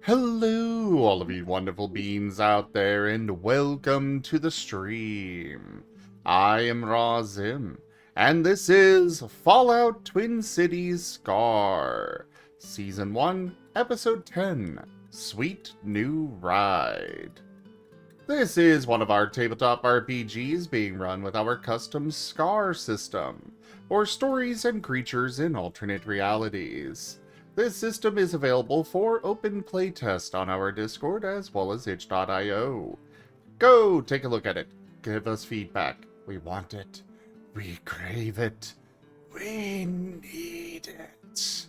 Hello, all of you wonderful beings out there, and welcome to the stream. I am Razim, and this is Fallout Twin Cities Scar, Season 1, Episode 10, Sweet New Ride. This is one of our tabletop RPGs being run with our custom Scar system, or stories and creatures in alternate realities. This system is available for open playtest on our Discord as well as itch.io. Go take a look at it. Give us feedback. We want it. We crave it. We need it.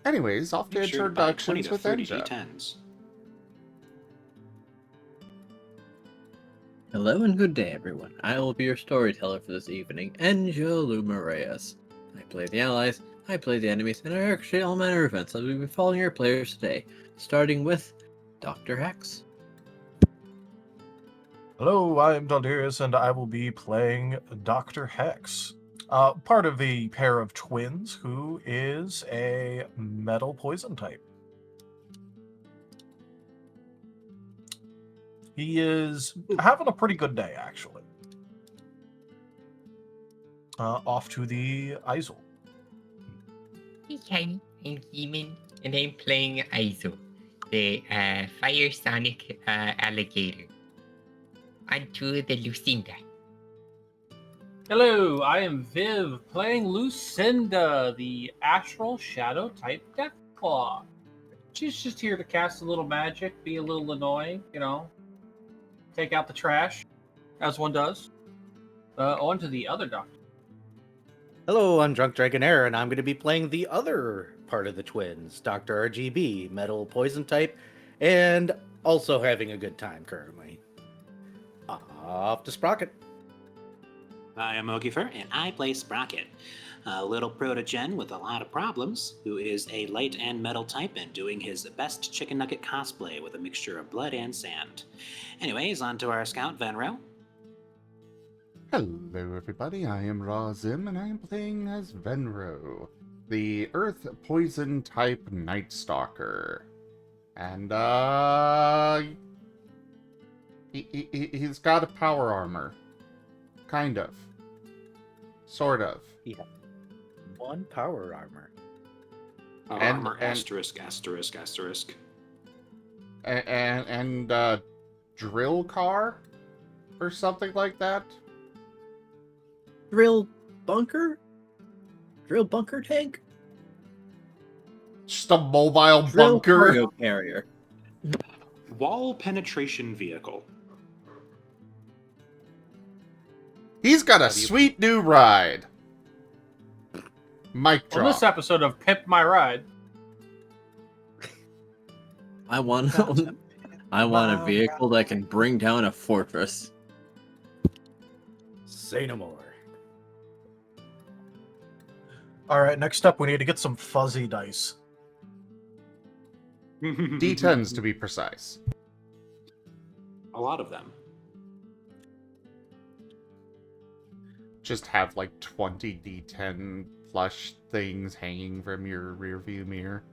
Anyways, off to Make sure to buy 20 introductions to with 30 Enja. D10s. Hello and good day, everyone. I will be your storyteller for this evening, Enja Lumareas. I play the allies, I play the enemies, and I orchestrate all manner of events that will be following your players today, starting with Dr. Hex. Hello, I'm Dondarius, and I will be playing Dr. Hex, part of a pair of twins who is a metal poison type. He is having a pretty good day, actually. Off to the Izul. Hi, I'm Gimund, and I'm playing Izul, the fire sonic alligator. On to the Luecinda. Hello, I am Viv, playing Luecinda, the astral shadow type Deathclaw. She's just here to cast a little magic, be a little annoying, take out the trash, as one does. On to the other doctor. Hello, I'm Drunk Dragonair, and I'm going to be playing the other part of the twins, Dr. RGB, metal poison type, and also having a good time currently. Off to Sprocket. I am Ogifer, and I play Sprocket, a little proto-gen with a lot of problems, who is a light and metal type and doing his best chicken nugget cosplay with a mixture of blood and sand. Anyways, on to our scout, Venro. Hello everybody, I am Razim, and I am playing as Venro, the Earth Poison type Night Stalker. And, he's got a power armor. Kind of. Sort of. He has one power armor. Armor asterisk. And drill car? Or something like that? Drill bunker? Drill bunker tank? Just a mobile Drill bunker? cargo carrier. Wall penetration vehicle. He's got a sweet new ride. Mic On drop. this episode of Pimp My Ride, I want a vehicle that can bring down a fortress. Say no more. Alright, next up we need to get some fuzzy dice. D10s to be precise. A lot of them. Just have like 20 D10 plush things hanging from your rearview mirror.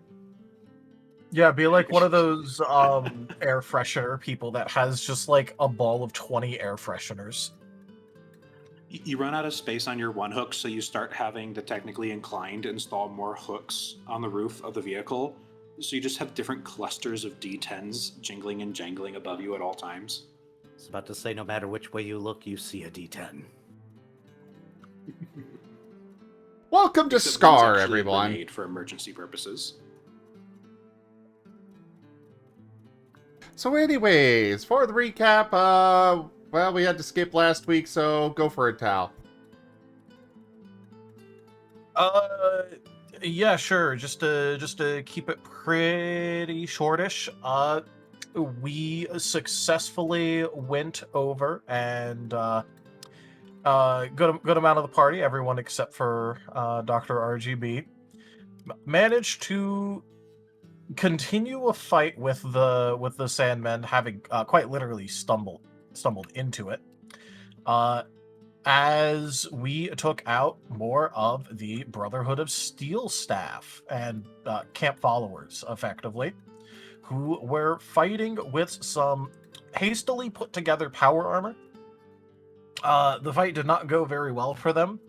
Yeah, be like one of those air freshener people that has just like a ball of 20 air fresheners. You run out of space on your one hook, so you start having to technically inclined install more hooks on the roof of the vehicle. So you just have different clusters of D10s jingling and jangling above you at all times. I was about to say, no matter which way you look, you see a D10. Welcome to Except Scar, one's actually a everyone. grenade for emergency purposes. So anyways, for the recap, well, we had to skip last week, so go for it, Tal. Yeah, sure. Just to keep it pretty shortish. We successfully went over and good amount of the party, everyone except for Dr. RGB, managed to continue a fight with the Sandmen, having quite literally stumbled into it. As we took out more of the Brotherhood of Steel staff and camp followers, effectively. who were fighting with some hastily put together power armor. The fight did not go very well for them,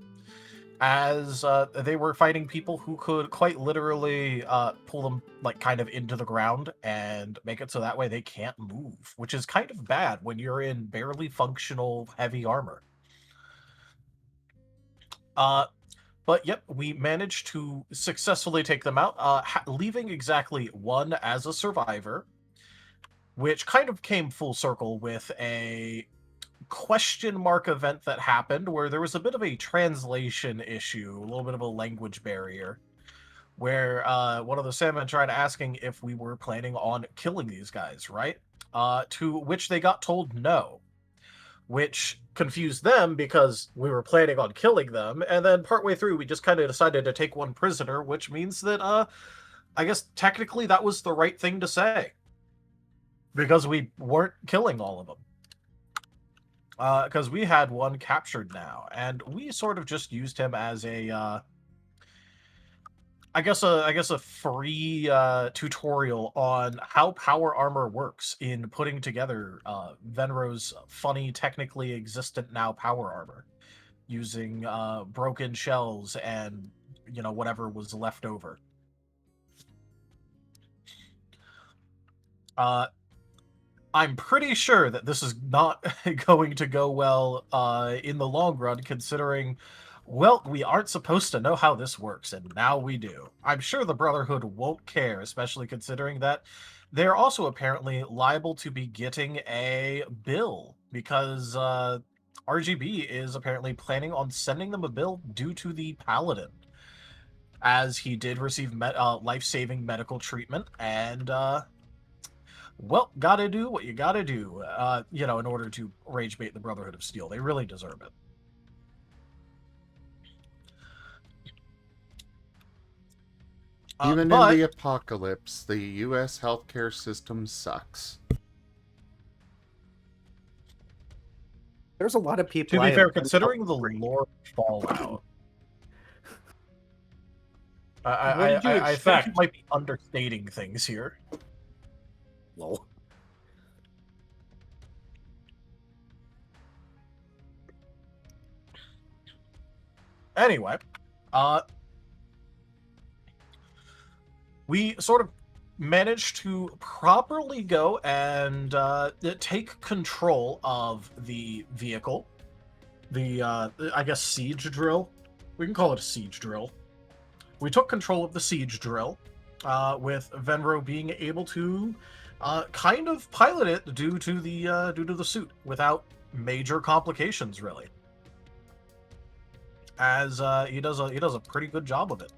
as they were fighting people who could quite literally pull them like kind of into the ground and make it so that way they can't move, which is kind of bad when you're in barely functional heavy armor. But yep, we managed to successfully take them out, leaving exactly one as a survivor, which kind of came full circle with a question mark event that happened where there was a bit of a translation issue, a little bit of a language barrier, where one of the salmon tried asking if we were planning on killing these guys, right? To which they got told no, which confused them because we were planning on killing them, and then partway through we just kind of decided to take one prisoner, which means that I guess technically that was the right thing to say, because we weren't killing all of them. Because we had one captured now, and we sort of just used him as a I guess a free tutorial on how power armor works in putting together Venro's funny, technically existent now power armor, using broken shells and whatever was left over. I'm pretty sure that this is not going to go well in the long run, considering, well, we aren't supposed to know how this works, and now we do. I'm sure the Brotherhood won't care, especially considering that they're also apparently liable to be getting a bill, because RGB is apparently planning on sending them a bill due to the Paladin, as he did receive life-saving medical treatment, and well, gotta do what you gotta do, in order to rage bait the Brotherhood of Steel. They really deserve it. Even in the apocalypse, the U.S. healthcare system sucks. There's a lot of people. To be fair, considering the lore Fallout, I think you might be understating things here. Lol. Anyway, we sort of managed to properly go and take control of the vehicle, the I guess siege drill. We can call it a siege drill. We took control of the siege drill, with Venro being able to kind of pilot it due to the suit without major complications, really. As he does a pretty good job of it,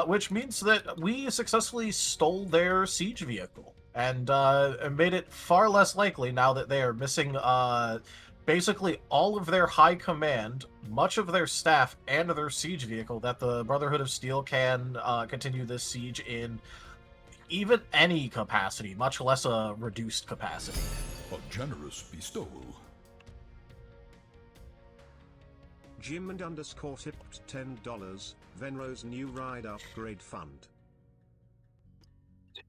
which means that we successfully stole their siege vehicle and made it far less likely, now that they are missing basically all of their high command, much of their staff, and their siege vehicle, that the Brotherhood of Steel can continue this siege in even any capacity, much less a reduced capacity. A generous bestowal. Gimund _ tipped $10. Venro's new ride upgrade fund.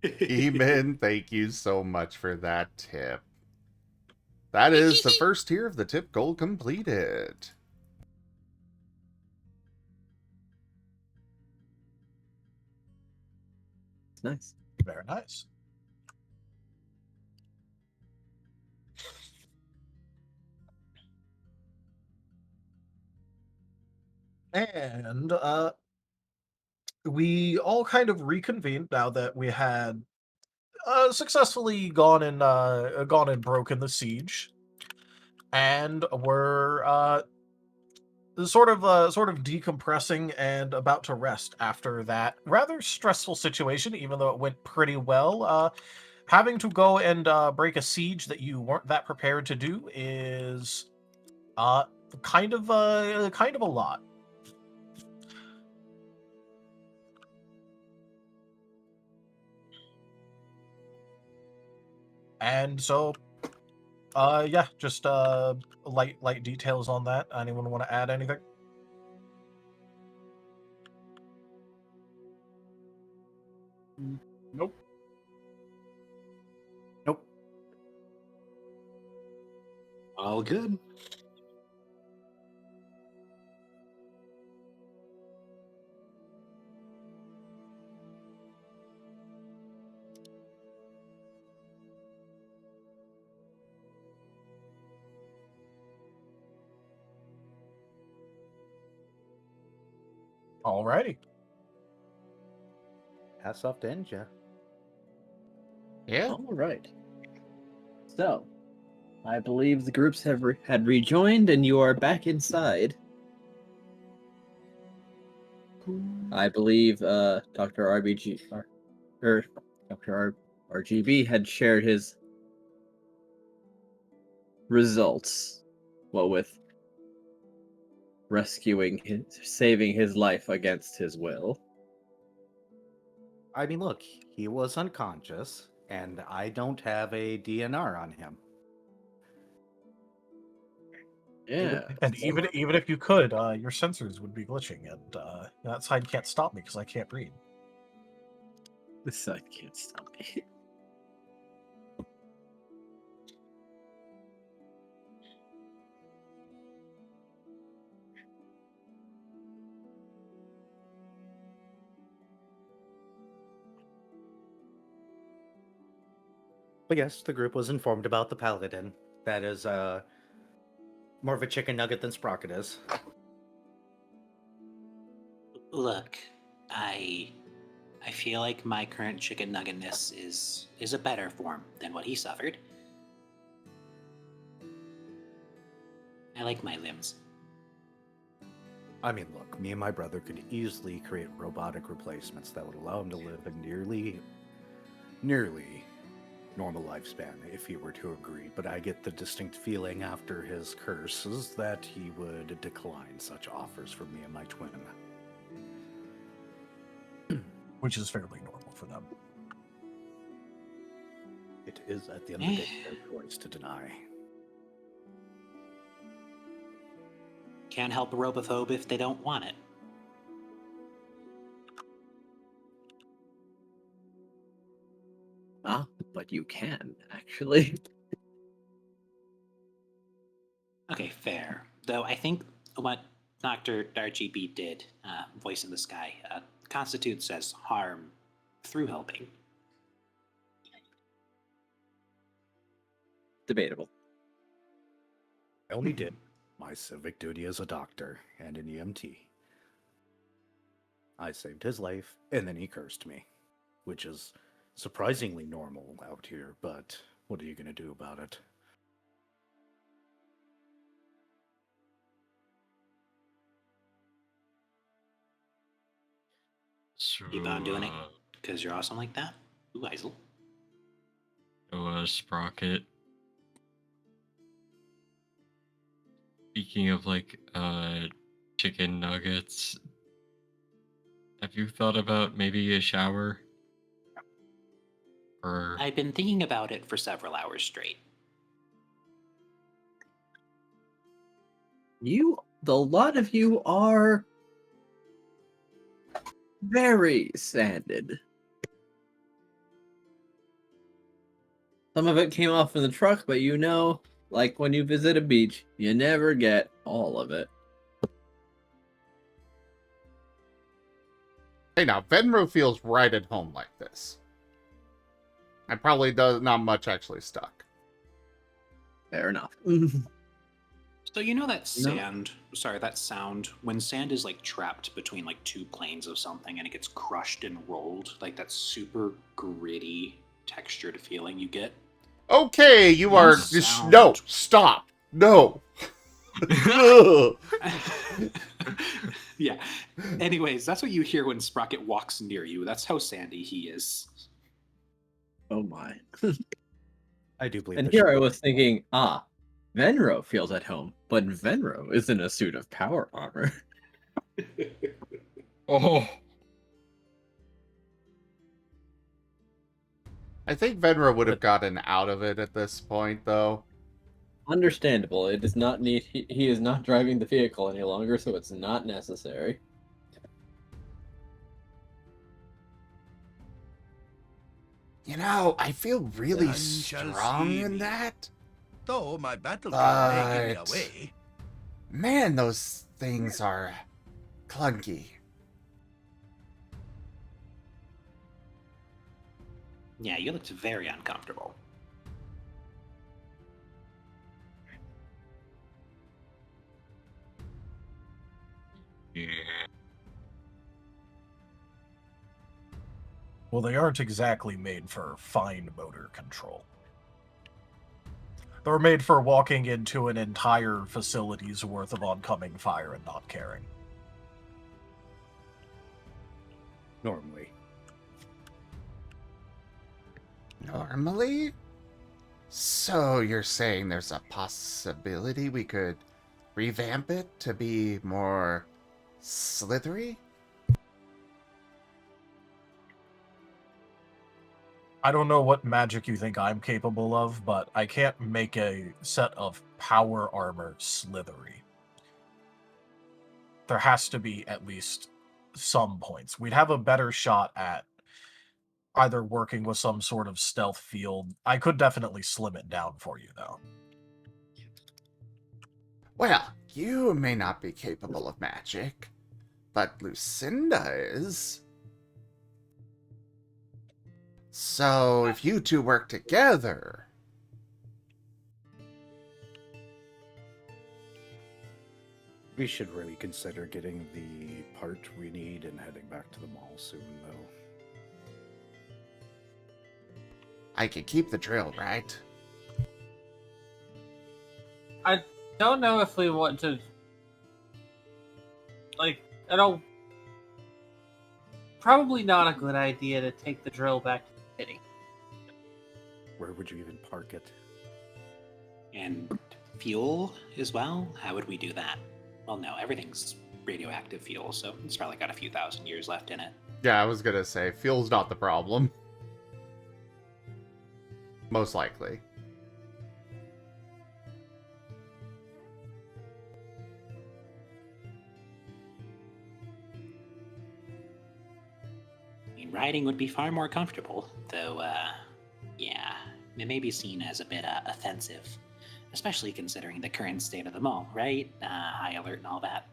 Eamon, thank you so much for that tip. That is the first tier of the tip goal completed. It's nice. Very nice. And we all kind of reconvened now that we had successfully gone and broken the siege, and were sort of decompressing and about to rest after that rather stressful situation, even though it went pretty well. Having to go and break a siege that you weren't that prepared to do is kind of a lot. And so, yeah, just light details on that. Anyone want to add anything? Nope. All good. Alrighty. Hats off to Ninja. Yeah. All right. So, I believe the groups had rejoined, and you are back inside. I believe Dr. RBG or Dr. RGB had shared his results. Well, with saving his life against his will. I mean, look, he was unconscious, and I don't have a DNR on him. Yeah. And even if you could, your sensors would be glitching, and that side can't stop me because I can't read. This side can't stop me. But yes, the group was informed about the paladin. That is more of a chicken nugget than Sprocket is. Look, I feel like my current chicken nuggetness is a better form than what he suffered. I like my limbs. I mean, look, me and my brother could easily create robotic replacements that would allow him to live a nearly normal lifespan if he were to agree, but I get the distinct feeling after his curses that he would decline such offers from me and my twin. Which is fairly normal for them. It is at the end of the day their choice to deny. Can't help a robophobe if they don't want it. But you can, actually. Okay, fair. Though I think what Dr. RGB did, Voice in the Sky, constitutes as harm through helping. Debatable. I only did my civic duty as a doctor and an EMT. I saved his life, and then he cursed me, which is surprisingly normal out here, but what are you going to do about it? So, Keep on doing it, because you're awesome like that. Ooh, Izul. Sprocket. Speaking of chicken nuggets, have you thought about maybe a shower? Or I've been thinking about it for several hours straight. The lot of you are very sanded. Some of it came off in the truck, but like when you visit a beach, you never get all of it. Hey, now, Venro feels right at home like this. And probably does not much actually stuck. Fair enough. So you know that that sound, when sand is like trapped between like two planes of something and it gets crushed and rolled, like that super gritty textured feeling you get? Okay, you are... sound. No, stop. No. Yeah. Anyways, that's what you hear when Sprocket walks near you. That's how sandy he is. Oh my. I do believe And that here she- I was thinking, Venro feels at home, but Venro is in a suit of power armor. oh, I think Venro would have gotten out of it at this point, though. Understandable. It does not need. He is not driving the vehicle any longer, so it's not necessary. You know, I feel really None shall strong see in me. that. though my battle gear may give me But- away. Man, those things are clunky. Yeah, you looked very uncomfortable. Yeah. Well, they aren't exactly made for fine motor control. They're made for walking into an entire facility's worth of oncoming fire and not caring. Normally. Normally? So you're saying there's a possibility we could revamp it to be more slithery? I don't know what magic you think I'm capable of, but I can't make a set of power armor slithery. There has to be at least some points. We'd have a better shot at either working with some sort of stealth field. I could definitely slim it down for you, though. Well, you may not be capable of magic, but Luecinda is. So if you two work together... We should really consider getting the part we need and heading back to the mall soon, though. I can keep the drill, right? I don't know if we want to. Like, I don't. Probably not a good idea to take the drill back to the city. Where would you even park it? And fuel as well? How would we do that? Well, no, everything's radioactive fuel, so it's probably got a few thousand years left in it. Yeah, I was gonna say, fuel's not the problem. Most likely. I mean, riding would be far more comfortable, though, yeah, it may be seen as a bit offensive, especially considering the current state of the mall, right? High alert and all that.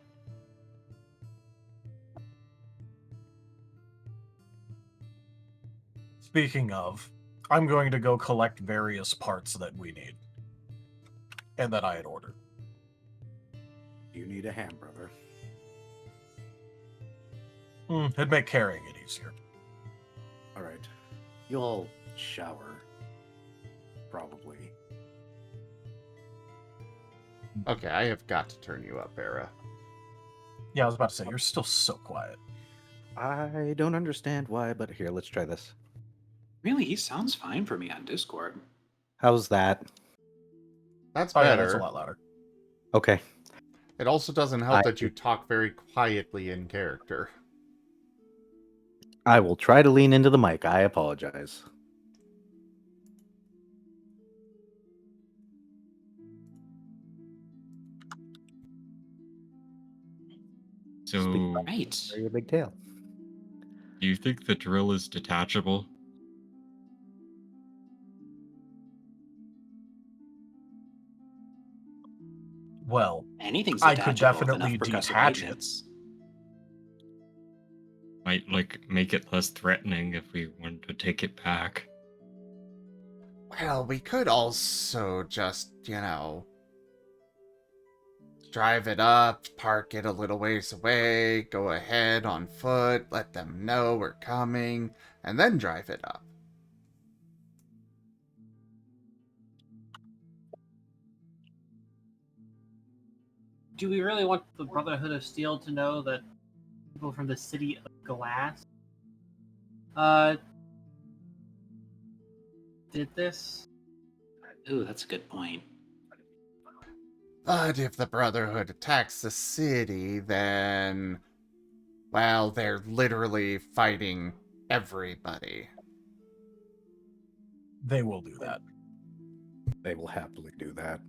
Speaking of, I'm going to go collect various parts that we need. And that I had ordered. You need a hand, brother. It'd make carrying it easier. Alright. You'll shower. Probably. Okay, I have got to turn you up, Era. Yeah, I was about to say, you're still so quiet. I don't understand why, but here, let's try this. Really, he sounds fine for me on Discord. How's that? That's Oh, yeah, better. that's a lot louder. Okay. It also doesn't help that you talk very quietly in character. I will try to lean into the mic. I apologize. So, Right. Very big tail. do you think the drill is detachable? Well, Anything's I could detachable with definitely enough percussive detach it. maintenance. Might, like, make it less threatening if we wanted to take it back. Well, we could also just, drive it up, park it a little ways away, go ahead on foot, let them know we're coming, and then drive it up. Do we really want the Brotherhood of Steel to know that people from the City of Glass did this? Ooh, that's a good point. But if the Brotherhood attacks the city, then... well, they're literally fighting everybody. They will do that. They will happily do that.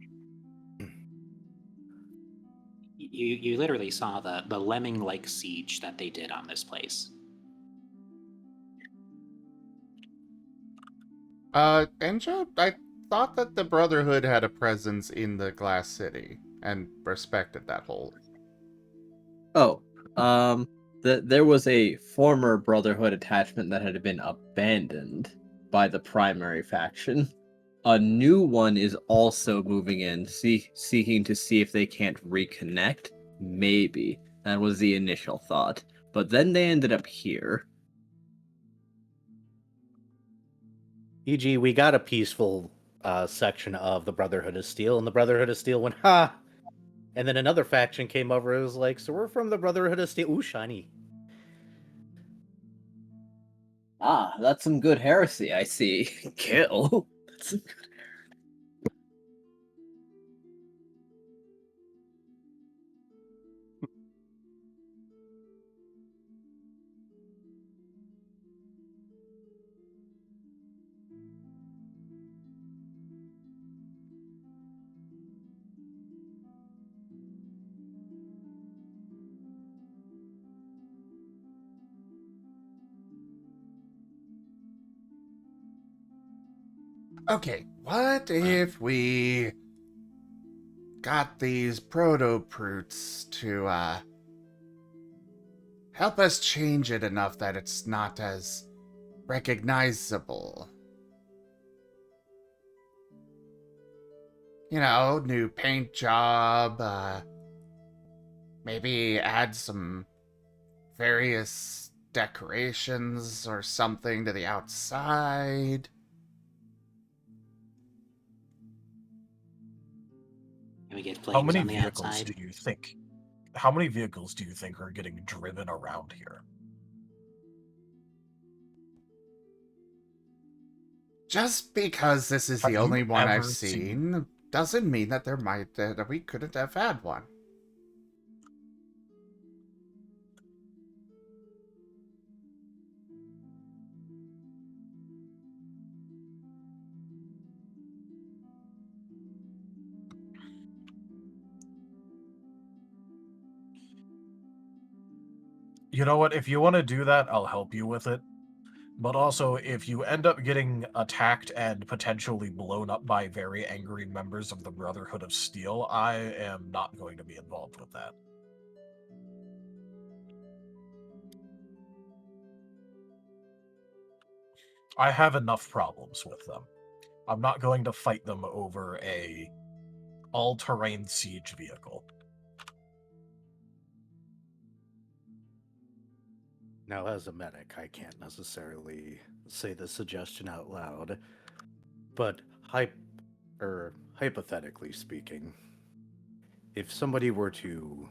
You literally saw the lemming-like siege that they did on this place. Enja, I thought that the Brotherhood had a presence in the Glass City and respected that whole. Oh, there was a former Brotherhood attachment that had been abandoned by the primary faction. A new one is also moving in, seeking to see if they can't reconnect. Maybe. That was the initial thought. But then they ended up here. E.g., we got a peaceful section of the Brotherhood of Steel, and the Brotherhood of Steel went, ha! And then another faction came over and was like, so we're from the Brotherhood of Steel. Ooh, shiny. Ah, that's some good heresy, I see. Kill. That's some good. Okay, what if we got these proto-proots to help us change it enough that it's not as recognizable? You know, new paint job, maybe add some various decorations or something to the outside. And we get How flames many on the vehicles outside. do you think? How many vehicles do you think are getting driven around here? Just because this is the Have only you one I've ever seen doesn't mean that that we couldn't have had one. You know what? If you want to do that, I'll help you with it. But also, if you end up getting attacked and potentially blown up by very angry members of the Brotherhood of Steel, I am not going to be involved with that. I have enough problems with them. I'm not going to fight them over a all-terrain siege vehicle. Now, as a medic, I can't necessarily say the suggestion out loud, but hypothetically speaking, if somebody were to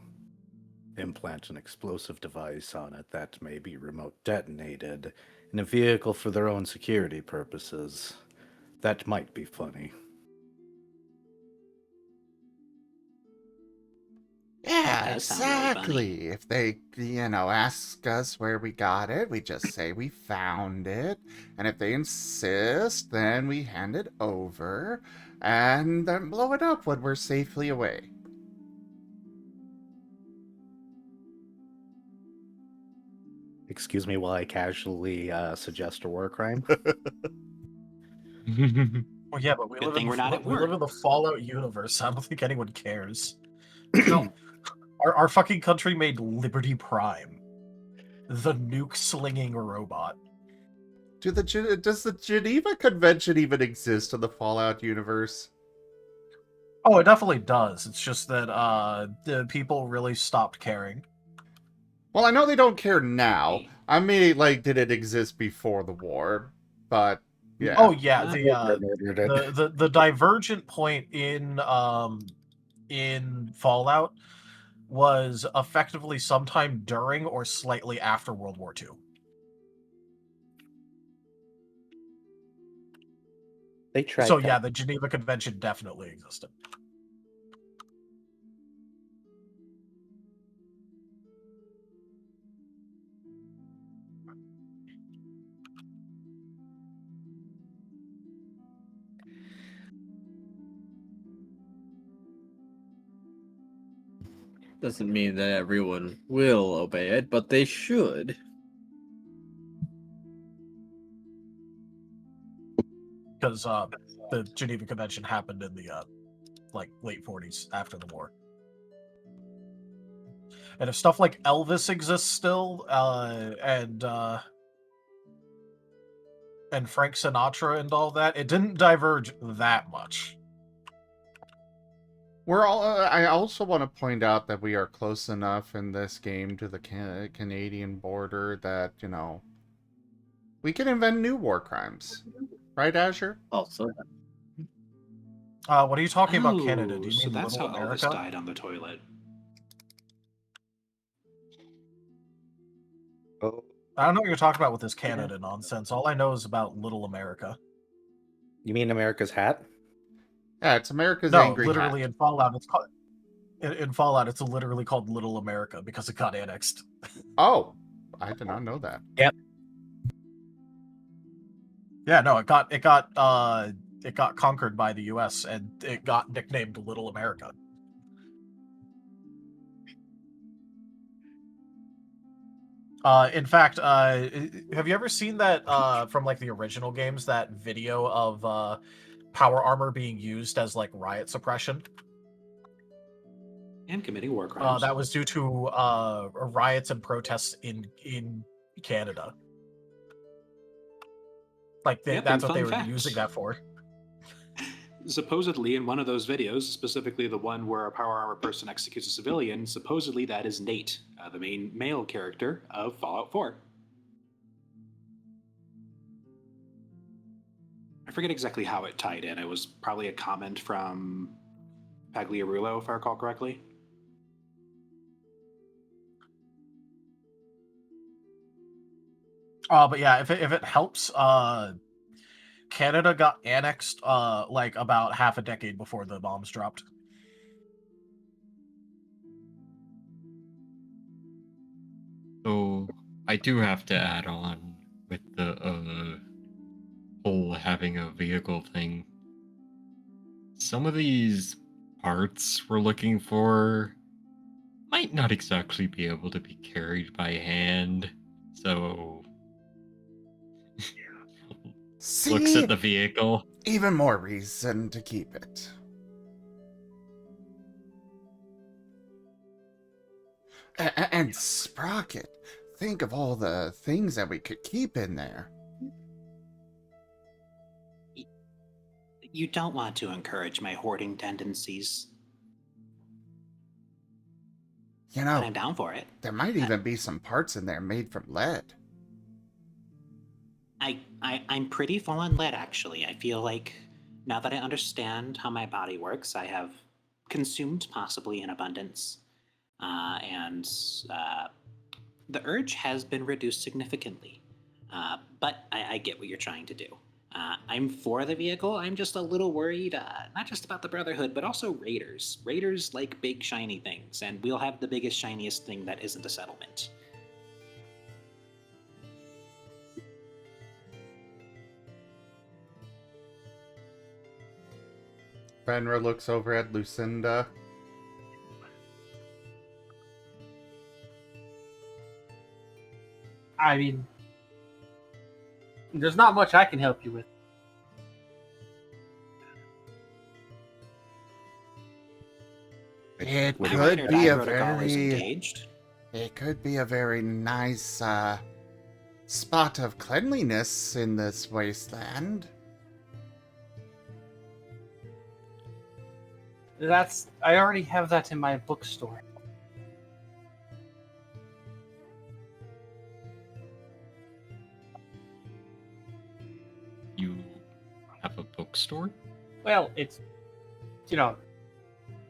implant an explosive device on it that may be remote detonated in a vehicle for their own security purposes, that might be funny. Yeah, That does sound really exactly. If they, ask us where we got it, we just say we found it. And if they insist, then we hand it over and then blow it up when we're safely away. Excuse me while I casually suggest a war crime. Well, yeah, but we Good live thing in we're not at we live work. in the Fallout universe. I don't think anyone cares. No, our fucking country made Liberty Prime, the nuke-slinging robot. Does the Geneva Convention even exist in the Fallout universe? Oh, it definitely does. It's just that the people really stopped caring. Well, I know they don't care now. I mean, did it exist before the war? But yeah. Oh yeah, the divergent point in Fallout was effectively sometime during or slightly after World War II. They tried. So yeah, the Geneva Convention definitely existed. Doesn't mean that everyone will obey it, but they should. because the Geneva Convention happened in the like late 40s after the war. And if stuff like Elvis exists still, and Frank Sinatra and all that, it didn't diverge that much. We're all. I also want to point out that we are close enough in this game to the Canadian border that, you know, we can invent new war crimes, right, Azure? Also, What are you talking about, Canada? Do you so mean that's Little how America? Elvis died on the toilet. Oh, I don't know what you're talking about with this Canada nonsense. All I know is about Little America. you mean America's hat? Yeah, it's America's No, angry literally hat. in Fallout, it's called in Fallout. It's literally called Little America because it got annexed. Oh, I did not know that. Yeah, no, it got conquered by the U.S. and it got nicknamed Little America. In fact, have you ever seen that from like the original games, that video of power armor being used as like riot suppression? And committing war crimes. That was due to riots and protests in Canada. Like Yep, that's and what they fun were fact. using that for. Supposedly, in one of those videos, specifically the one where a power armor person executes a civilian, supposedly that is Nate, the main male character of Fallout 4. I forget exactly how it tied in. It was probably a comment from Pagliarulo, if I recall correctly. But yeah, if it helps, Canada got annexed like about half a decade before the bombs dropped. So I do have to add on with the whole having a vehicle thing. Some of these parts we're looking for might not exactly be able to be carried by hand, so looks See? at the vehicle. Even more reason to keep it. And Sprocket, think of all the things that we could keep in there. You don't want to encourage my hoarding tendencies, You but know, I'm down for it. there might even be some parts in there made from lead. I'm pretty full on lead, actually. I feel like now that I understand how my body works, I have consumed possibly in abundance. And the urge has been reduced significantly. But I get what you're trying to do. I'm for the vehicle. I'm just a little worried, not just about the Brotherhood, but also raiders. Raiders like big, shiny things, and we'll have the biggest, shiniest thing that isn't a settlement. Fenra looks over at Luecinda. I mean, there's not much I can help you with. It My could ride or be die a protocol is very... engaged. It could be a very nice, spot of cleanliness in this wasteland. I already have that in my bookstore. You have a bookstore? Well, it's,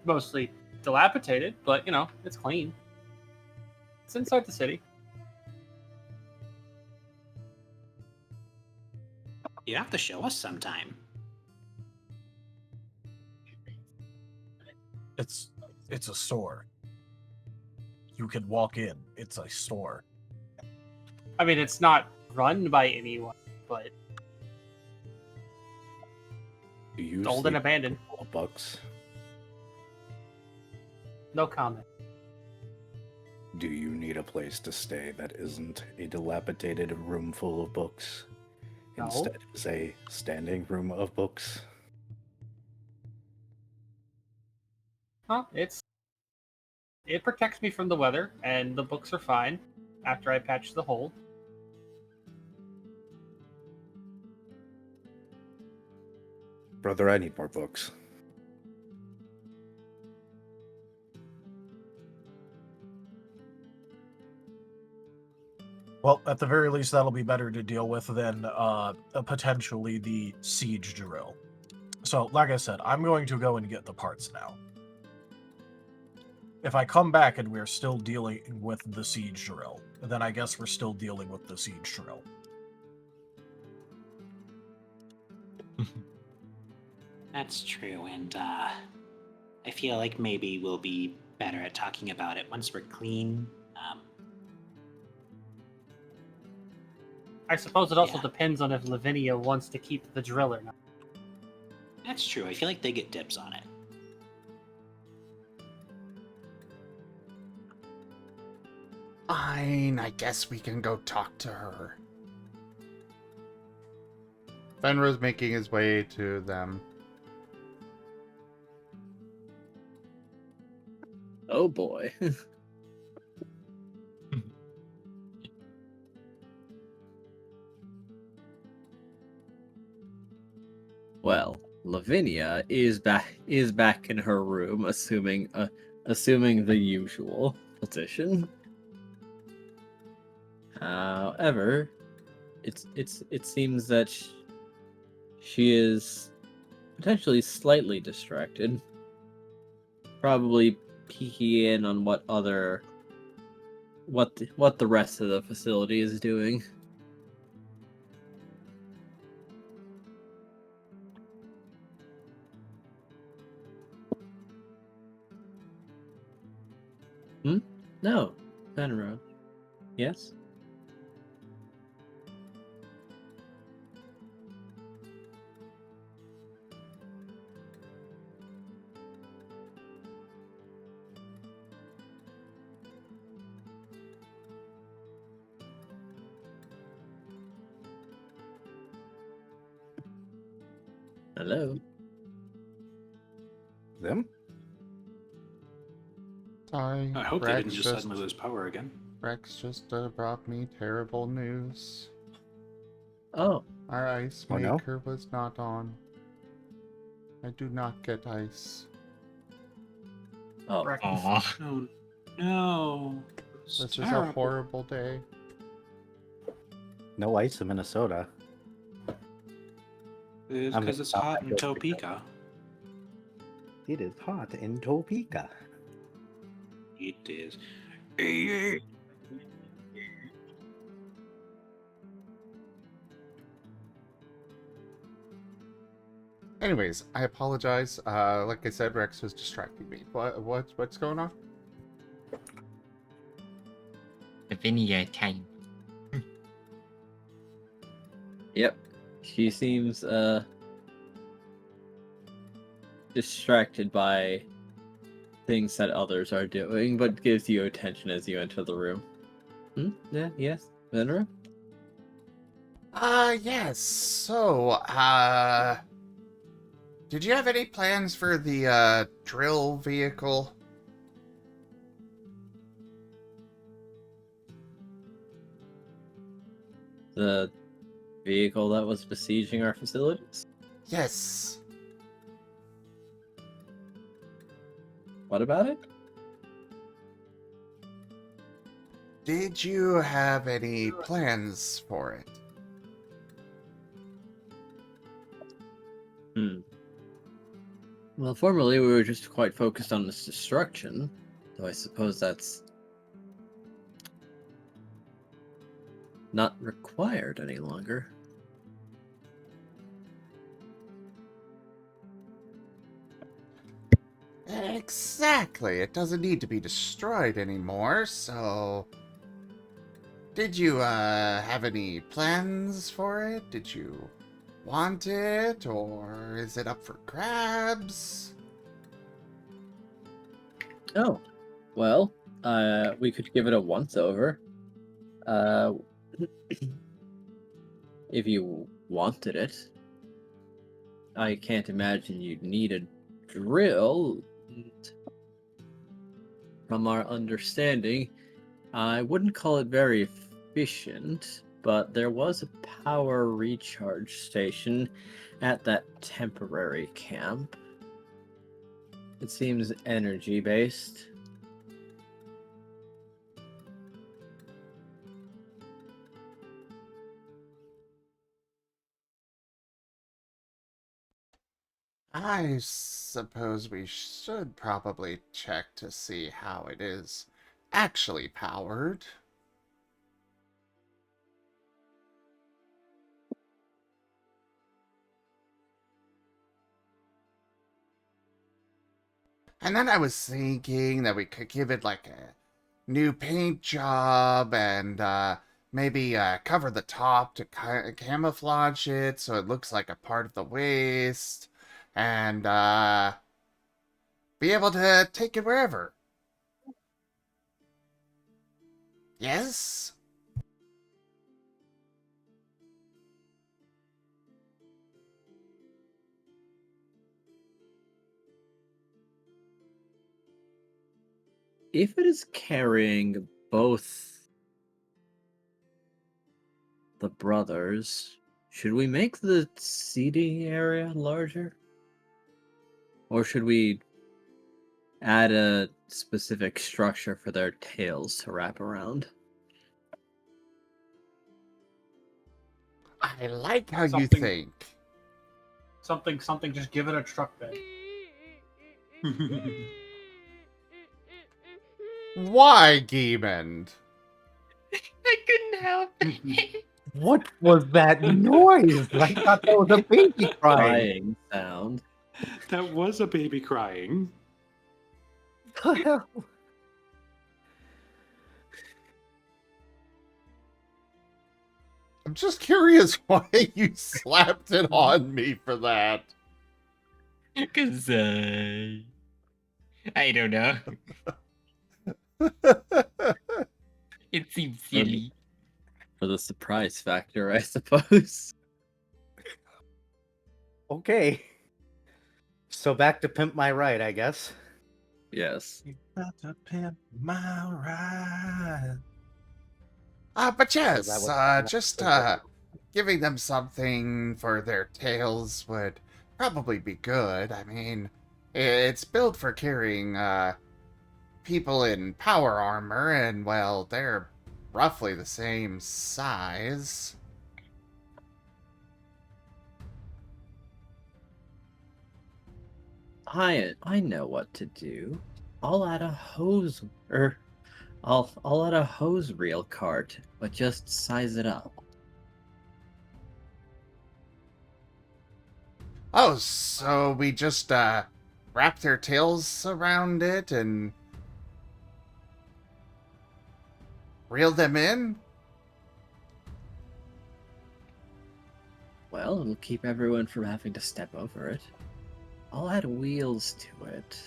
mostly dilapidated, but, it's clean. It's inside the city. You have to show us sometime. It's a store. You can walk in. It's a store. I mean, it's not run by anyone, but Do you it's old and sleep abandoned. full of books? No comment. Do you need a place to stay that isn't a dilapidated room full of books? No. Instead, it's a standing room of books. Well, it protects me from the weather, and the books are fine after I patch the hole. Brother, I need more books. Well, at the very least, that'll be better to deal with than potentially the siege drill. So, like I said, I'm going to go and get the parts now. If I come back and we're still dealing with the siege drill, then I guess we're still dealing with the siege drill. That's true, and I feel like maybe we'll be better at talking about it once we're clean. I suppose it also Yeah. depends on if Lavinia wants to keep the drill or not. That's true. I feel like they get dibs on it. Fine, I guess we can go talk to her. Fenrir's making his way to them. Oh boy. Well, Lavinia is back in her room, assuming the usual position. However, it seems that she is potentially slightly distracted. Probably peeking in on what the rest of the facility is doing. No, Fenrir. Yes? Hello? Them? Sorry, I hope they Rex didn't just suddenly lose power again. Rex just brought me terrible news. Oh, Our ice Oh, no? maker was not on. I do not get ice. oh. Correct. Aw. Oh no. This is a terrible. horrible day. No ice in Minnesota. It's I'm because gonna it's stop hot my in joke again. Topeka. It is hot in Topeka. It is. Anyways, I apologize. Like I said, Rex was distracting me. What's going on? Lavinia time. Yep. She seems distracted by things that others are doing, but gives you attention as you enter the room. Yeah, yes, Venera? Yes. So, did you have any plans for the, drill vehicle? The vehicle that was besieging our facilities? Yes. What about it? Did you have any plans for it? Well, formerly we were just quite focused on its destruction, though I suppose that's not required any longer. Exactly. It doesn't need to be destroyed anymore, so... Did you, have any plans for it? Did you want it, or is it up for grabs? Oh, well, we could give it a once-over. If you wanted it. I can't imagine you'd need a drill. From our understanding, I wouldn't call it very efficient, but there was a power recharge station at that temporary camp. It seems energy-based. I suppose we should probably check to see how it is actually powered. And then I was thinking that we could give it like a new paint job and maybe cover the top to camouflage it so it looks like a part of the waist and be able to take it wherever. Yes? If it is carrying both the brothers, should we make the seating area larger? Or should we add a specific structure for their tails to wrap around? I like how you Something- think. Something, just give it a truck bed. Why, Gimund? I couldn't help it. What was that noise? I thought that was a baby crying. Crying sound. That was a baby crying. What the hell? I'm just curious why you slapped it on me for that. Because, I don't know. It seems silly. For the surprise factor, I suppose. Okay. So back to Pimp My Ride, I guess. Yes. You got to pimp my ride. But Is that yes, what- just giving them something for their tails would probably be good. I mean, it's built for carrying people in power armor, and well, they're roughly the same size. I know what to do. I'll add a hose I'll add a hose reel cart, but just size it up. Oh, so we just wrap their tails around it and reel them in? Well, it'll keep everyone from having to step over it. I'll add wheels to it,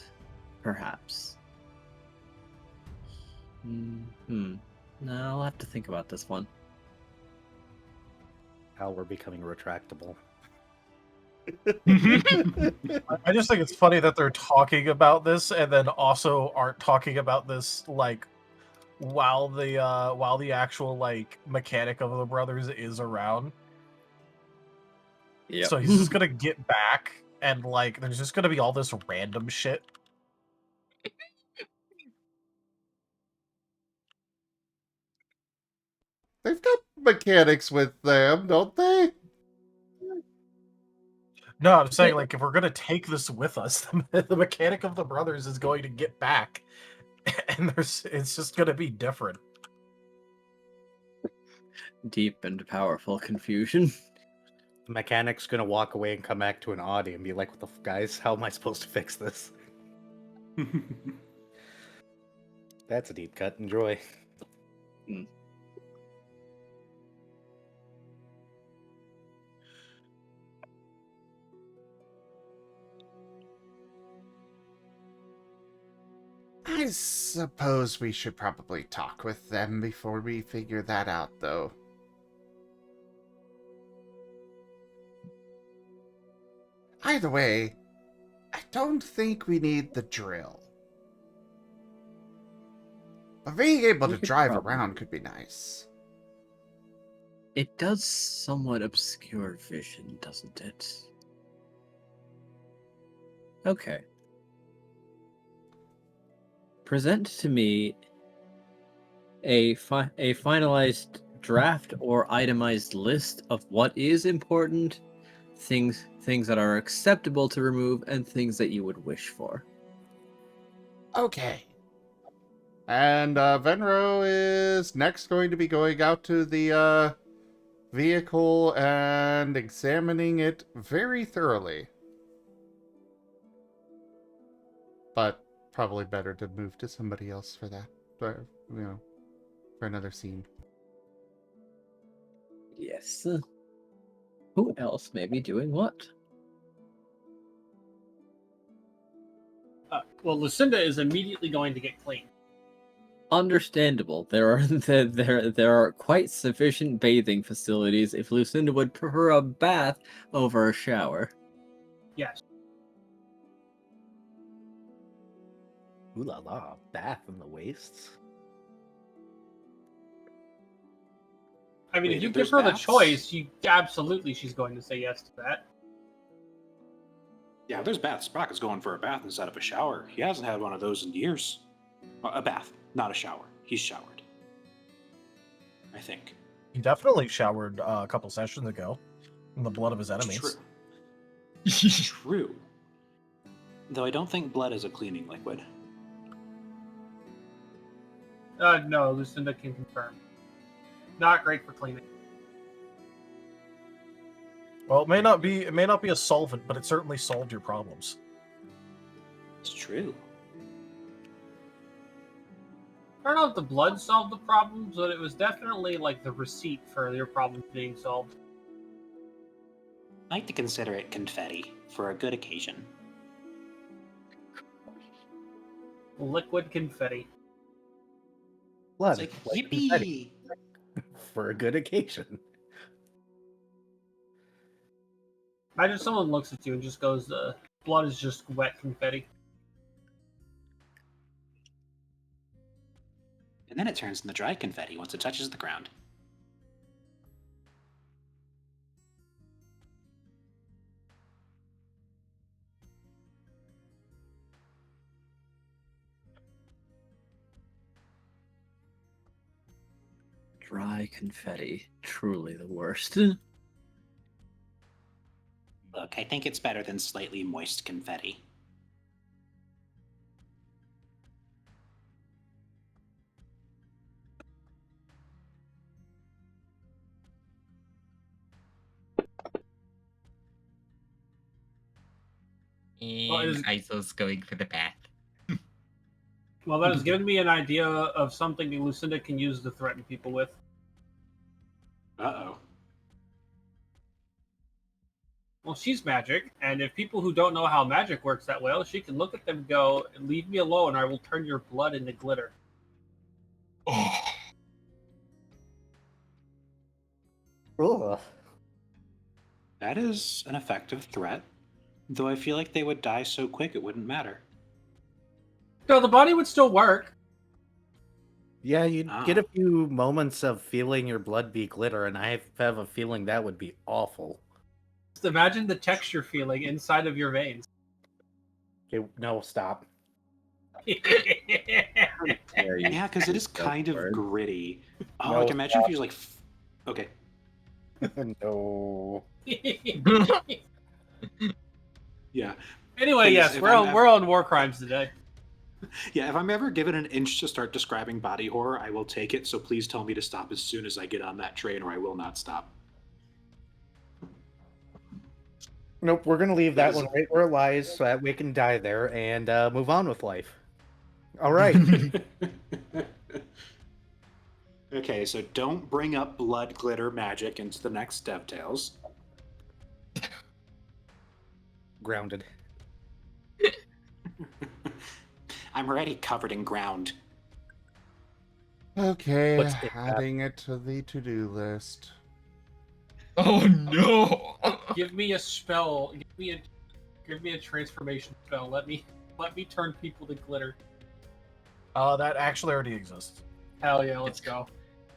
perhaps. No, I'll have to think about this one. How we're becoming retractable. I just think it's funny that they're talking about this and then also aren't talking about this like while the actual like mechanic of the brothers is around. Yeah. So he's just gonna get back and like there's just gonna be all this random shit. They've got mechanics with them, don't they? No, I'm saying like if we're gonna take this with us, the mechanic of the brothers is going to get back, and it's just gonna be different. Deep and powerful confusion. The mechanic's gonna walk away and come back to an Audi and be like, "What the guys? How am I supposed to fix this?" That's a deep cut. Enjoy. I suppose we should probably talk with them before we figure that out, though. Either way, I don't think we need the drill. But being able We to could drive probably- around could be nice. It does somewhat obscure vision, doesn't it? Okay. Present to me a finalized draft or itemized list of what is important, things that are acceptable to remove, and things that you would wish for. Okay. And Venro is next going to be going out to the vehicle and examining it very thoroughly. But probably better to move to somebody else for that. For another scene. Yes. Who else may be doing what? Well, Luecinda is immediately going to get clean. Understandable. There are quite sufficient bathing facilities if Luecinda would prefer a bath over a shower. Yes. Ooh la la, bath in the wastes. I mean, Wait, if you if give there's her the baths? choice, she's going to say yes to that. Yeah, if there's baths, Sprocket's going for a bath instead of a shower. He hasn't had one of those in years. A bath, not a shower. He's showered. I think. He definitely showered a couple sessions ago in the blood of his enemies. True. True. Though I don't think blood is a cleaning liquid. No, Luecinda can confirm. Not great for cleaning. Well, it may not be a solvent, but it certainly solved your problems. It's true. I don't know if the blood solved the problems, but it was definitely like the receipt for your problems being solved. I like to consider it confetti for a good occasion. Liquid confetti. Blood. It's like, like yippee! confetti, for a good occasion. Imagine someone looks at you and just goes, blood is just wet confetti. And then it turns into dry confetti once it touches the ground. Dry confetti. Truly the worst. Look, I think it's better than slightly moist confetti. And Izul's going for the bath. Well, that has given me an idea of something that Luecinda can use to threaten people with. Uh-oh. Well, she's magic, and if people who don't know how magic works that well, she can look at them and go, leave me alone, or I will turn your blood into glitter. Oh, Ugh. That is an effective threat. Though I feel like they would die so quick it wouldn't matter. No, the body would still work. Yeah, you'd Ah. get a few moments of feeling your blood be glitter, and I have a feeling that would be awful. Just imagine the texture feeling inside of your veins. Okay, no, stop. Yeah, because it is kind of Word. gritty. Oh, No, like imagine if you like... Okay. No. Yeah. Anyway, Please, yes, if we're I'm we're on war crimes today. Yeah, if I'm ever given an inch to start describing body horror, I will take it, so please tell me to stop as soon as I get on that train or I will not stop. Nope, we're gonna leave that That is- one right where it lies so that we can die there and move on with life. All right. Okay, so don't bring up blood glitter magic into the next DevTales. Grounded. I'm already covered in ground. Okay, What's it, adding it to the to-do list. oh no! Give me a spell. Give me a transformation spell. Let me turn people to glitter. That actually already exists. Hell yeah, let's go.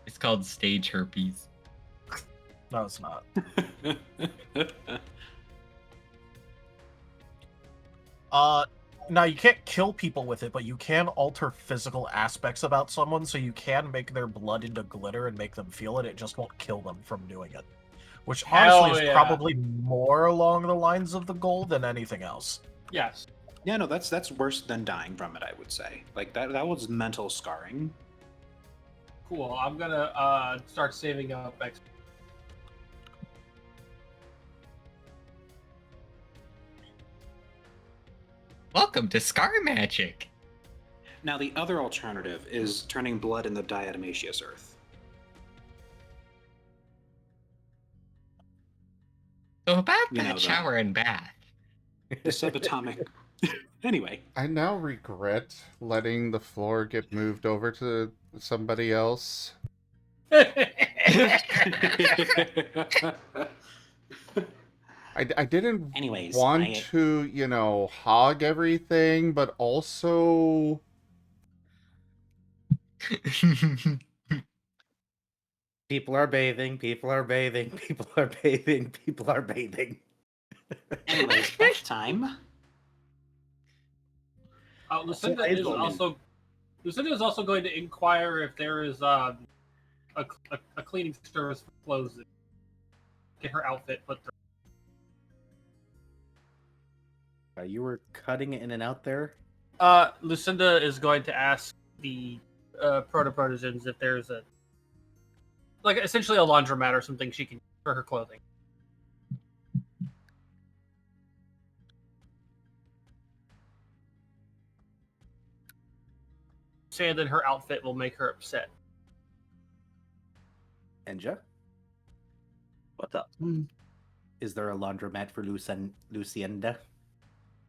It's called stage herpes. No, it's not. Now you can't kill people with it, but you can alter physical aspects about someone, so you can make their blood into glitter and make them feel it. It just won't kill them from doing it. Which honestly is probably more along the lines of the goal than anything else. Yes. Yeah, no, that's worse than dying from it, I would say. Like that was mental scarring. Cool. I'm gonna start saving up X. Welcome to Scar Magic. Now the other alternative is turning blood in the diatomaceous earth. So about You know, that the- shower and bath. The subatomic. Anyway. I now regret letting the floor get moved over to somebody else. I didn't Anyways, want to, you know, hog everything, but also... People are bathing, people are bathing, people are bathing, people are bathing. Anyways, bath time. Luecinda is also going to inquire if there is a cleaning service for clothes. Get her outfit put through. You were cutting in and out there? Luecinda is going to ask the proto-protozens if there's essentially a laundromat or something she can use for her clothing. Saying that her outfit will make her upset. Enja? What's up? Is there a laundromat for Luecinda?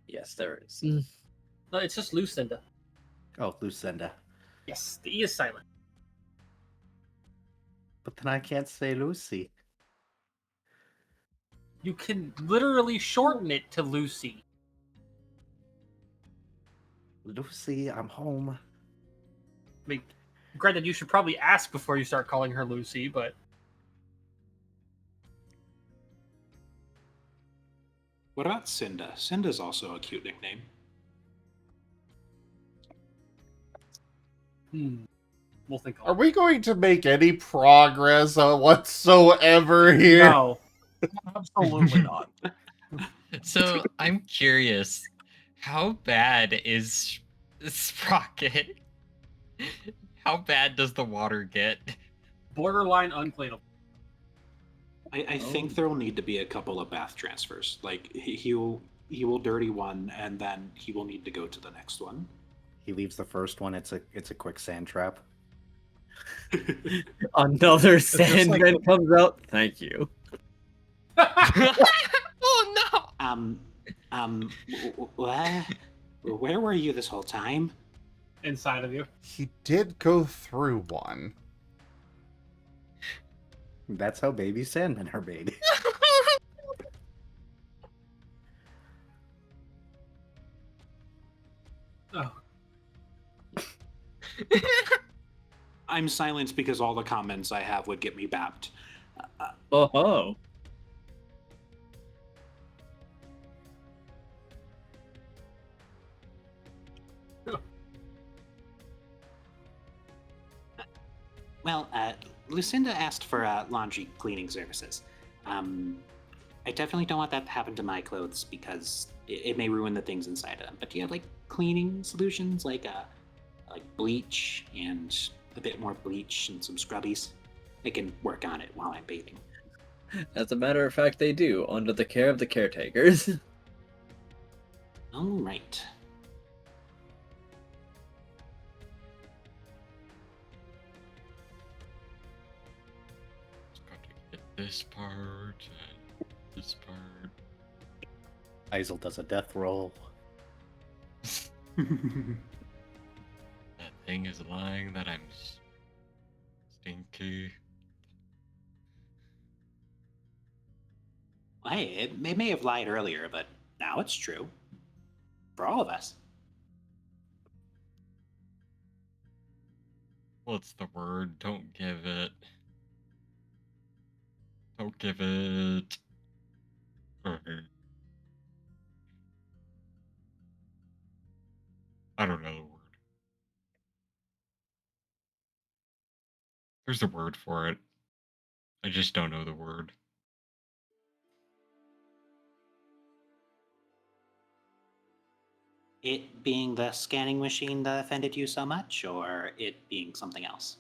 Yes, there is. No, it's just Luecinda. Oh, Luecinda. Yes, the E is silent. But then I can't say Lucy. You can literally shorten it to Lucy. Lucy, I'm home. I mean, granted, you should probably ask before you start calling her Lucy, but... What about Cinda? Cinda's also a cute nickname. We'll think Are we going to make any progress whatsoever here? No. Absolutely not. So I'm curious, how bad is Sprocket? How bad does the water get? Borderline uncleanable. I think there will need to be a couple of bath transfers. Like he will dirty one, and then he will need to go to the next one. He leaves the first one. It's a quick sand trap. Another just like Sandman comes out. Thank you. Oh no! Where were you this whole time? Inside of you. He did go through one. That's how baby Sandmen are made. Oh. I'm silenced because all the comments I have would get me bapped. Oh. Well, Luecinda asked for laundry cleaning services. I definitely don't want that to happen to my clothes because it may ruin the things inside of them. But do you have like cleaning solutions, like bleach and a bit more bleach and some scrubbies? I can work on it while I'm bathing. As a matter of fact, they do, under the care of the caretakers. All right. Just got to get this part and this part. Izul does a death roll. That thing is lying that I'm stinky. Hey, it may have lied earlier, but nah, Now it's true. For all of us. What's the word? Don't give it. Don't give it. I don't know the word. There's a word for it. I just don't know the word. It being the scanning machine that offended you so much, or it being something else?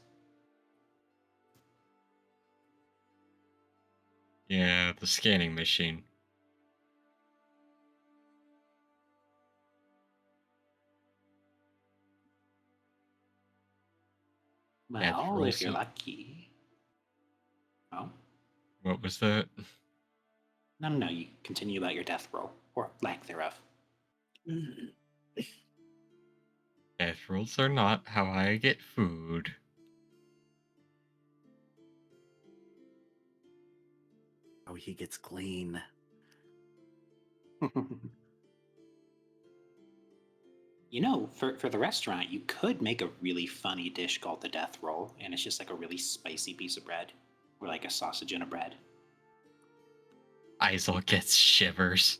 Yeah, the scanning machine. Well, if you're lucky. Oh? What was that? No, you continue about your death roll, or lack thereof. Death rolls are not how I get food. Oh, he gets clean. You know, for the restaurant, you could make a really funny dish called the death roll, and it's just like a really spicy piece of bread, or like a sausage in a bread. Izul gets shivers.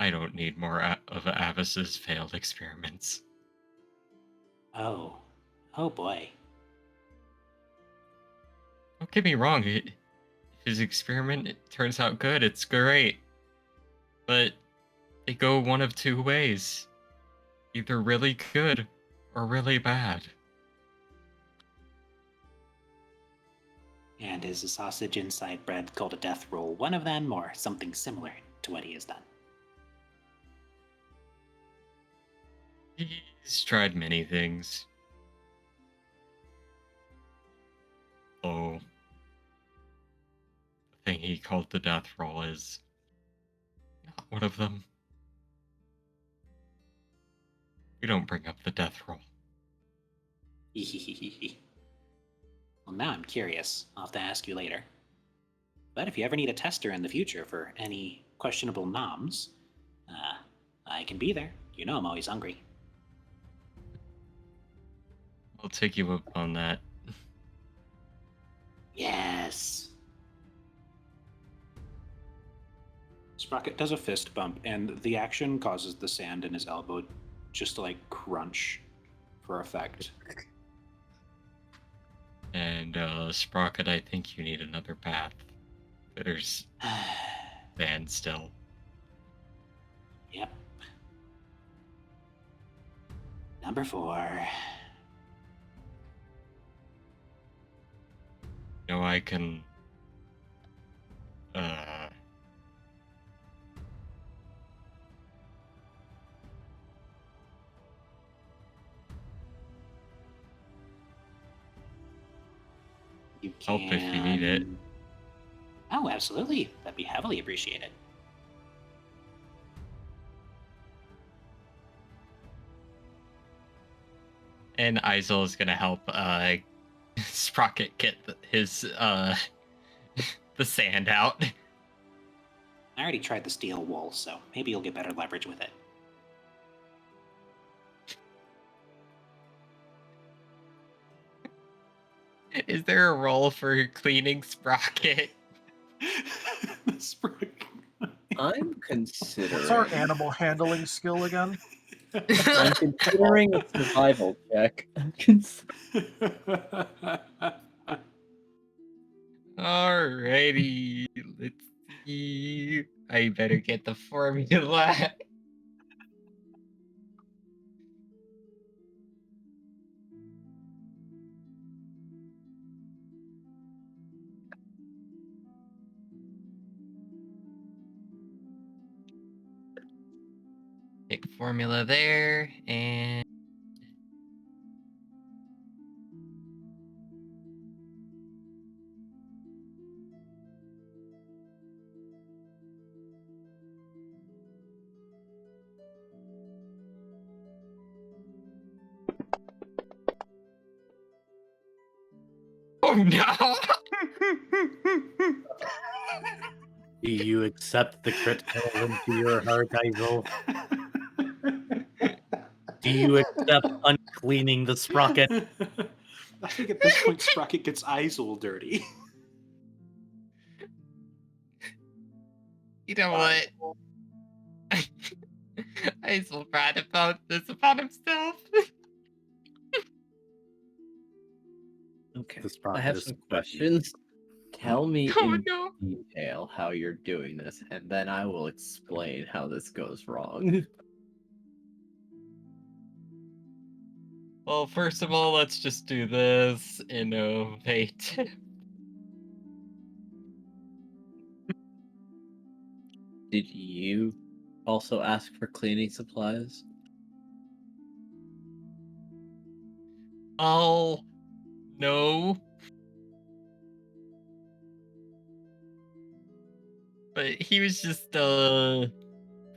I don't need more of Avis's failed experiments. Oh boy. Don't get me wrong, if his experiment turns out good, it's great. But they go one of two ways. Either really good or really bad. And is a sausage inside bread called a death roll one of them, or something similar to what he has done? He's tried many things. Oh, the thing he called the death roll is not one of them. We don't bring up the death roll. Well, now I'm curious. I'll have to ask you later. But if you ever need a tester in the future for any questionable noms, I can be there. You know I'm always hungry. I'll take you up on that. Yes. Sprocket does a fist bump, and the action causes the sand in his elbow just to like crunch for effect. And Sprocket, I think you need another path. There's sand still. Yep. Number 4. You know, I can You can help if you need it. Oh, absolutely. That'd be heavily appreciated. And Izul is gonna help Sprocket get his the sand out. I already tried the steel wool, so maybe you'll get better leverage with it. Is there a role for cleaning Sprocket? Sprocket. I'm considering. What's our animal handling skill again? I'm considering a survival check. Alrighty, let's see. I better get the formula. Pick formula there, and oh no! Do you accept the crit fail into your heart, Izul? Do you accept uncleaning the Sprocket? I think at this point, Sprocket gets Izul dirty. You know what? I feel bad about this about himself. Okay. The I Sprocket have is some sweaty. questions. Tell me Oh in no. detail how you're doing this, and then I will explain how this goes wrong. Well, first of all, let's just do this innovative. Did you also ask for cleaning supplies? Oh no. But he was just Are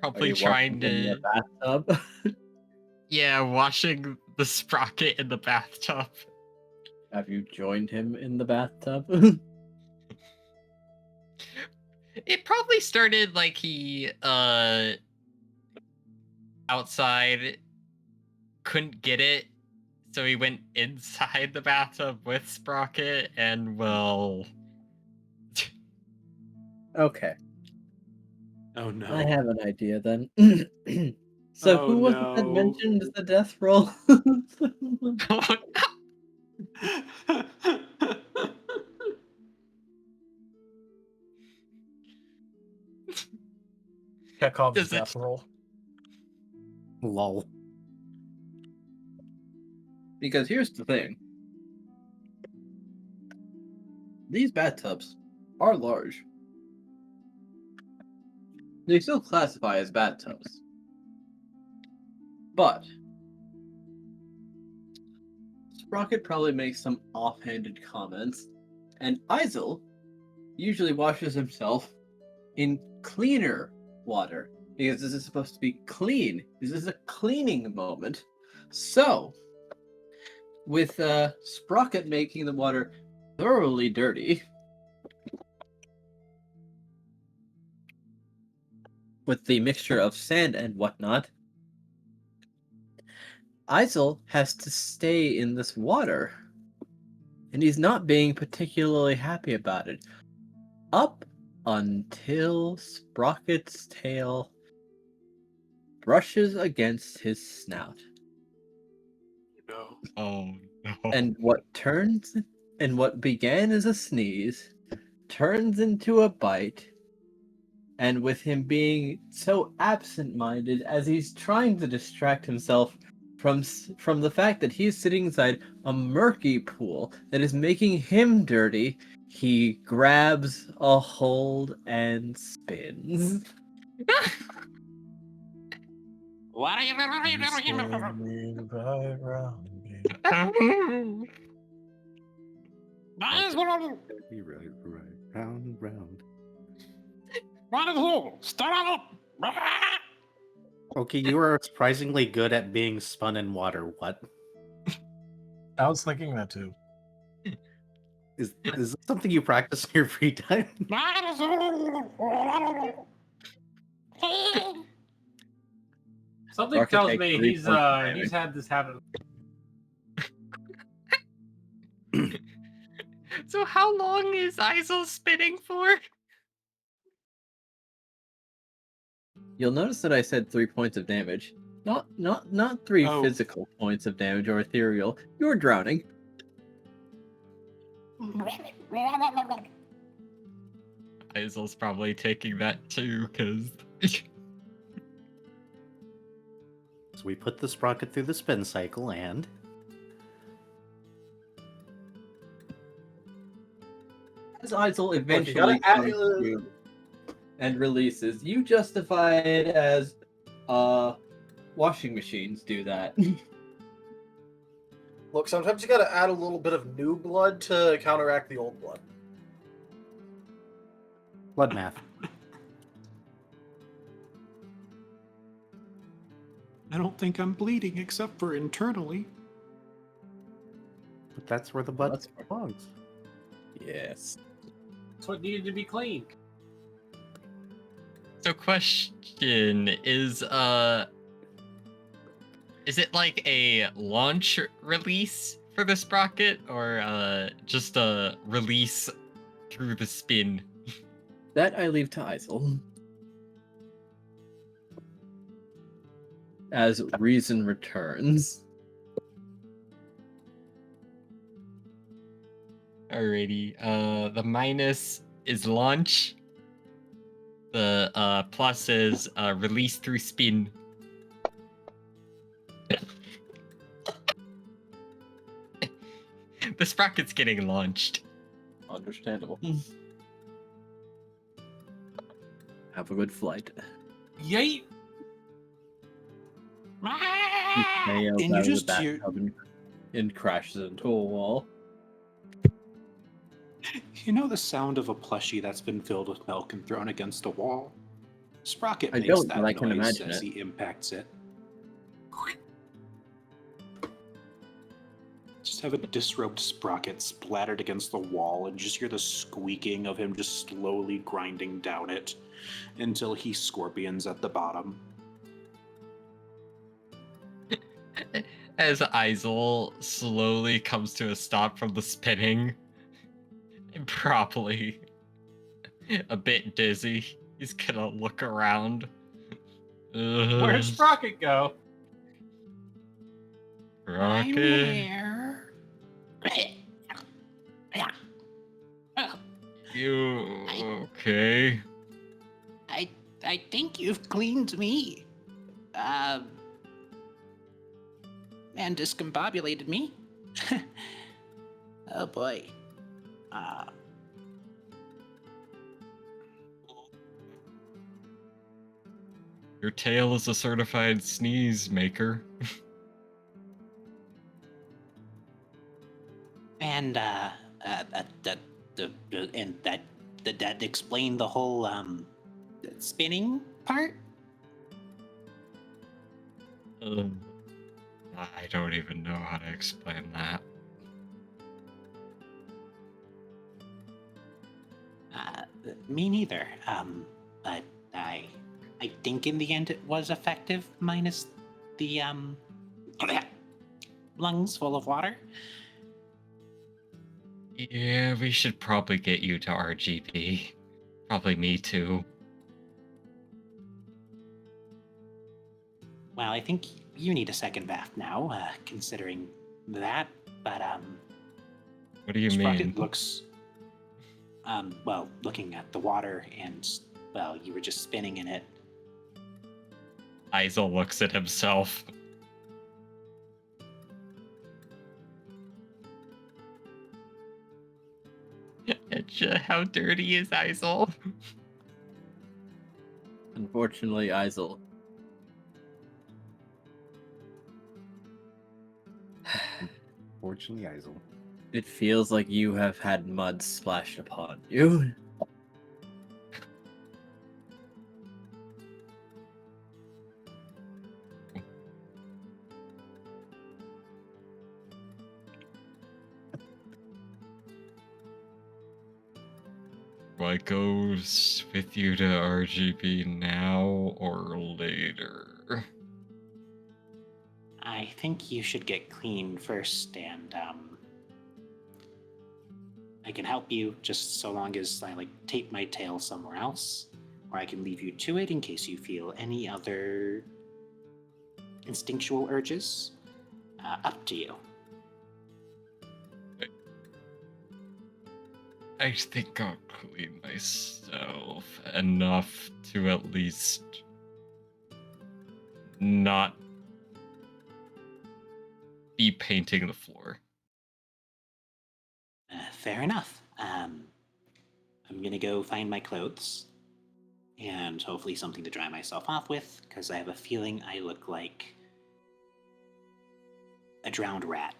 probably you trying washing in the to bathtub? washing the Sprocket in the bathtub. Have you joined him in the bathtub? It probably started like he outside couldn't get it, so he went inside the bathtub with Sprocket and well Okay, Oh no. I have an idea then. So Oh, who was it that no. mentioned the death roll? Chekhov's Does it- death roll. Lol. Because here's the thing. These bathtubs are large. They still classify as bathtubs. But Sprocket probably makes some offhanded comments, and Izul usually washes himself in cleaner water because this is supposed to be clean. This is a cleaning moment. So, with Sprocket making the water thoroughly dirty, with the mixture of sand and whatnot, Izul has to stay in this water. And he's not being particularly happy about it. Up until Sprocket's tail brushes against his snout. No. oh no. And what began as a sneeze turns into a bite. And with him being so absent-minded as he's trying to distract himself from the fact that he's sitting inside a murky pool that is making him dirty, he grabs a hold and spins. What are you Stand by round me. Be right, round and round. Okay, you are surprisingly good at being spun in water. What? I was thinking that too. Is this something you practice in your free time? Something Sprocket tells takes me 3 he's points of damage. he's had this habit. So how long is Izul spinning for? You'll notice that I said 3 points of damage. Not 3 Oh. physical points of damage or ethereal. You're drowning. Izul's probably taking that too, because So we put the Sprocket through the spin cycle and... As Izul gotta eventually add- comes to and releases, you justify it as washing machines do that. Look, sometimes you gotta add a little bit of new blood to counteract the old blood. Blood math. I don't think I'm bleeding except for internally. But that's where the blood That's- belongs. Yes. That's what needed to be cleaned. So question is it like a launch release for the Sprocket, or just a release through the spin? That I leave to Izul. As reason returns. Alrighty. The minus is launch. The plus is release through spin. The Sprocket's getting launched. Understandable. Have a good flight. Yay! Nails And you out of the just hear- bathtub and crashes into a wall. You know the sound of a plushie that's been filled with milk and thrown against a wall? Sprocket I makes don't, that but I can noise imagine as it. he impacts it. Just have a disrobed Sprocket splattered against the wall and just hear the squeaking of him just slowly grinding down it until he scorpions at the bottom. As Izul slowly comes to a stop from the spinning, probably a bit dizzy, he's gonna look around. Where'd Sprocket go? I'm Rocket? here. You okay? I think you've cleaned me. And discombobulated me. Oh boy. Your tail is a certified sneeze maker. And did that explain the whole spinning part? I don't even know how to explain that. Me neither. But I think in the end it was effective, minus the lungs full of water. Yeah, we should probably get you to RGB. Probably me too. Well, I think you need a second bath now, considering that. But What do you Sprocket mean? looks, well, looking at the water, and well, you were just spinning in it. Izul looks at himself. How dirty is Izul? Unfortunately, Izul. Fortunately, Izul. It feels like you have had mud splashed upon you. Do I go with you to RGB now or later? I think you should get clean first, and I can help you just so long as I tape my tail somewhere else, or I can leave you to it in case you feel any other instinctual urges. Up to you. I think I'll clean myself enough to at least not be painting the floor. Fair enough. I'm gonna go find my clothes and hopefully something to dry myself off with, because I have a feeling I look like a drowned rat.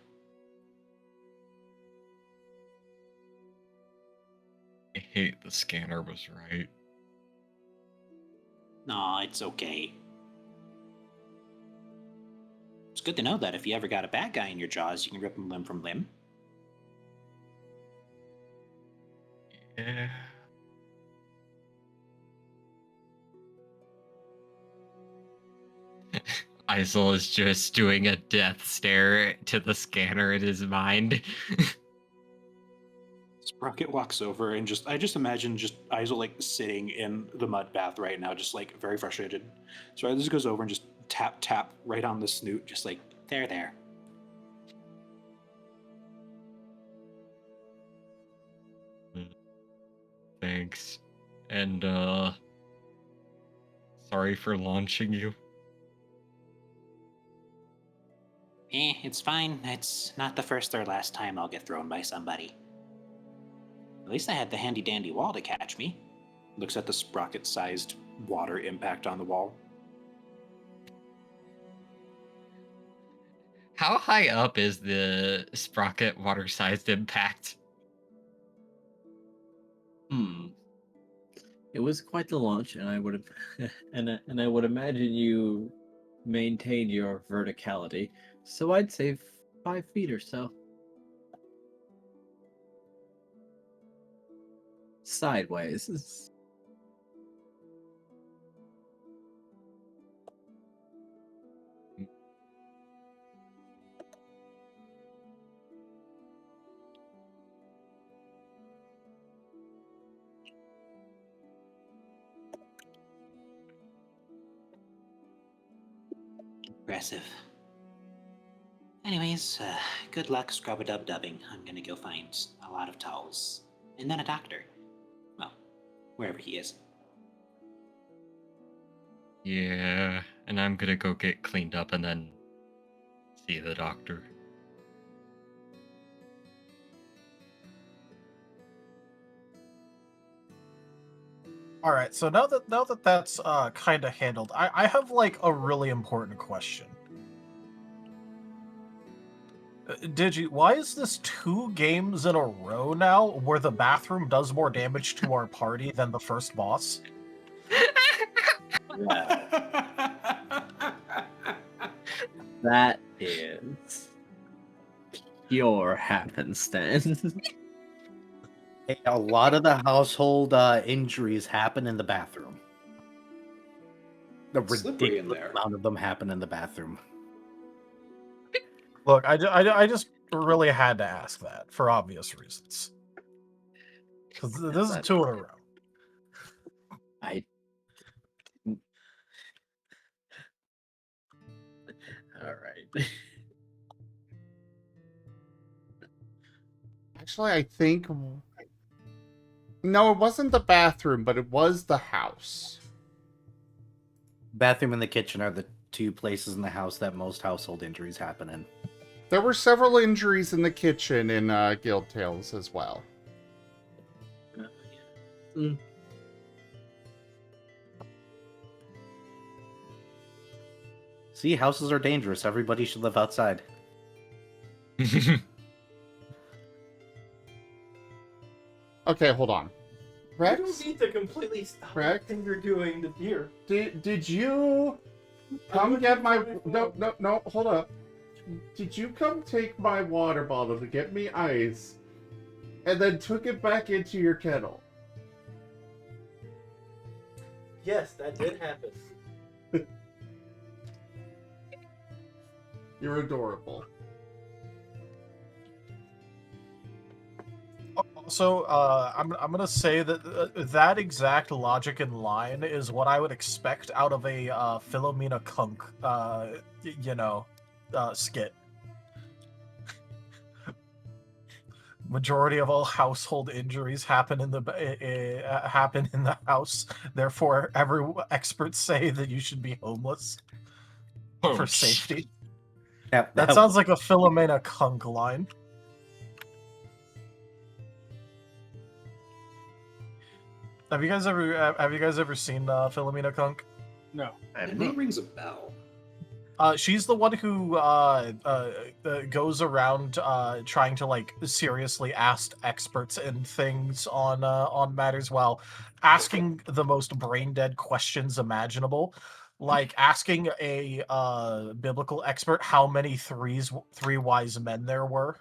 I hate the scanner was right. No, it's okay. It's good to know that if you ever got a bad guy in your jaws, you can rip him limb from limb. Yeah. Izul is just doing a death stare to the scanner in his mind. Sprocket walks over and I just imagine just Izul like sitting in the mud bath right now, just like very frustrated. So I just goes over and just tap right on the snoot, just like there. Thanks. And sorry for launching you. It's fine. It's not the first or last time I'll get thrown by somebody. At least I had the handy dandy wall to catch me. Looks at the sprocket-sized water impact on the wall. How high up is the Sprocket water-sized impact? It was quite the launch, and I would have, and I would imagine you maintained your verticality. So I'd say 5 feet or so. Sideways. Impressive. Anyways, good luck scrub-a-dub-dubbing. I'm gonna go find a lot of towels. And then a doctor. Well, wherever he is. Yeah, and I'm gonna go get cleaned up and then see the doctor. All right, so now that that's kind of handled, I have like a really important question. Why is this 2 games in a row now where the bathroom does more damage to our party than the first boss? That is pure happenstance. Hey, a lot of the household injuries happen in the bathroom. The Slippery in ridiculous there. amount of them happen in the bathroom. Look, I just really had to ask that for obvious reasons. Because this is 2 in a row. All right. Actually, I think... No, it wasn't the bathroom, but it was the house. Bathroom and the kitchen are the 2 places in the house that most household injuries happen in. There were several injuries in the kitchen in Guild Tales as well. See, houses are dangerous. Everybody should live outside. Okay, hold on. Rex? You don't need to completely stop everything you're doing to here. Did you come get my... No, hold up. Did you come take my water bottle to get me ice, and then took it back into your kettle? Yes, that did happen. You're adorable. Also, I'm gonna say that that exact logic and line is what I would expect out of a Philomena Kunk, skit. Majority of all household injuries happen in the house. Therefore, experts say that you should be homeless for safety. That sounds like a Philomena Kunk line. Have you guys ever seen Philomena Kunk? No. The name rings a bell. She's the one who goes around trying to like seriously ask experts and things on matters while asking the most brain dead questions imaginable, like asking a biblical expert how many three wise men there were.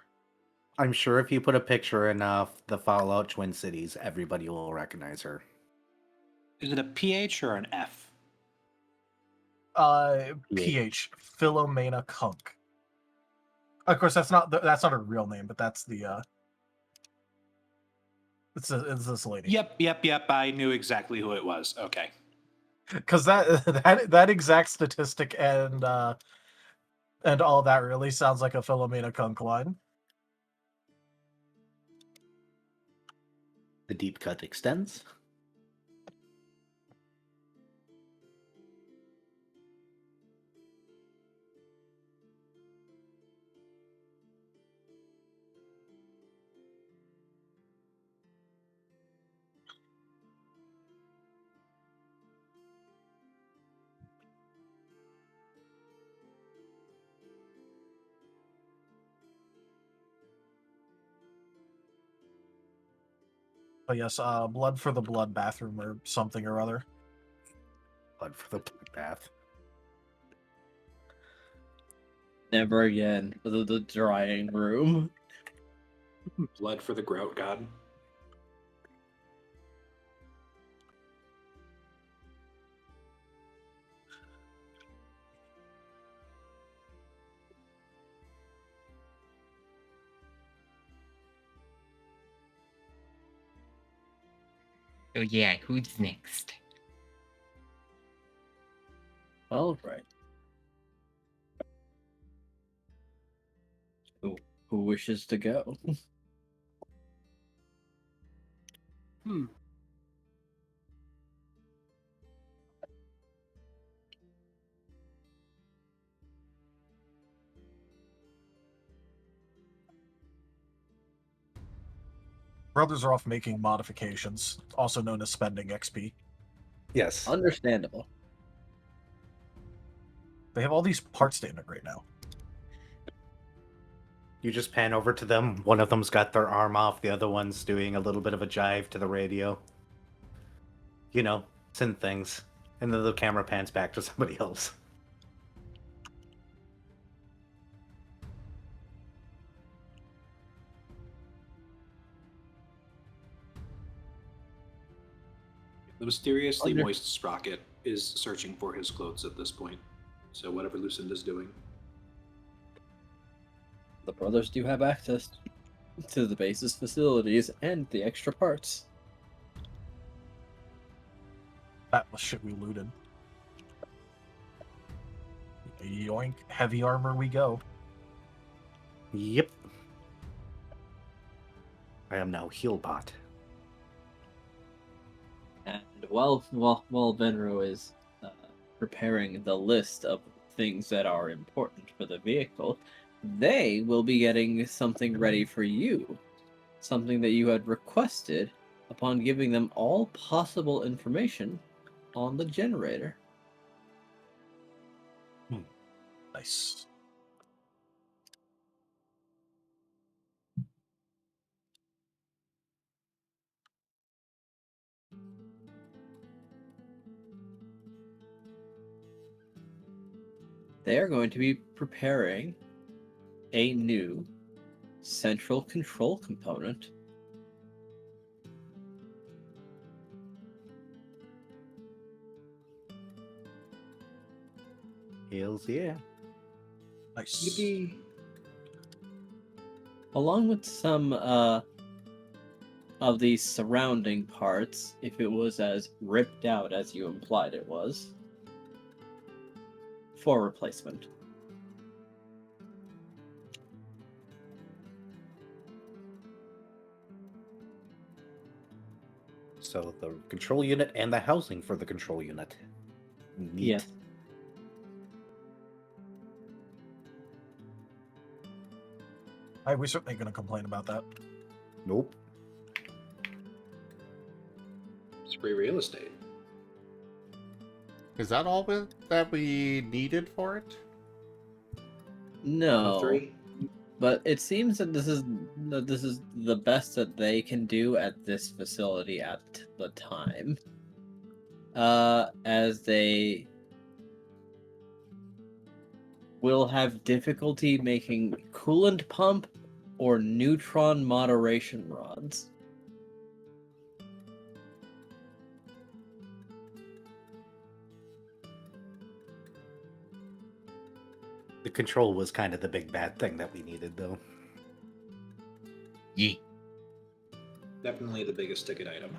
I'm sure if you put a picture in the Fallout Twin Cities, everybody will recognize her. Is it a PH or an F? PH Philomena Kunk. Of course, that's not her real name, but that's the it's this lady. Yep. I knew exactly who it was. Okay. Because that exact statistic and all that really sounds like a Philomena Kunk line. The deep cut extends. But yes, blood for the blood bathroom or something or other. Blood for the bath. Never again. The drying room. Blood for the grout god. So yeah, who's next? All right. Who wishes to go? Brothers are off making modifications, also known as spending XP. Yes. Understandable. They have all these parts to integrate now. You just pan over to them. One of them's got their arm off. The other one's doing a little bit of a jive to the radio. You know, synth things. And then the camera pans back to somebody else. The mysteriously moist Sprocket is searching for his clothes at this point. So whatever Luecinda's doing. The brothers do have access to the base's facilities and the extra parts. That was shit we looted. Yoink, heavy armor we go. Yep. I am now Healbot. And while Venro is preparing the list of things that are important for the vehicle, they will be getting something ready for you. Something that you had requested upon giving them all possible information on the generator. Nice. They are going to be preparing a new central control component. Hells yeah. Nice. Yippee. Along with some of the surrounding parts, if it was as ripped out as you implied it was, for replacement. So the control unit and the housing for the control unit. Neat. Yes. We're certainly going to complain about that. Nope. It's free real estate. Is that all that we needed for it? No. Three. But it seems that this is the best that they can do at this facility at the time. As they will have difficulty making coolant pump or neutron moderation rods. control was kind of the big bad thing that we needed, though. Yeah. Definitely the biggest ticket item.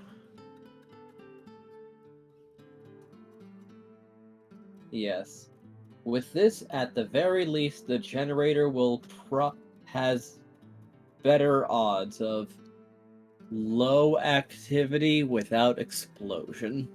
Yes. With this, at the very least, the generator will has better odds of low activity without explosion.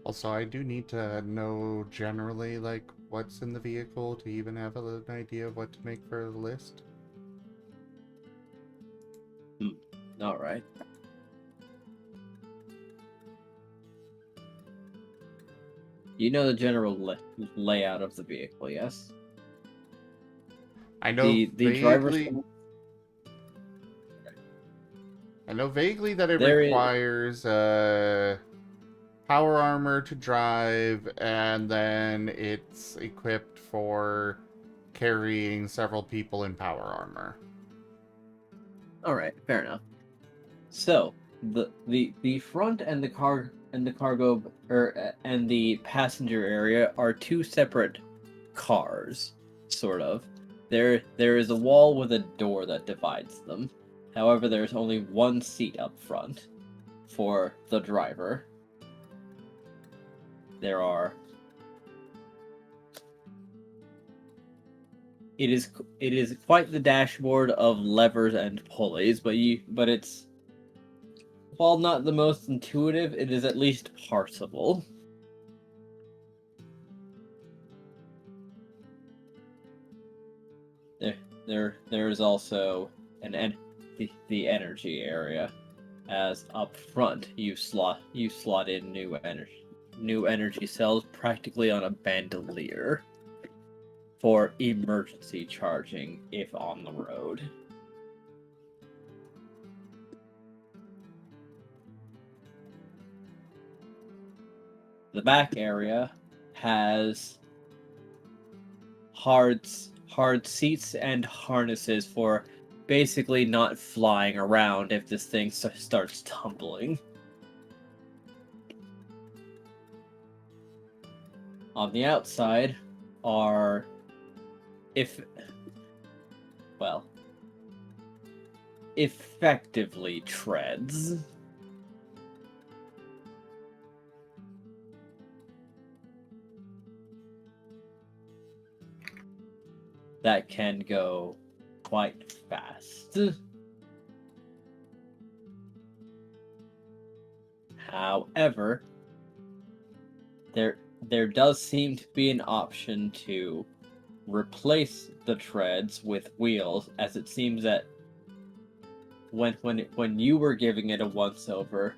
Also, I do need to know generally, like, what's in the vehicle to even have an idea of what to make for the list. All right. You know the general layout of the vehicle, yes? I know The vaguely. driver's... I know vaguely that it There is- requires power armor to drive, and then it's equipped for carrying several people in power armor. All right, fair enough. So the front and the cargo and the passenger area are two separate cars, sort of. There is a wall with a door that divides them. However, there's only one seat up front for the driver. There are... It is quite the dashboard of levers and pulleys, but it's, while not the most intuitive, it is at least parsable. There is also the energy area, as up front you slot in new energy cells practically on a bandolier for emergency charging if on the road. The back area has hard seats and harnesses for basically not flying around if this thing starts tumbling. On the outside are effectively treads. That can go quite fast. However, there does seem to be an option to replace the treads with wheels, as it seems that when you were giving it a once-over,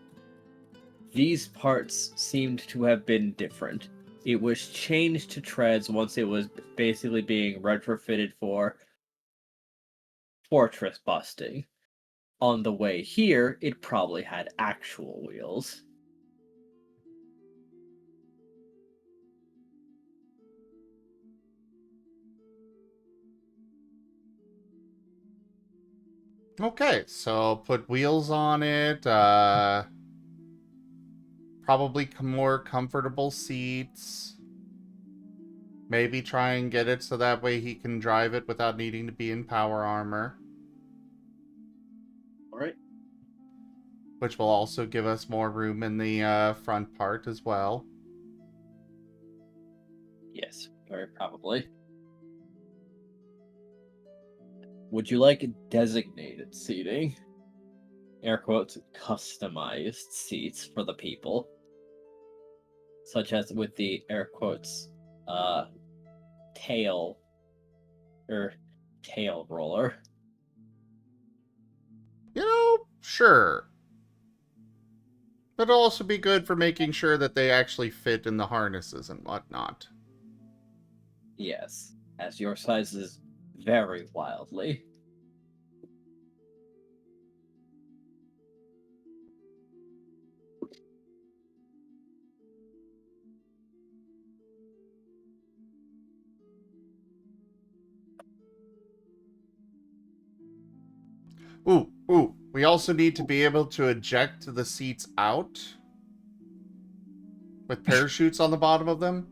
these parts seemed to have been different. It was changed to treads once it was basically being retrofitted for fortress busting. On the way here, it probably had actual wheels. Okay, so put wheels on it, probably more comfortable seats. Maybe try and get it so that way he can drive it without needing to be in power armor. Alright. Which will also give us more room in the front part as well. Yes, very probably. Would you like designated seating? Air quotes, customized seats for the people. Such as with the air quotes, tail roller. You know, sure. But it'll also be good for making sure that they actually fit in the harnesses and whatnot. Yes, as your size is very wildly. Ooh. We also need to be able to eject the seats out with parachutes on the bottom of them.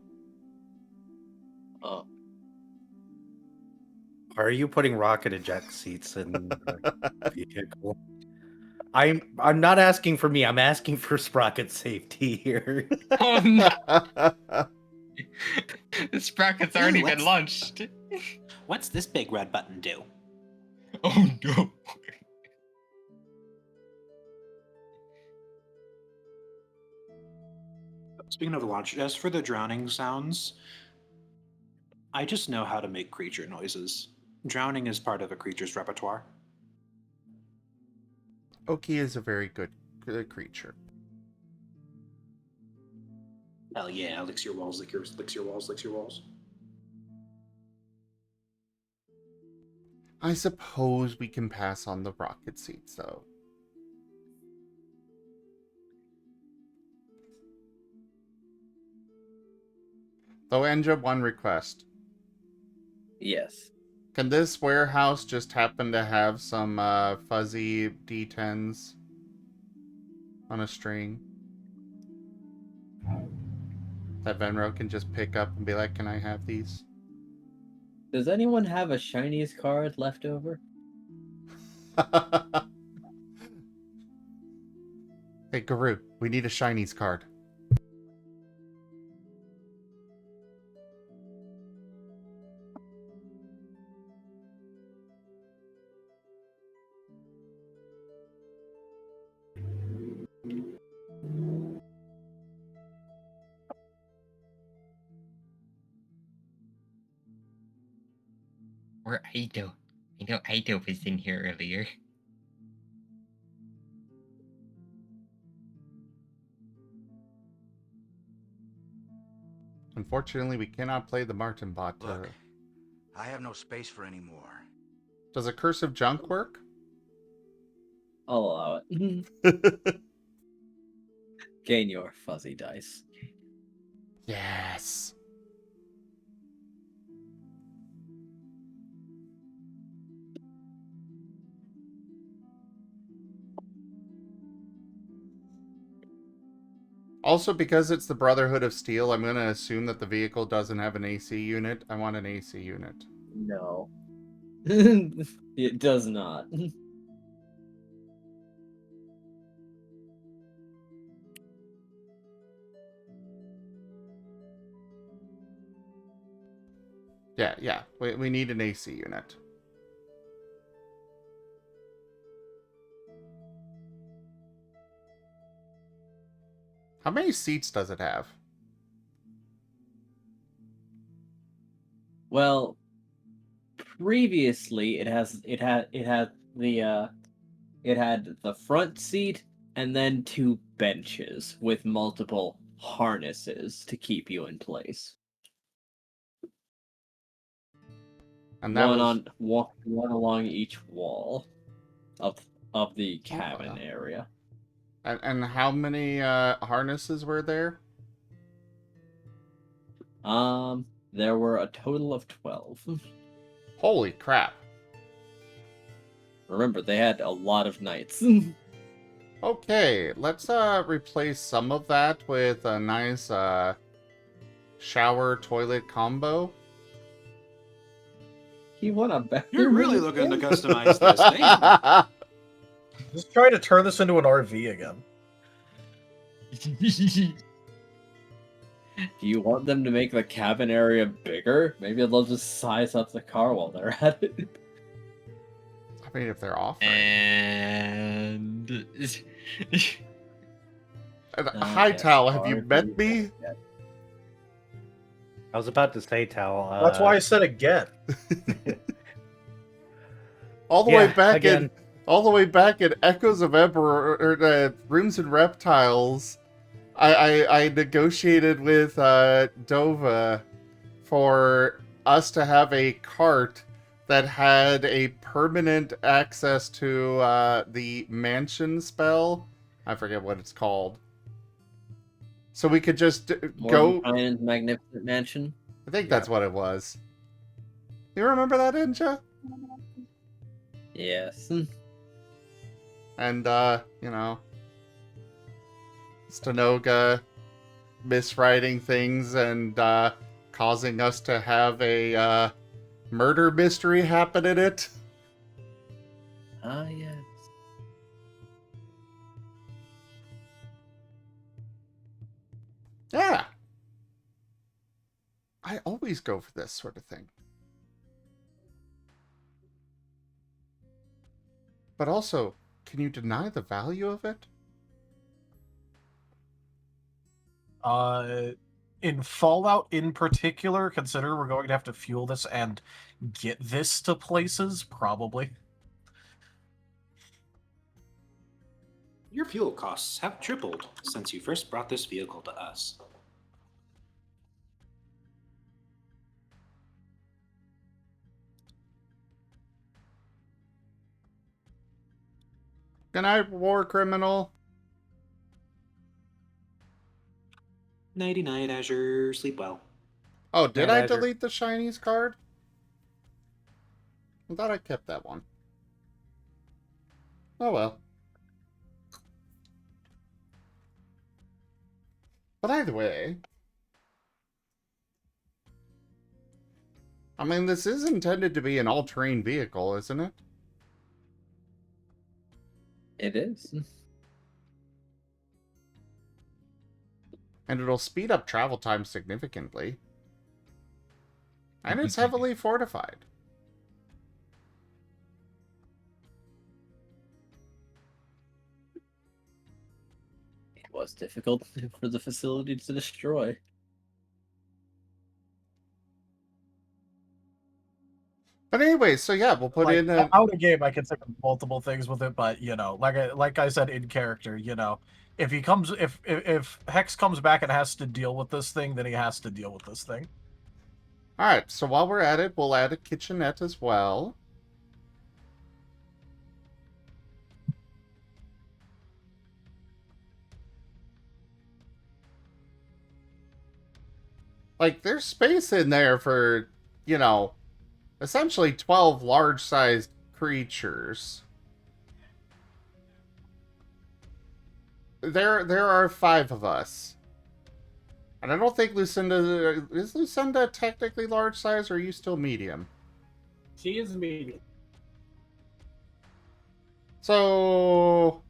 Oh, Are you putting rocket eject seats in the vehicle? I'm not asking for me. I'm asking for Sprocket safety here. Oh no! The sprockets aren't Ooh, even what's- launched. What's this big red button do? Oh no! Speaking of launch, as for the drowning sounds, I just know how to make creature noises. Drowning is part of a creature's repertoire. Oki is a very good creature. Hell yeah, licks your walls, licks your walls, licks your walls. I suppose we can pass on the rocket seats, though. Though, Enja, one request. yes. Can this warehouse just happen to have some fuzzy D10s on a string that Venro can just pick up and be like, can I have these? Does anyone have a Chinese card left over? Hey, Guru, we need a Shinies card. Where Aido? I know Aido was in here earlier. Unfortunately, we cannot play the Marten bot. Look, I have no space for any more. Does a curse of junk work? I'll allow it. Gain your fuzzy dice. Yes. Also, because it's the Brotherhood of Steel, I'm going to assume that the vehicle doesn't have an AC unit. I want an AC unit. No. It does not. Yeah. We need an AC unit. How many seats does it have? Well, previously it had the front seat and then two benches with multiple harnesses to keep you in place. And that one along each wall of the cabin area. And how many harnesses were there? There were a total of 12. Holy crap. Remember, they had a lot of knights. Okay, let's replace some of that with a nice shower toilet combo. You want a better? You're really looking to customize this, eh? Just try to turn this into an RV again. Do you want them to make the cabin area bigger? Maybe they'll just size up the car while they're at it. I mean, if they're offering. And Hi, yes, Tal, have you RV. met me? I was about to say, Tal. That's why I said again. All the Yeah, way back again. all the way back in Echoes of Emperor, or Rooms and Reptiles, I negotiated with Dova for us to have a cart that had a permanent access to the mansion spell. I forget what it's called. So we could just go. Mordenkainen's Magnificent Mansion. I think that's what it was. You remember that, Ninja? Yes. And, you know, Stanoga miswriting things and causing us to have a murder mystery happen in it. Ah, yes. Yeah. I always go for this sort of thing. But also, can you deny the value of it? In Fallout in particular, consider we're going to have to fuel this and get this to places, probably. Your fuel costs have tripled since you first brought this vehicle to us. Good night, war criminal. Nighty night, Azure. Sleep well. Oh, did Night, I Azure. delete the shinies card? I thought I kept that one. Oh well. But either way, I mean, this is intended to be an all-terrain vehicle, isn't it? It is. And it'll speed up travel time significantly. And it's heavily fortified. It was difficult for the facility to destroy. But anyway, so yeah, we'll put Like, in a... out of game, I can think of multiple things with it, but you know, like I said in character, you know, if he comes, if Hex comes back and has to deal with this thing, then he has to deal with this thing. Alright, so while we're at it, we'll add a kitchenette as well. Like, there's space in there for, you know, essentially 12 large-sized creatures. There are 5 of us. And I don't think Luecinda... Is Luecinda technically large size, or are you still medium? She is medium. So...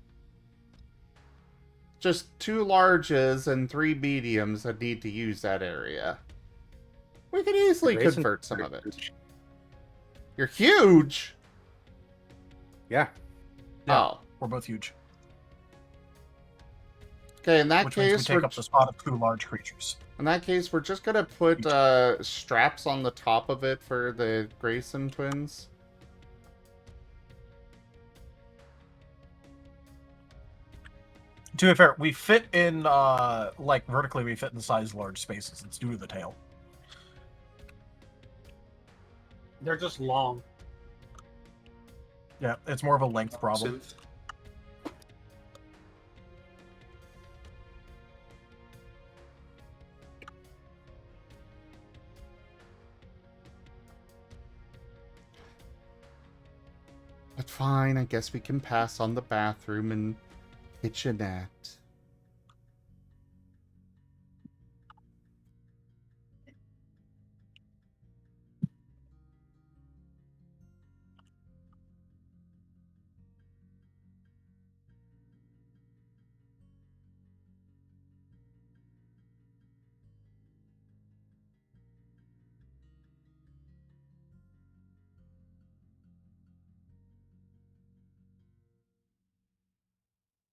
just 2 larges and 3 mediums that need to use that area. We could easily Grayson- convert some of it. You're huge! Yeah. Oh. We're both huge. Okay, in that Which means we case, take up the spot of 2 large creatures. in that case, we're just gonna put straps on the top of it for the Grayson twins. To be fair, we fit in, like, vertically we fit in size large spaces. It's due to the tail. They're just long. Yeah, it's more of a length problem. Synth. But fine, I guess we can pass on the bathroom and kitchenette.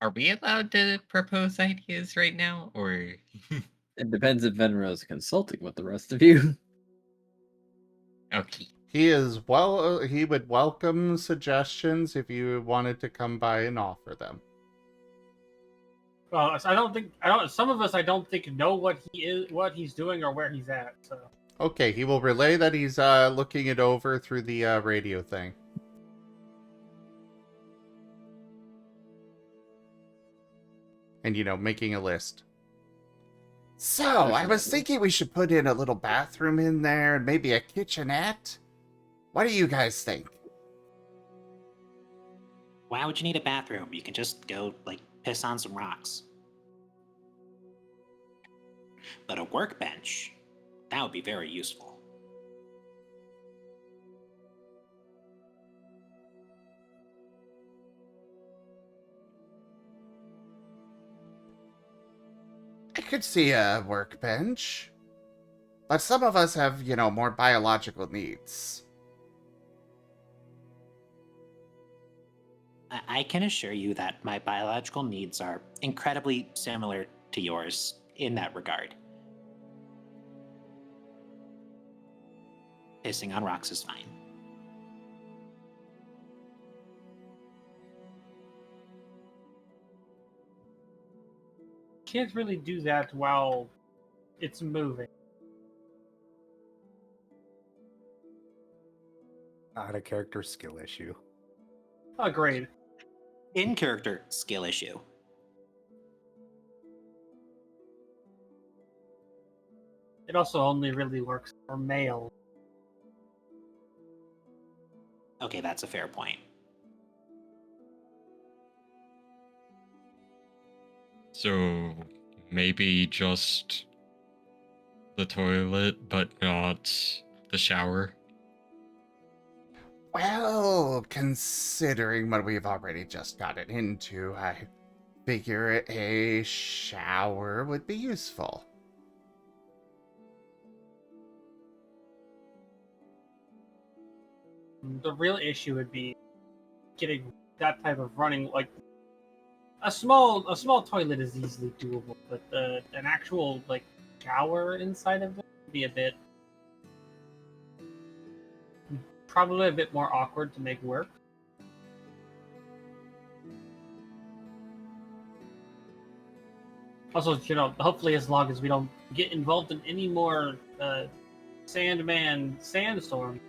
Are we allowed to propose ideas right now, or? It depends if Venro's consulting with the rest of you. Okay. He would welcome suggestions if you wanted to come by and offer them. Some of us I don't think know what he's doing or where he's at. So Okay, he will relay that he's looking it over through the radio thing. And, making a list. So, I was thinking we should put in a little bathroom in there and maybe a kitchenette. What do you guys think? Why would you need a bathroom? You can just go, piss on some rocks. But a workbench, that would be very useful. I could see a workbench. But some of us have, more biological needs. I can assure you that my biological needs are incredibly similar to yours in that regard. Pissing on rocks is fine. Can't really do that while it's moving. Not a character skill issue. Agreed. In-character skill issue. It also only really works for male. Okay, that's a fair point. So maybe just the toilet, but not the shower. Well, considering what we've already just gotten into, I figure a shower would be useful. The real issue would be getting that type of running, a small toilet is easily doable, but an actual shower inside of it would be probably a bit more awkward to make work. Also, hopefully as long as we don't get involved in any more Sandman sandstorm,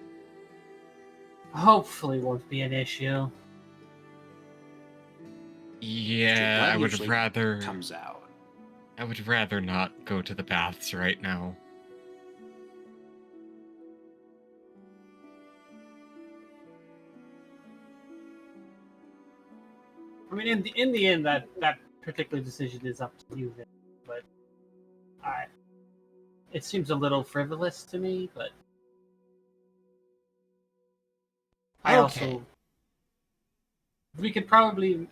hopefully won't be an issue. Yeah, I would rather comes out. I would rather not go to the baths right now. I mean, in the end, that particular decision is up to you, then. But it seems a little frivolous to me. But I also, we could probably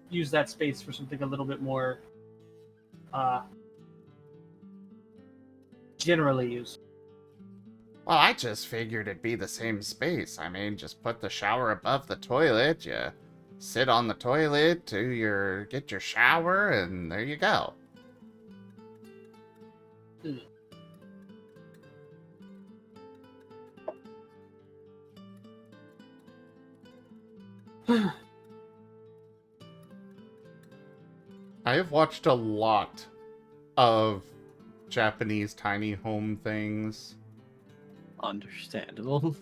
use that space for something a little bit more generally used. Well, I just figured it'd be the same space. I mean, just put the shower above the toilet, you sit on the toilet to get your shower, and there you go. I have watched a lot of Japanese tiny home things. Understandable.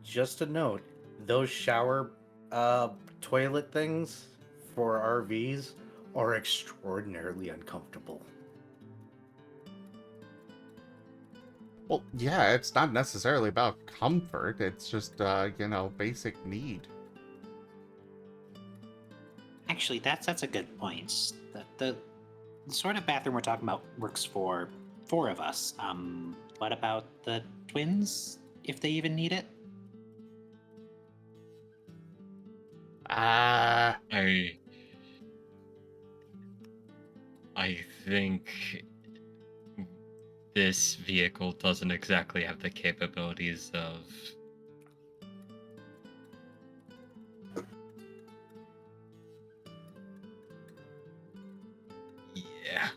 Just a note, those shower toilet things for RVs are extraordinarily uncomfortable. Well, yeah, it's not necessarily about comfort. It's just, basic need. Actually, that's a good point. The sort of bathroom we're talking about works for 4 of us. What about the twins, if they even need it? I think this vehicle doesn't exactly have the capabilities of... Yeah.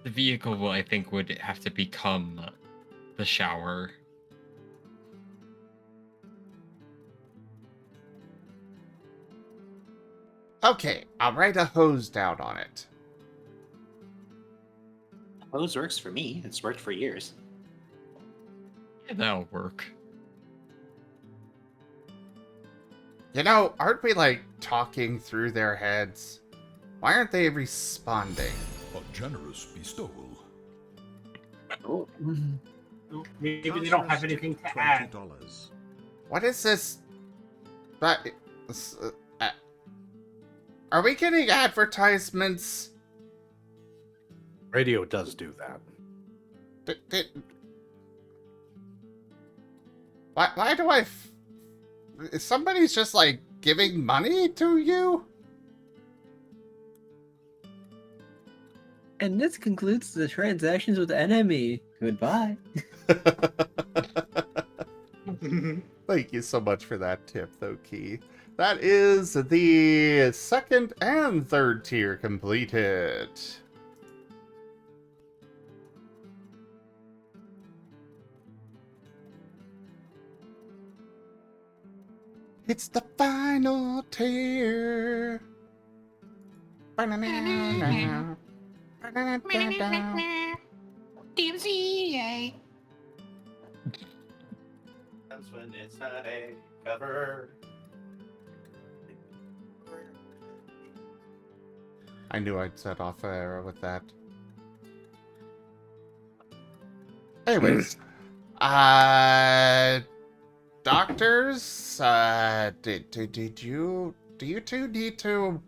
The vehicle, I think, would have to become the shower. Okay, I'll write a hose down on it. Hose works for me. It's worked for years. Yeah, that'll work. You know, aren't we, like, talking through their heads? Why aren't they responding? A generous bestowal. Oh. Maybe they don't have anything to add. $20. What is this? Are we getting advertisements? Radio does do that. Why do I... Somebody's just, like, giving money to you? And this concludes the transactions with the enemy. Goodbye. Thank you so much for that tip, though, Key. That is the second and third tier completed. It's the final tier. DMCA. That's when it's not a cover. I knew I'd set off an arrow with that. Anyways, doctors, do you two need to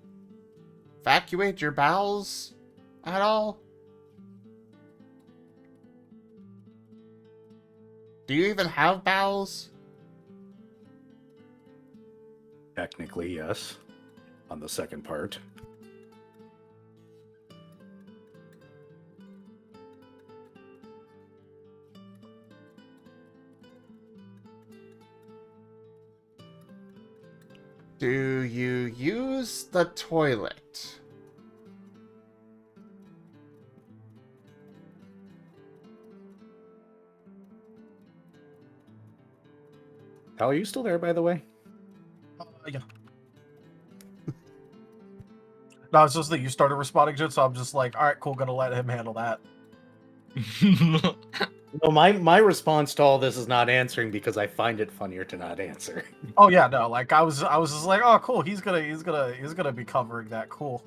evacuate your bowels at all? Do you even have bowels? Technically, yes. On the second part. Do you use the toilet? Hal, are you still there, by the way? Yeah. No, it's just that you started responding to it, so I'm just like, all right, cool, gonna let him handle that. No, my response to all this is not answering because I find it funnier to not answer. Oh yeah, no, like I was just like, oh cool, he's gonna be covering that, cool.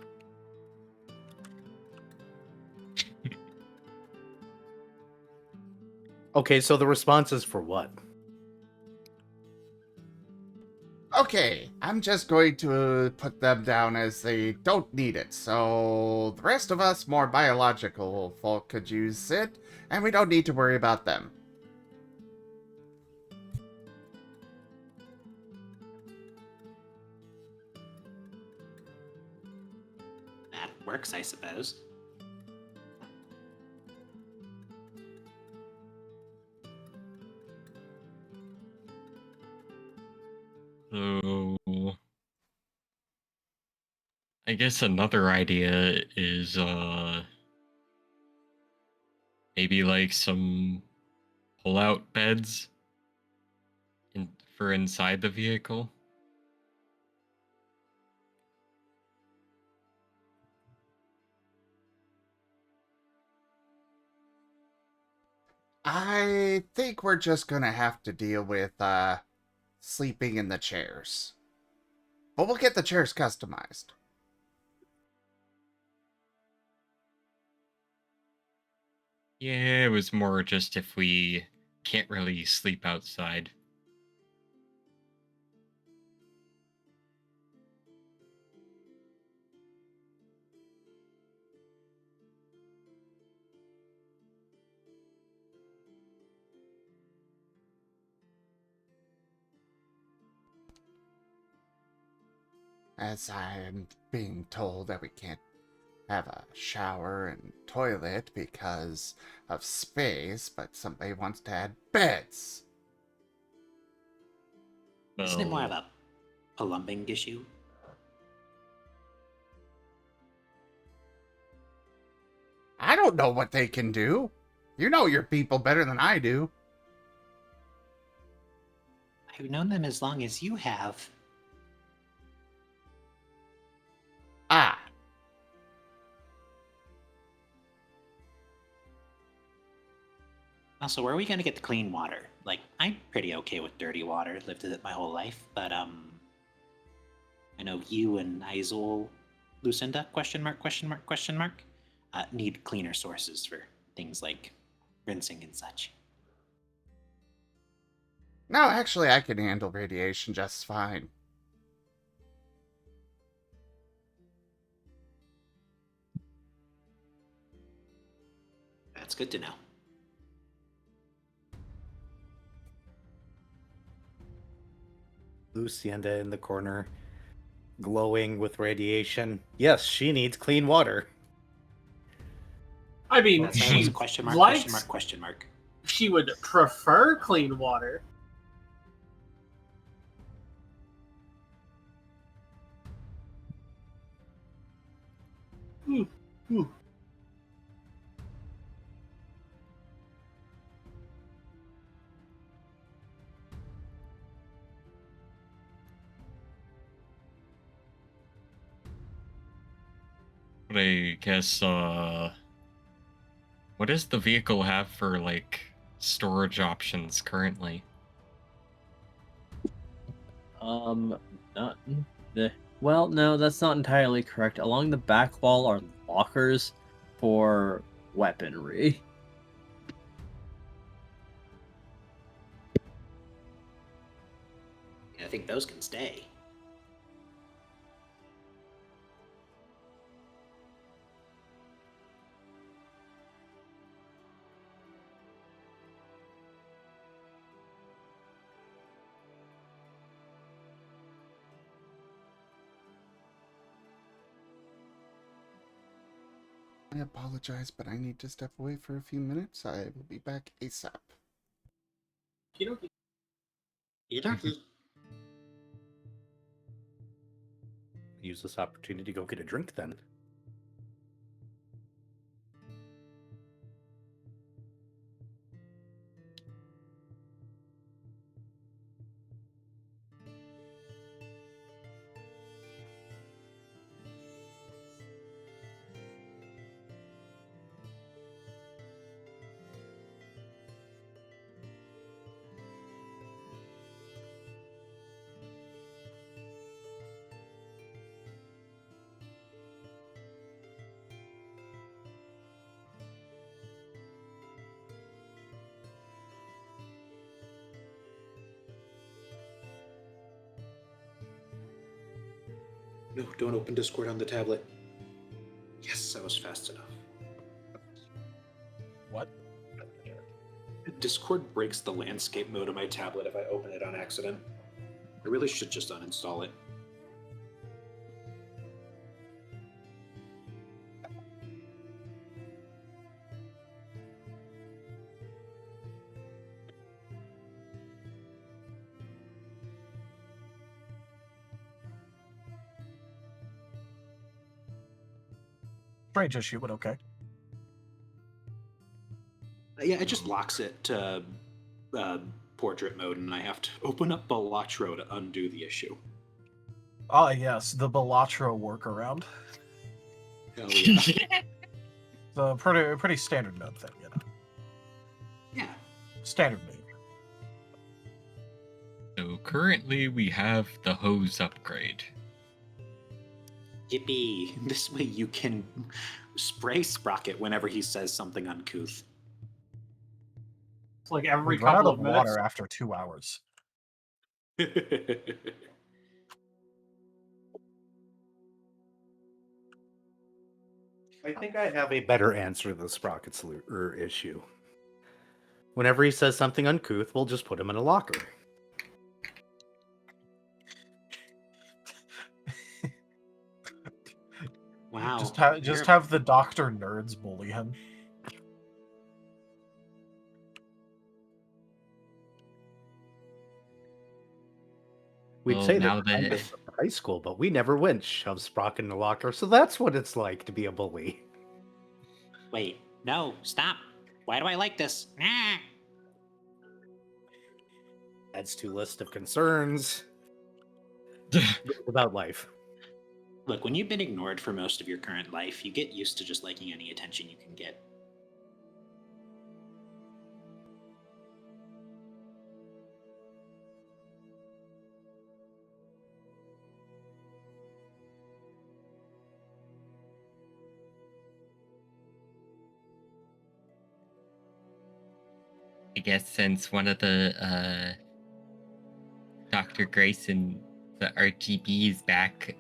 Okay, so the response is for what? Okay, I'm just going to put them down as they don't need it, so the rest of us more biological folk could use it, and we don't need to worry about them. That works, I suppose. So, I guess another idea is maybe like some pull-out beds for inside the vehicle. I think we're just gonna have to deal with sleeping in the chairs. But we'll get the chairs customized. Yeah, it was more just if we can't really sleep outside. As I am being told that we can't have a shower and toilet because of space, but somebody wants to add beds. Isn't it more of Well, a plumbing issue? I don't know what they can do. You know your people better than I do. I've known them as long as you have. Also, where are we gonna get the clean water? Like, I'm pretty okay with dirty water. Lived with it my whole life, but I know you and Izul, Luecinda, need cleaner sources for things like rinsing and such. No, actually, I can handle radiation just fine. That's good to know. Luecinda in the corner, glowing with radiation. Yes, she needs clean water. I mean, That was she a question mark, likes, question mark, question mark. she would prefer clean water. Hmm. But I guess, what does the vehicle have for, like, storage options currently? Not the. Well, no, that's not entirely correct. Along the back wall are lockers for weaponry. Yeah, I think those can stay. I apologize, but I need to step away for a few minutes. I will be back ASAP. Use this opportunity to go get a drink then. No, don't open Discord on the tablet. Yes, I was fast enough. What? Discord breaks the landscape mode of my tablet if I open it on accident. I really should just uninstall it. Strange issue, but okay. Yeah, it just locks it to portrait mode, and I have to open up Balatro to undo the issue. Ah, yes, the Balatro workaround. Hell yeah. The pretty standard mode thing, you know. Yeah. Standard mode. So currently we have the hose upgrade. Yippee! This way you can spray Sprocket whenever he says something uncouth. It's like every We run out couple of of minutes. water after 2 hours. I think I have a better answer to the Sprocket's issue. Whenever he says something uncouth, we'll just put him in a locker. Wow. Just have the Dr. Nerds bully him. We'd Well, say now that that- in high school, but we never went shove Sprocket in the locker, so that's what it's like to be a bully. Wait, no, stop. Why do I like this? Ah! Adds to list of concerns about life. Look, when you've been ignored for most of your current life, you get used to just liking any attention you can get. I guess since one of the Dr. Grace and the RGB is back,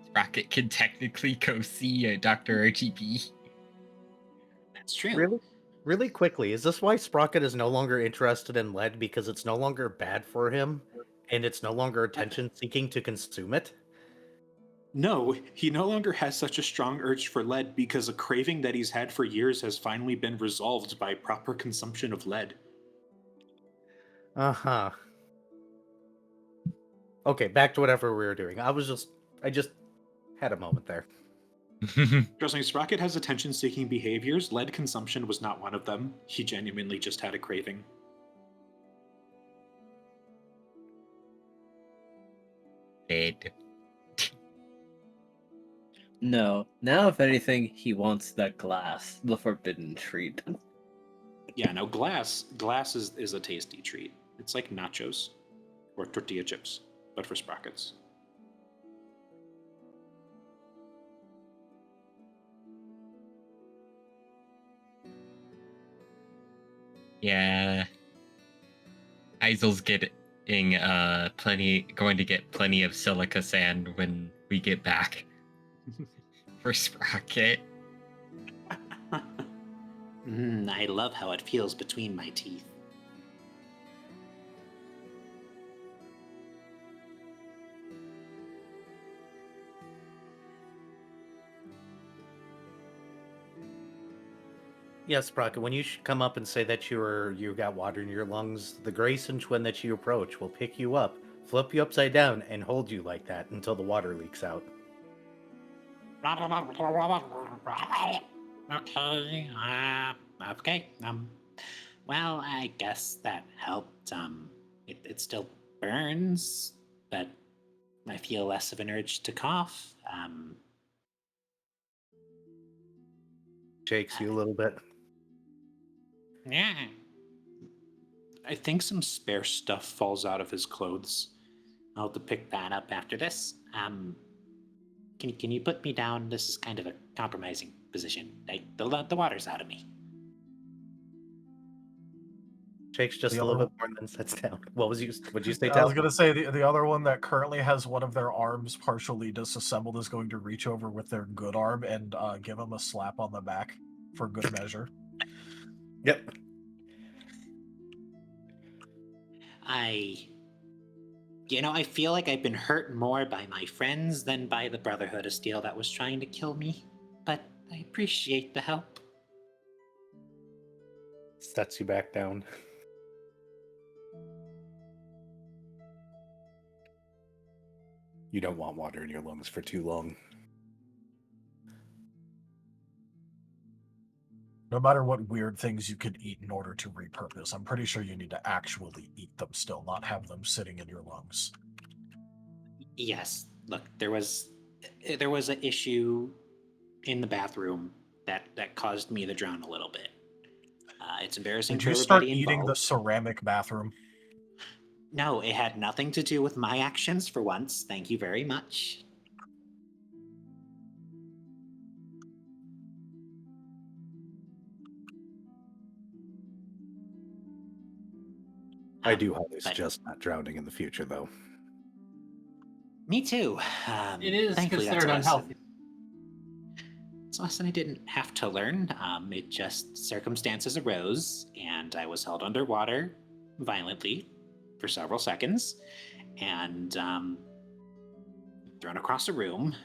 Sprocket can technically go see Dr. RGB. That's true. Really quickly, is this why Sprocket is no longer interested in lead because it's no longer bad for him and it's no longer attention seeking to consume it? No, he no longer has such a strong urge for lead because a craving that he's had for years has finally been resolved by proper consumption of lead. Uh-huh. Okay, back to whatever we were doing. I just had a moment there. Trust me, Sprocket has attention-seeking behaviors. Lead consumption was not one of them. He genuinely just had a craving. Dead. No. Now, if anything, he wants that glass, the forbidden treat. Yeah, no, glass is a tasty treat. It's like nachos or tortilla chips, but for Sprockets. Yeah. Izul's going to get plenty of silica sand when we get back. For Sprocket. I love how it feels between my teeth. Yes, Sprocket, when you come up and say that you got water in your lungs, the Grayson twin that you approach will pick you up, flip you upside down, and hold you like that until the water leaks out. Okay. Well, I guess that helped. It still burns, but I feel less of an urge to cough. Shakes you a little bit. Yeah. I think some spare stuff falls out of his clothes. I'll have to pick that up after this. Can you put me down? This is kind of a compromising position. The water's out of me. Shakes just The a little other- bit more and then sits down. What'd you say, I Tal? was gonna say the other one that currently has one of their arms partially disassembled is going to reach over with their good arm and give him a slap on the back for good measure. Yep. I feel like I've been hurt more by my friends than by the Brotherhood of Steel that was trying to kill me. But I appreciate the help. Sets you back down. You don't want water in your lungs for too long. No matter what weird things you can eat in order to repurpose, I'm pretty sure you need to actually eat them still, not have them sitting in your lungs. Yes. Look, there was an issue in the bathroom that caused me to drown a little bit. It's embarrassing Did for you start everybody eating the involved. ceramic bathroom? No, it had nothing to do with my actions for once. Thank you very much. I do hope it's but- just not drowning in the future, though. Me too. It is Thankfully, that's considered a lesson. unhealthy. It's a lesson I didn't have to learn. It just circumstances arose, and I was held underwater violently for several seconds, and thrown across a room.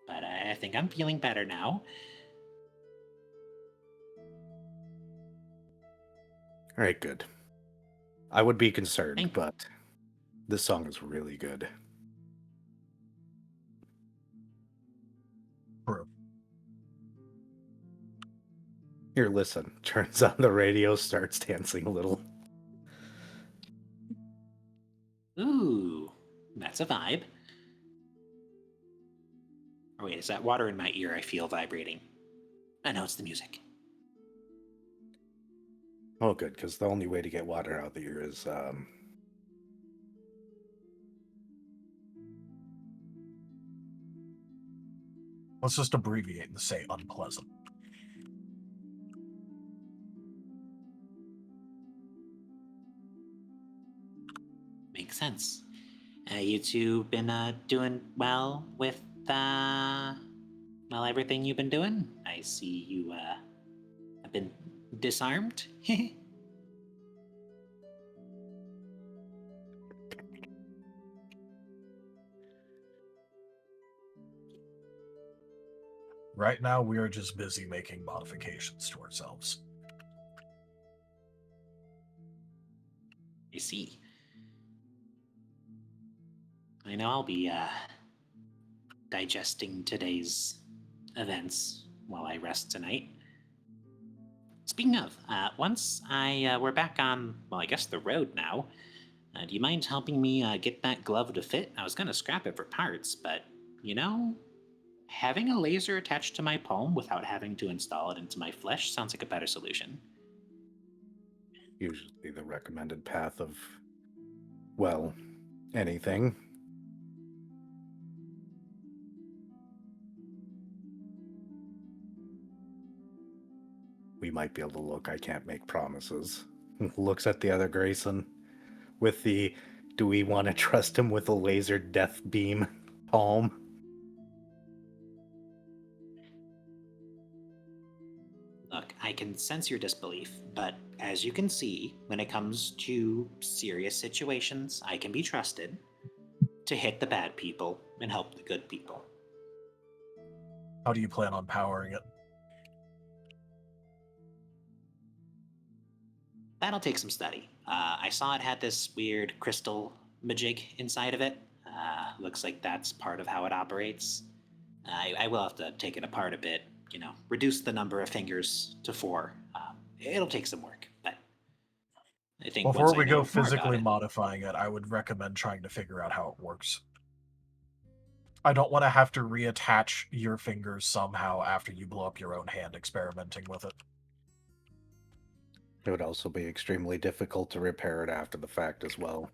But I think I'm feeling better now. All right, good. I would be concerned, but this song is really good. True. Here, listen. Turns on the radio, starts dancing a little. Ooh, that's a vibe. Oh wait, is that water in my ear I feel vibrating? I know it's the music. Oh, good, because the only way to get water out of the ear is, Let's just abbreviate and say unpleasant. makes sense. You two been doing well with everything you've been doing? I see you have been disarmed. Right now, we are just busy making modifications to ourselves. I see. I know I'll be digesting today's events while I rest tonight. Speaking of, once we're back on, well, I guess the road now, do you mind helping me get that glove to fit? I was going to scrap it for parts, but, having a laser attached to my palm without having to install it into my flesh sounds like a better solution. Usually the recommended path of, well, anything. We might be able to look. I can't make promises. Looks at the other Grayson with the, do we want to trust him with a laser death beam palm? Look, I can sense your disbelief, but as you can see, when it comes to serious situations, I can be trusted to hit the bad people and help the good people. How do you plan on powering it? That'll take some study. I saw it had this weird crystal majig inside of it. Looks like that's part of how it operates. I will have to take it apart a bit, reduce the number of fingers to 4. It'll take some work, but I think Before once I we know go more about physically it- modifying it, I would recommend trying to figure out how it works. I don't want to have to reattach your fingers somehow after you blow up your own hand experimenting with it. It would also be extremely difficult to repair it after the fact as well.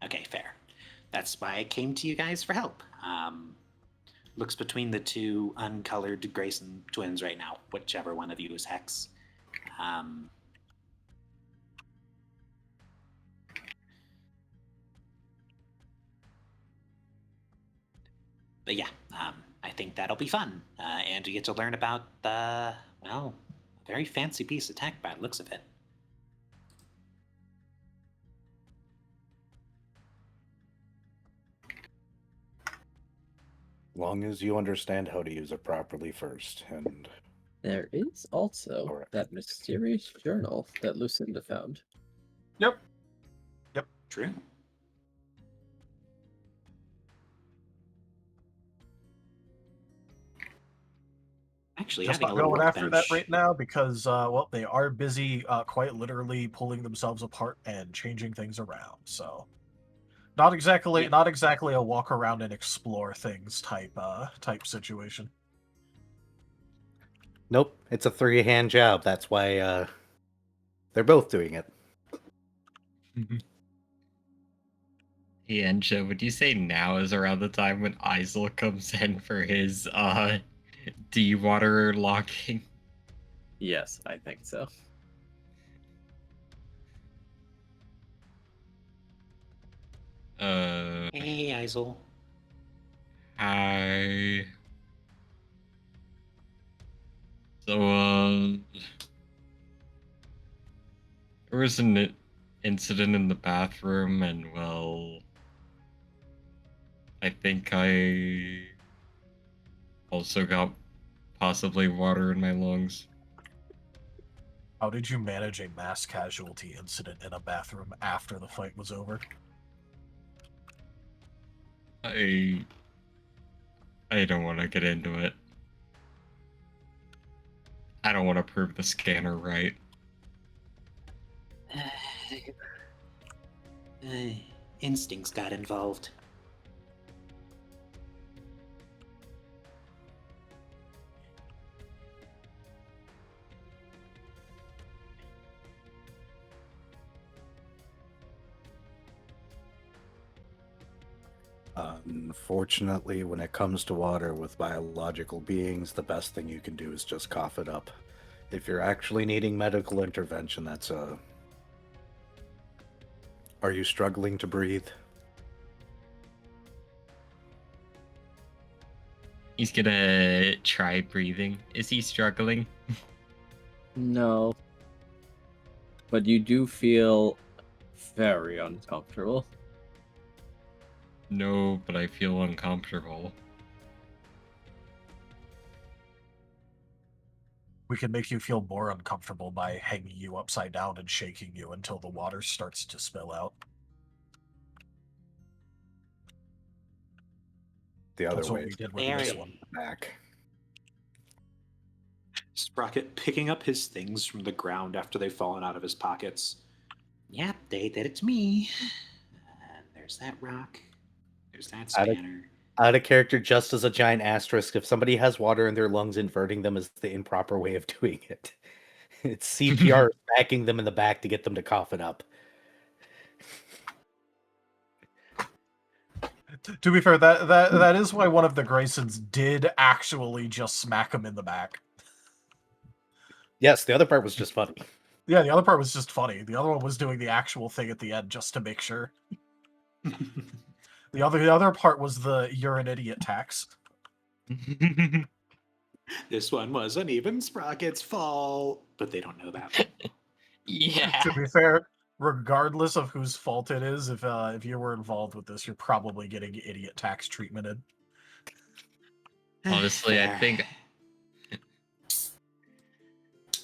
Okay, fair. That's why I came to you guys for help. Looks between the two uncolored Grayson twins right now, whichever one of you is Hex. But yeah, I think that'll be fun. And you get to learn about a very fancy piece of tech by the looks of it. Long as you understand how to use it properly first, and There is also Correct. that mysterious journal that Luecinda found. Yep. True. Actually, Just having a not little going after workbench. that right now because, they are busy quite literally pulling themselves apart and changing things around. So, not exactly a walk around and explore things type situation. nope, it's a 3-hand job. That's why they're both doing it. Hey, Enja, would you say now is around the time when Izul comes in for his de-water locking? Yes, I think so. Hey, Izul. Hi. So, there was an incident in the bathroom, and well, I think I also got possibly water in my lungs. How did you manage a mass casualty incident in a bathroom after the fight was over? I don't want to get into it. I don't want to prove the scanner right. Instincts got involved. Unfortunately, when it comes to water with biological beings, the best thing you can do is just cough it up. If you're actually needing medical intervention, that's a Are you struggling to breathe? He's gonna try breathing. Is he struggling? No. But you do feel very uncomfortable. No, but I feel uncomfortable. We can make you feel more uncomfortable by hanging you upside down and shaking you until the water starts to spill out. The other That's what way. we did with There this it- one. Back. Sprocket picking up his things from the ground after they've fallen out of his pockets. Yep, they did it to me. And there's that rock. There's that Out of- spanner. Out of character, just as a giant asterisk. If somebody has water in their lungs, inverting them is the improper way of doing it. It's CPR smacking them in the back to get them to cough it up. To be fair, that is why one of the Graysons did actually just smack him in the back. Yes, the other part was just funny. Yeah, the other part was just funny. The other one was doing the actual thing at the end just to make sure. The other part was the "you're an idiot" tax. This one wasn't even Sprocket's fault, but they don't know that. Yeah. To be fair, regardless of whose fault it is, if you were involved with this, you're probably getting idiot tax treatmented. Honestly, I Fair. think.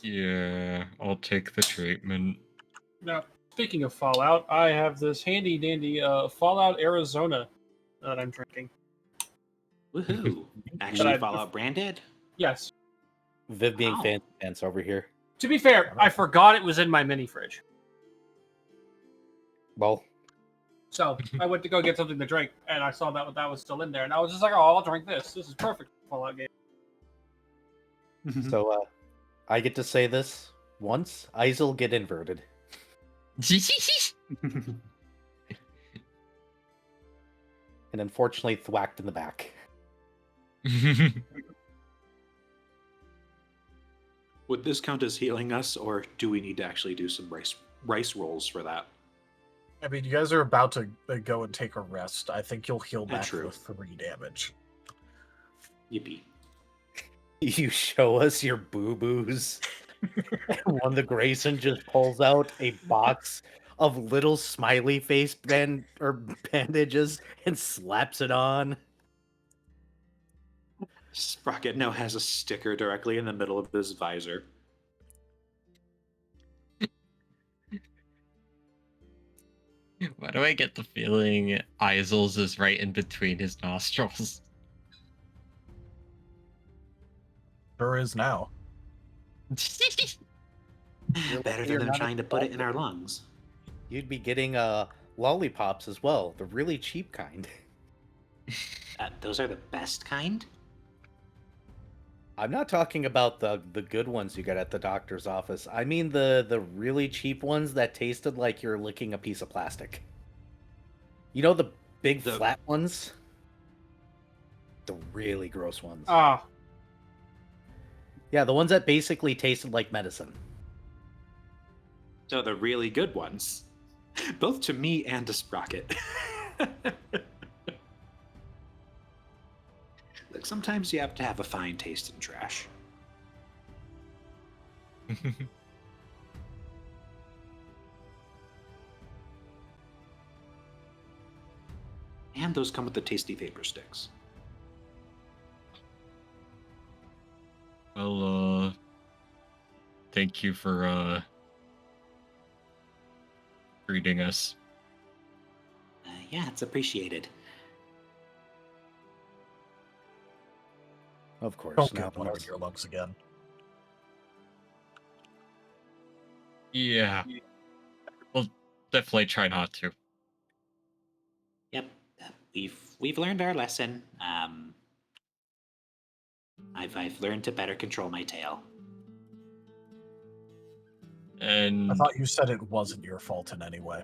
Yeah, I'll take the treatment. Now, speaking of Fallout, I have this handy dandy Fallout Arizona that I'm drinking. Woohoo. Actually, I- Fallout branded? Yes. Viv being Wow. fancy pants over here. To be fair, I forgot it was in my mini fridge. Well, So I went to go get something to drink, and I saw that was still in there, and I was just like, "Oh, I'll drink this. This is perfect for Fallout game." so I get to say this once. Izul get inverted. And unfortunately thwacked in the back. Would this count as healing us, or do we need to actually do some rice rolls for that? I mean, you guys are about to go and take a rest. I think you'll heal back True. with 3 damage. Yippee. You show us your boo-boos. And one of the Grayson just pulls out a box of little smiley face bandages and slaps it on. Sprocket now has a sticker directly in the middle of his visor. Why do I get the feeling Izul's is right in between his nostrils? Sure is now. Better You're than not trying to put it in our lungs. You'd be getting lollipops as well, the really cheap kind. Those are the best kind? I'm not talking about the good ones you get at the doctor's office. I mean the really cheap ones that tasted like you're licking a piece of plastic. You know the big flat ones? The really gross ones. Ah, Yeah, the ones that basically tasted like medicine. So the really good ones. Both to me and to Sprocket. Look, sometimes you have to have a fine taste in trash. And those come with the tasty vapor sticks. Well, thank you for greeting us. Yeah, it's appreciated. Of course. Don't not get water in unless- your lungs again. Yeah. We'll definitely try not to. Yep, we've learned our lesson. I've learned to better control my tail. And I thought you said it wasn't your fault in any way.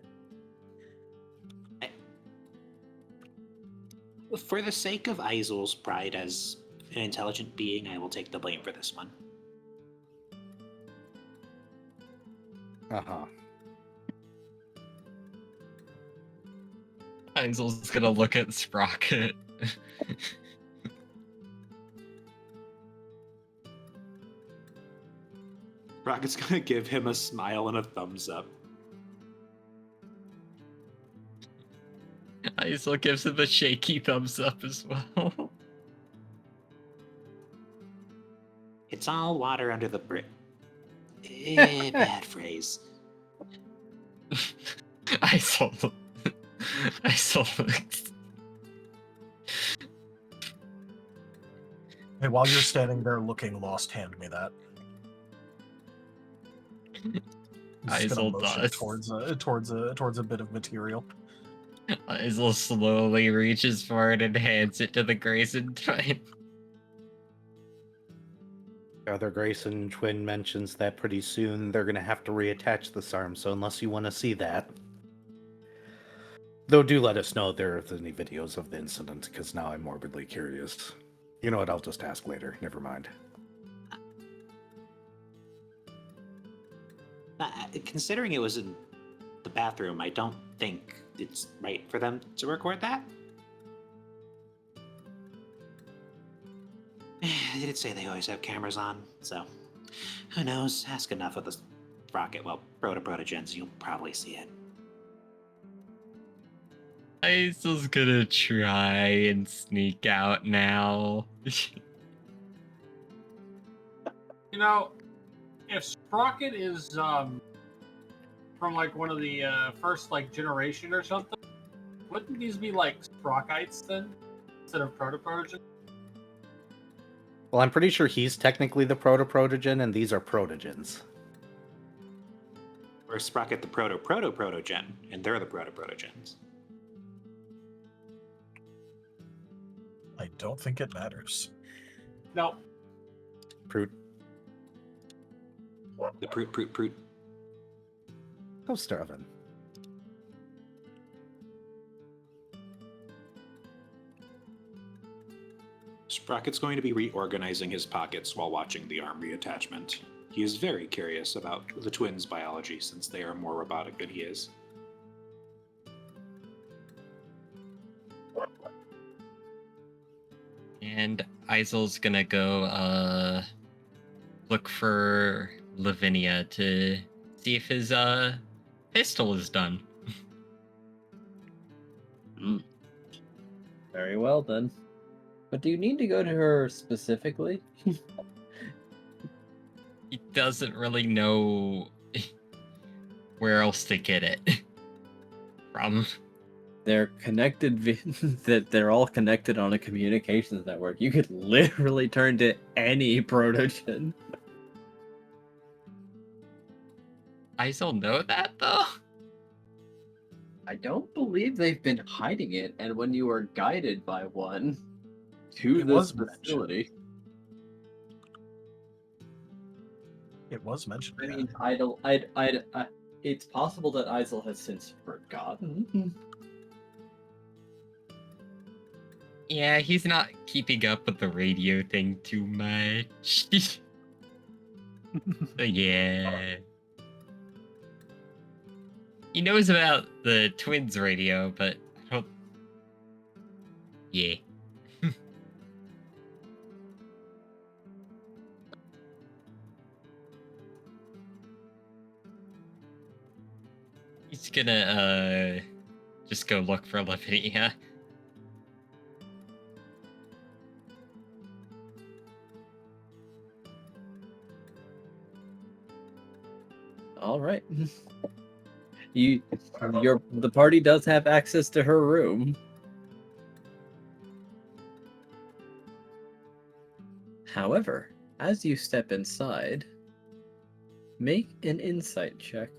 For the sake of Izul's pride as an intelligent being, I will take the blame for this one. Uh-huh. Einzel's gonna look at Sprocket. Rocket's gonna give him a smile and a thumbs up. Einzel gives him a shaky thumbs up as well. It's all water under the bridge. Bad phrase. Einzel looks. Hey, while you're standing there looking lost, hand me that. He's just gonna Izul motion does. towards a bit of material. Izul slowly reaches forward and hands it to the Grayson twin. The other Grayson twin mentions that pretty soon they're going to have to reattach this arm, so unless you want to see that. Though do let us know if there are any videos of the incident, because now I'm morbidly curious. You know what, I'll just ask later, never mind. Considering it was in the bathroom, I don't think it's right for them to record that. They did say they always have cameras on, so who knows? Ask enough of the Sprocket, well, proto-gens, you'll probably see it. Einzel's gonna try and sneak out now. You know, if Sprocket is from like one of the first like generation or something, wouldn't these be like Sprockites then instead of proto-protogens? Well, I'm pretty sure he's technically the proto-protogen, and these are protogens. Or Sprocket the proto-proto-protogen, and they're the proto-protogens. I don't think it matters. No. Proot. The proot. Oh, Starvin. Sprocket's going to be reorganizing his pockets while watching the arm reattachment. He is very curious about the twins' biology since they are more robotic than he is. And Izel's gonna go look for Lavinia to see if his pistol is done. Very well then. But do you need to go to her specifically? He doesn't really know where else to get it from. They're connected, that they're all connected on a communications network. You could literally turn to any protogen. Izel know that though? I don't believe they've been hiding it, and when you were guided by one to It this was facility. It was mentioned. I yeah. mean, it's possible that Izel has since forgotten. Yeah, he's not keeping up with the radio thing too much. So, yeah. He knows about the twins radio, but I don't... Yeah. He's gonna, just go look for Lavinia. All right. The party does have access to her room. However, as you step inside, make an insight check.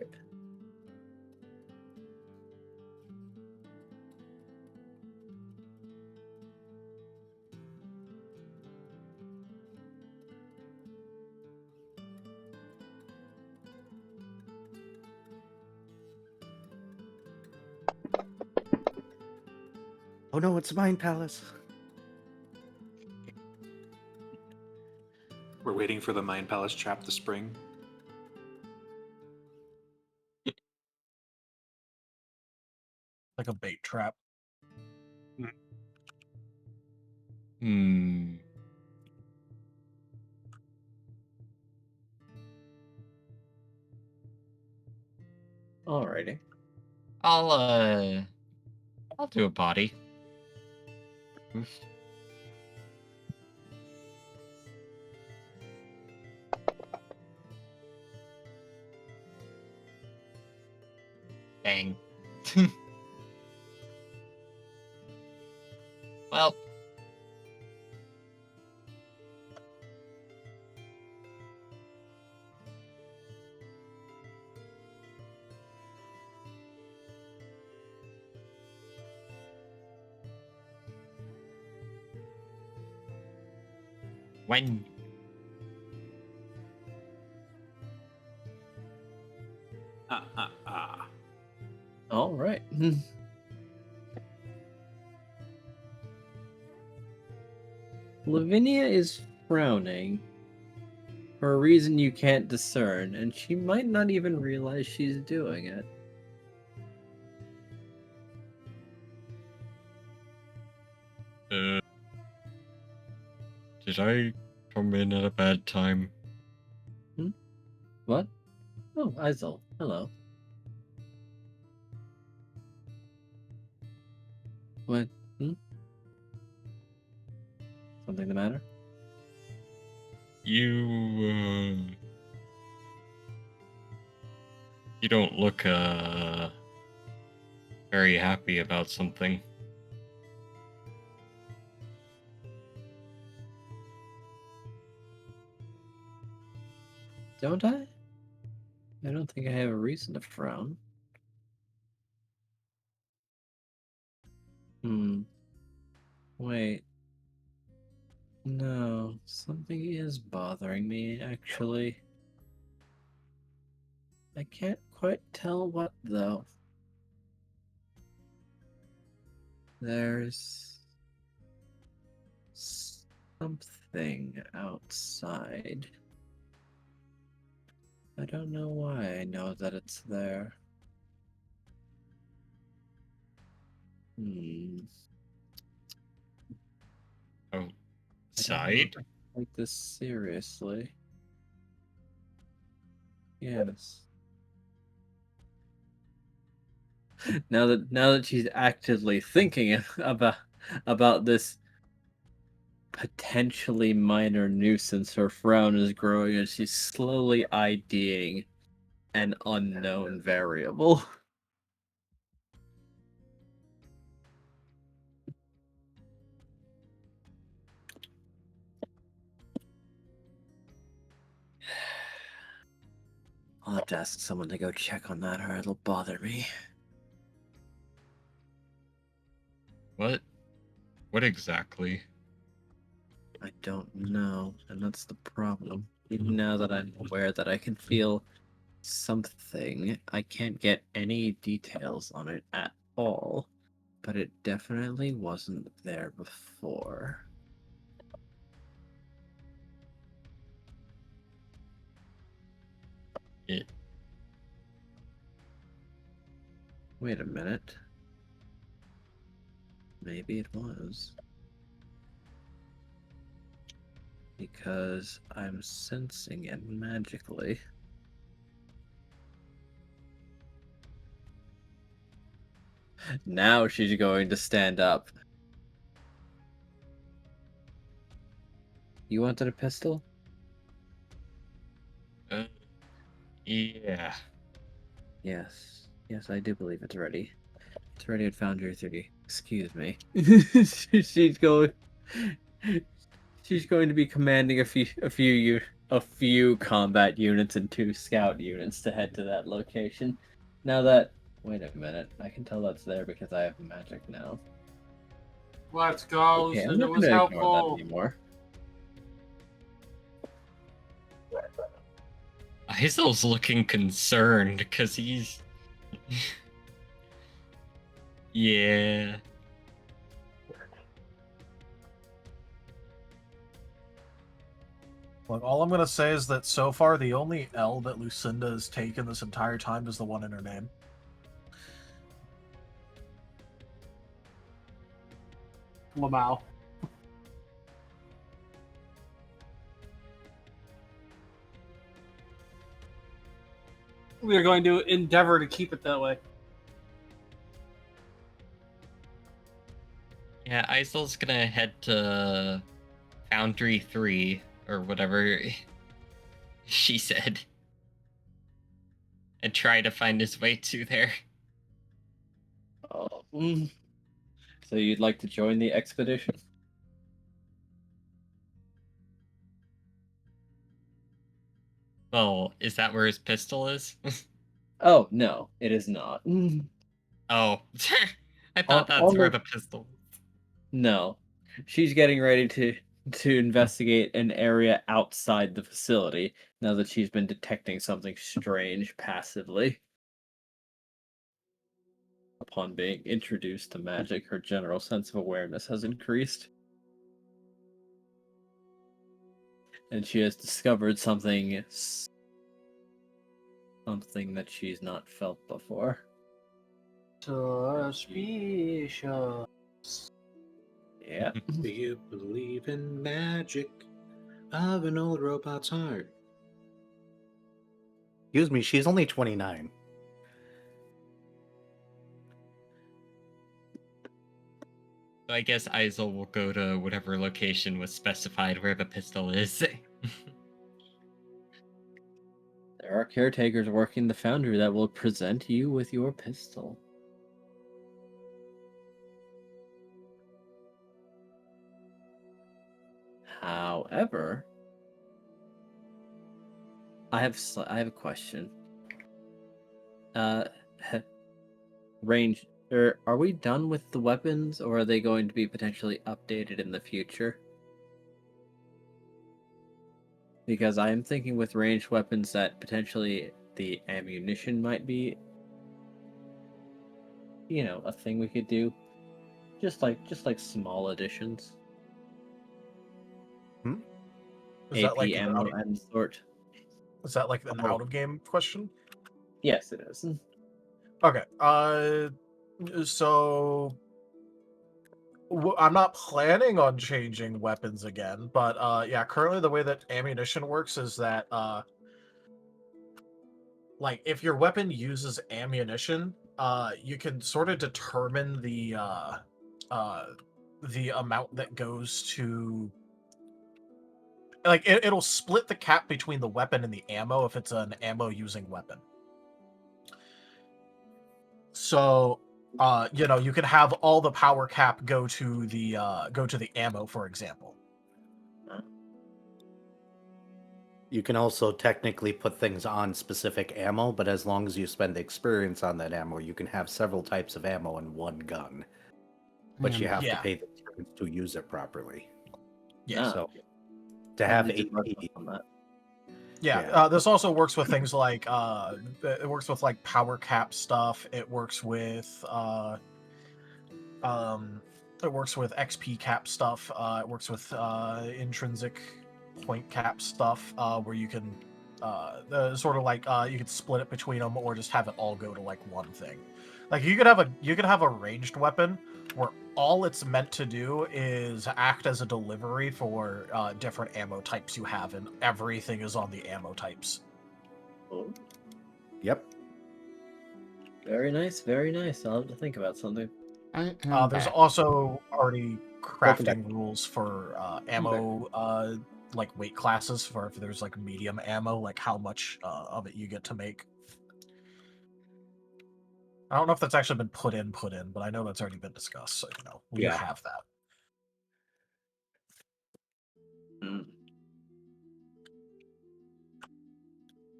Oh no, it's Mind Palace. We're waiting for the Mind Palace trap to spring. Like a bait trap. Hmm. Alrighty. I'll do a body. Oof. Dang. Well. When Alright. Lavinia is frowning for a reason you can't discern, and she might not even realize she's doing it. Did I come in at a bad time? What? Oh, Izul. Hello. What? Something the matter? You don't look very happy about something. Don't I? I don't think I have a reason to frown. Wait. No, something is bothering me, actually. I can't quite tell what, though. There's something outside. I don't know why I know that it's there. Outside? Take this seriously. Yes. Now that she's actively thinking about this potentially minor nuisance, her frown is growing as she's slowly IDing an unknown variable. I'll have to ask someone to go check on that, or it'll bother me. What? What exactly? I don't know, and that's the problem. Even now that I'm aware that I can feel something, I can't get any details on it at all. But it definitely wasn't there before. Wait a minute. Maybe it was. Because I'm sensing it magically. Now she's going to stand up. You wanted a pistol? Yeah. Yes. Yes, I do believe it's ready. It's ready at Foundry 3. Excuse me. She's going to be commanding a few combat units and 2 scout units to head to that location. Now that, wait a minute, I can tell that's there because I have magic now. Let's go. Okay, I'm Lucinda not was gonna ignore that helpful. anymore. Izul's looking concerned because he's. Yeah. Look, all I'm gonna say is that so far the only L that Lucinda has taken this entire time is the one in her name. Lamau. We are going to endeavor to keep it that way. Yeah, Izul's gonna head to Foundry 3, or whatever she said, and try to find his way to there. Oh. So you'd like to join the expedition? Well, is that where his pistol is? Oh, no, it is not. Oh. I thought that's On where the- the pistol. No. She's getting ready to investigate an area outside the facility now that she's been detecting something strange passively. Upon being introduced to magic, her general sense of awareness has increased. And she has discovered something that she's not felt before. Suspicious. Yeah. Do you believe in magic of an old robot's heart? Excuse me, she's only 29. So I guess Izul will go to whatever location was specified where the pistol is. There are caretakers working the foundry that will present you with your pistol. However, I have a question. Range, are we done with the weapons, or are they going to be potentially updated in the future? Because I am thinking with ranged weapons that potentially the ammunition might be, a thing we could do. Just like small additions. Is that AP like ammo and sort. Is that like an out of game question? Yes, it is. Okay. So I'm not planning on changing weapons again, but yeah, currently the way that ammunition works is that like if your weapon uses ammunition, you can sort of determine the amount that goes to, like it'll split the cap between the weapon and the ammo if it's an ammo using weapon. So you can have all the power cap go to the ammo, for example. You can also technically put things on specific ammo, but as long as you spend experience on that ammo, you can have several types of ammo in one gun. But you have to Yeah. pay the experience to use it properly. Yeah. So to have AP, on that. Yeah, this also works with things like it works with like power cap stuff. It works with XP cap stuff. It works with intrinsic point cap stuff, where you can sort of like you could split it between them or just have it all go to like one thing. Like you could have a ranged weapon where all it's meant to do is act as a delivery for different ammo types you have, and everything is on the ammo types. Yep. Very nice, very nice. I'll have to think about something. There's also already crafting rules for ammo, like weight classes, for if there's like medium ammo, like how much of it you get to make. I don't know if that's actually been put in, but I know that's already been discussed, so we have that.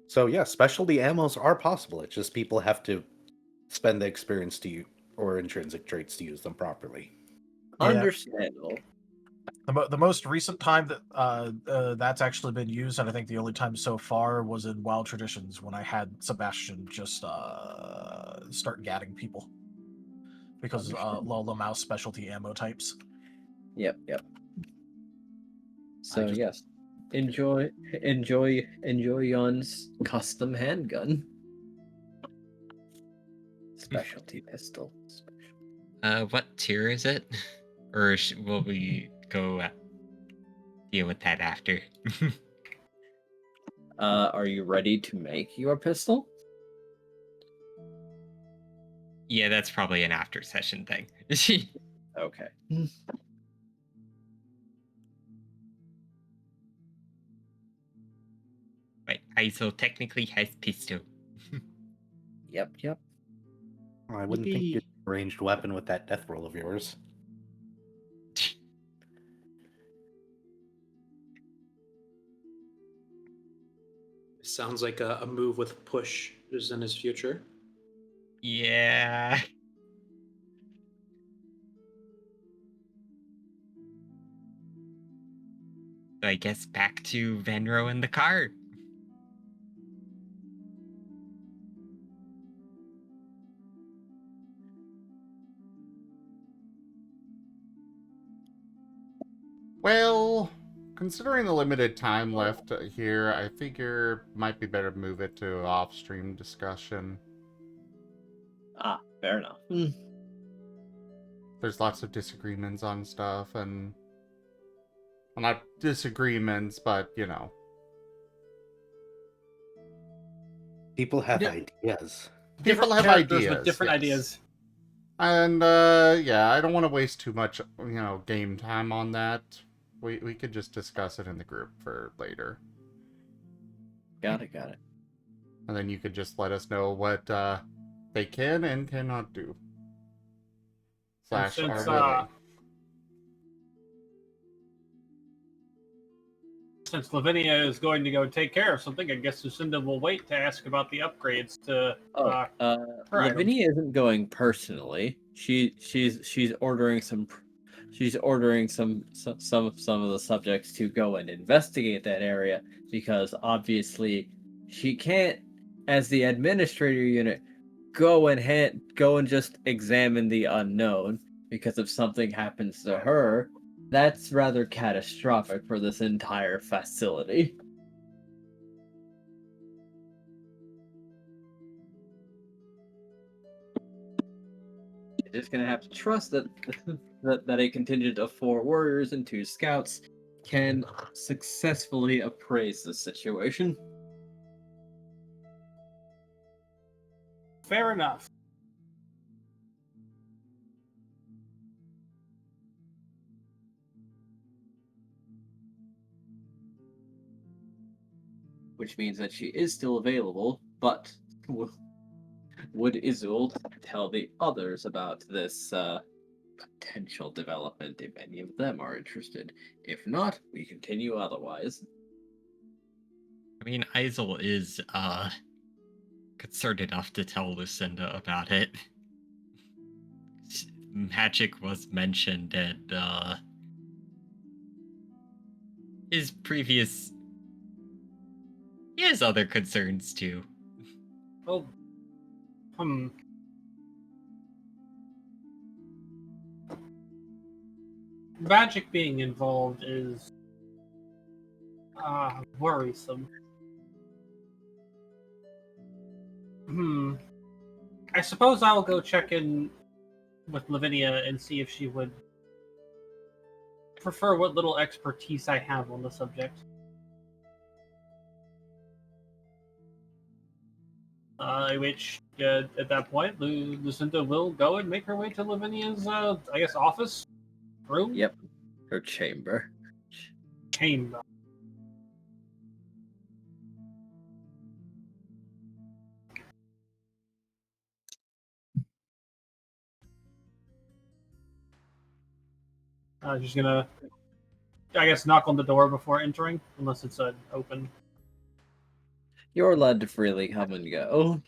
So yeah, specialty ammos are possible. It's just people have to spend the experience to use, or intrinsic traits to use them properly. Yeah. Understandable. The most recent time that that's actually been used, and I think the only time so far, was in Wild Traditions when I had Sebastian just start gadding people because Lola Mouse specialty ammo types. Yep. So yes, enjoy Yon's custom handgun. Specialty pistol. What tier is it? Or will we go deal with that after? Are you ready to make your pistol? Yeah, that's probably an after session thing. Okay. But ISO technically has pistol. Yep. I wouldn't think you'd have a ranged weapon with that death roll of yours. Sounds like a move with push is in his future. Yeah. So I guess back to Venro in the car. Well, considering the limited time left here, I figure might be better to move it to off-stream discussion. Ah, fair enough. There's lots of disagreements on stuff, and well, not disagreements, but you know. People have Yeah. ideas. People have characters ideas. with different yes. ideas. And yeah, I don't want to waste too much, game time on that. We could just discuss it in the group for later. Got it. And then you could just let us know what they can and cannot do. And / since, are willing. Since Lavinia is going to go take care of something, I guess Lucinda will wait to ask about the upgrades to her items. Lavinia isn't going personally. She's ordering some. She's ordering some of the subjects to go and investigate that area because obviously she can't, as the administrator unit, go and just examine the unknown, because if something happens to her, that's rather catastrophic for this entire facility. You're just gonna have to trust that that a contingent of 4 warriors and 2 scouts can successfully appraise the situation. Fair enough. Which means that she is still available, but would Izul tell the others about this potential development if any of them are interested? If not, we continue otherwise. I mean, Izul is concerned enough to tell Luecinda about it. Magic was mentioned, and his previous... He has other concerns too. Well, magic being involved is worrisome. I suppose I'll go check in with Lavinia and see if she would prefer what little expertise I have on the subject. Which, at that point, Lucinda will go and make her way to Lavinia's, office? Room? Yep. Her chamber. Chamber. She's gonna, knock on the door before entering, unless it's open. You're allowed to freely come and go.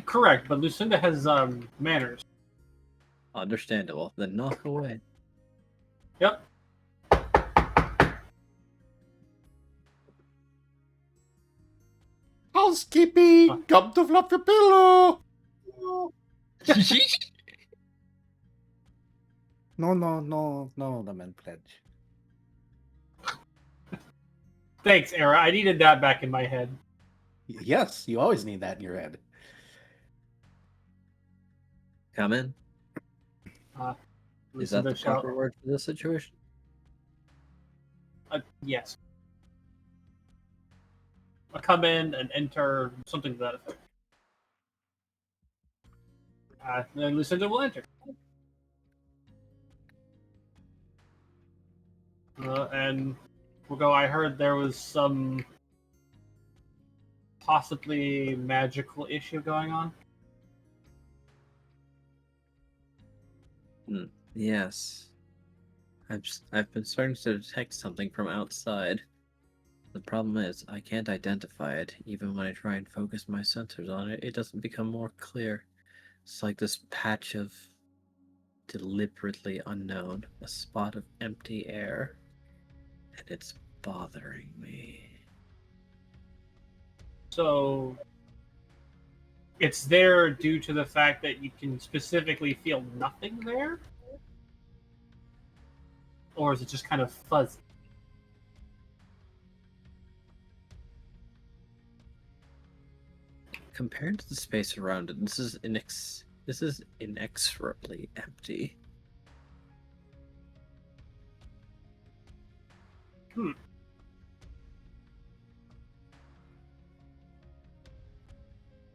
Correct, but Lucinda has manners. Understandable. Then knock away. Yep. Housekeeping! Come to fluff your pillow! No, the men pledge. Thanks, Era. I needed that back in my head. Yes, you always need that in your head. Come in. Is that the proper word for this situation? Yes. I come in and enter, something to that effect. Then Lucinda will enter. And we'll go. I heard there was some possibly magical issue going on. Yes. I've been starting to detect something from outside. The problem is, I can't identify it. Even when I try and focus my sensors on it, it doesn't become more clear. It's like this patch of deliberately unknown, a spot of empty air. And it's bothering me. So it's there due to the fact that you can specifically feel nothing there? Or is it just kind of fuzzy? Compared to the space around it, this is inexorably empty.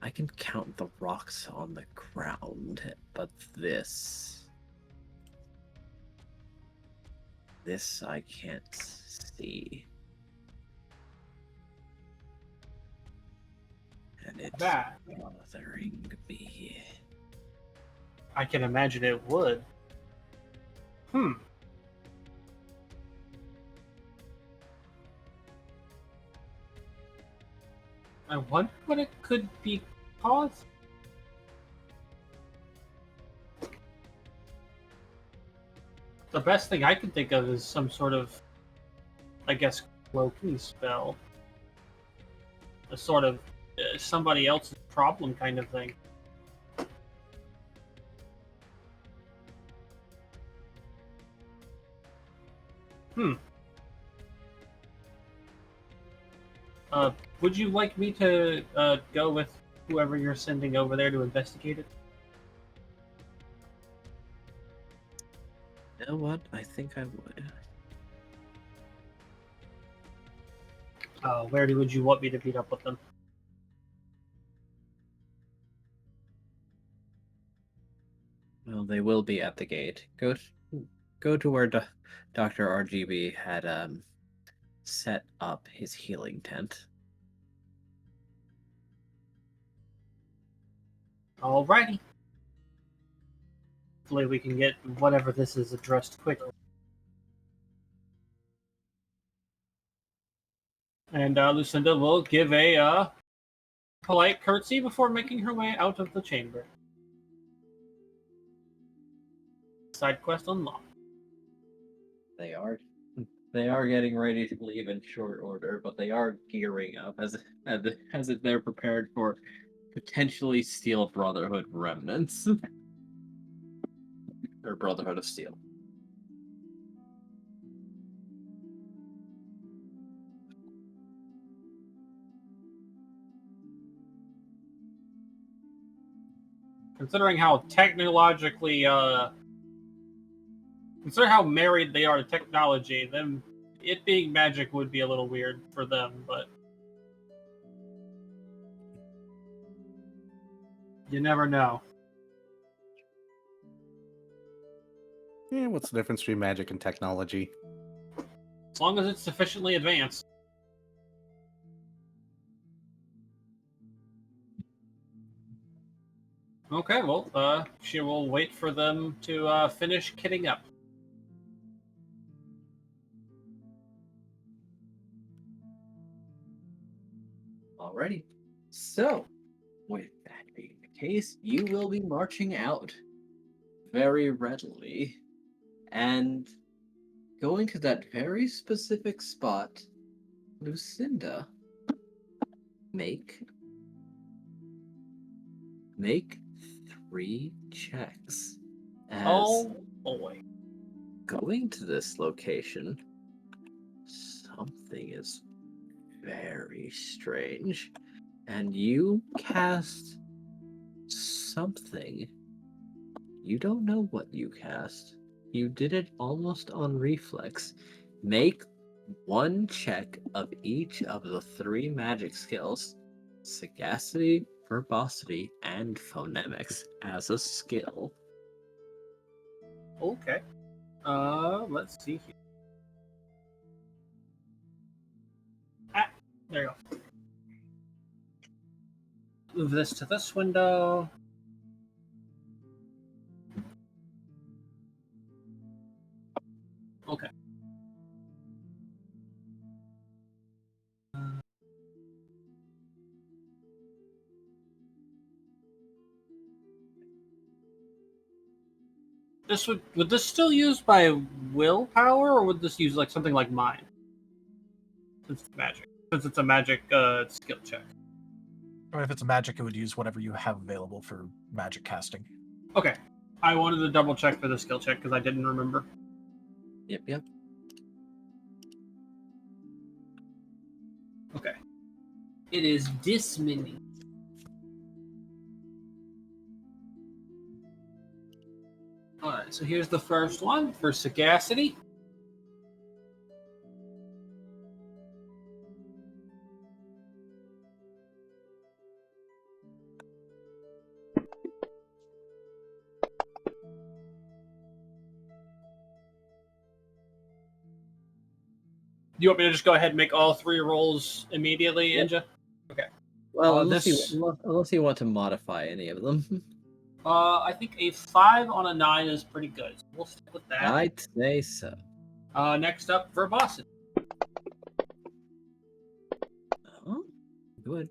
I can count the rocks on the ground, but this I can't see. And it's That bothering me. I can imagine it would. I wonder what it could be caused. The best thing I can think of is some sort of, I guess, cloaking spell. A sort of somebody else's problem kind of thing. Would you like me to go with whoever you're sending over there to investigate it? You know what? I think I would. Where would you want me to meet up with them? Well, they will be at the gate. Go to where Dr. RGB had set up his healing tent. Alrighty. Hopefully we can get whatever this is addressed quickly. And Lucinda will give a polite curtsy before making her way out of the chamber. Side quest unlocked. They are getting ready to leave in short order, but they are gearing up as if they're prepared for potentially Steel Brotherhood remnants. Or Brotherhood of Steel. Considering how consider how married they are to technology, then it being magic would be a little weird for them, but you never know. Yeah, what's the difference between magic and technology? As long as it's sufficiently advanced. Okay, well, she will wait for them to finish kitting up. Alrighty. So, with that being the case, you will be marching out very readily and going to that very specific spot. Lucinda, make 3 checks. As Oh boy. going to this location, something is very strange. And you cast something. You don't know what you cast. You did it almost on reflex. Make 1 check of each of the 3 magic skills: Sagacity, verbosity and phonemics as a skill. Okay. Let's see here. Ah, there you go. Move this to this window. Okay. This would this still use by willpower, or would this use like something like mine? Since it's magic. Since it's a magic skill check. Or if it's magic, it would use whatever you have available for magic casting. Okay. I wanted to double check for the skill check because I didn't remember. Yep. Okay. It is this many. Alright, so here's the first one for sagacity. Do you want me to just go ahead and make all 3 rolls immediately, Inja? Okay. Well, unless you want to modify any of them. I think a 5 on a 9 is pretty good. So we'll stick with that. I'd say so. Next up, verbosity. Oh, good.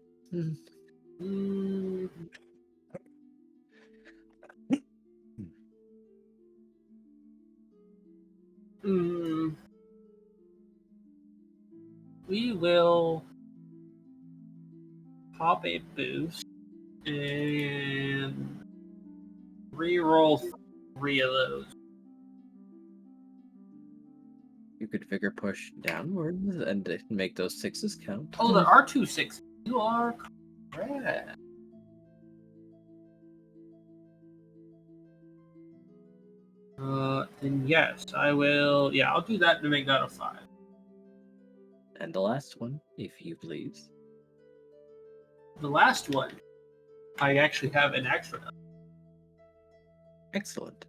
We will pop a boost and re-roll 3 of those. You could figure push downwards and make those 6s count. Oh, there are 2 6s. You are correct. Then yes, I will. Yeah, I'll do that to make that a 5. And the last one, if you please. The last one, I actually have an extra. Excellent.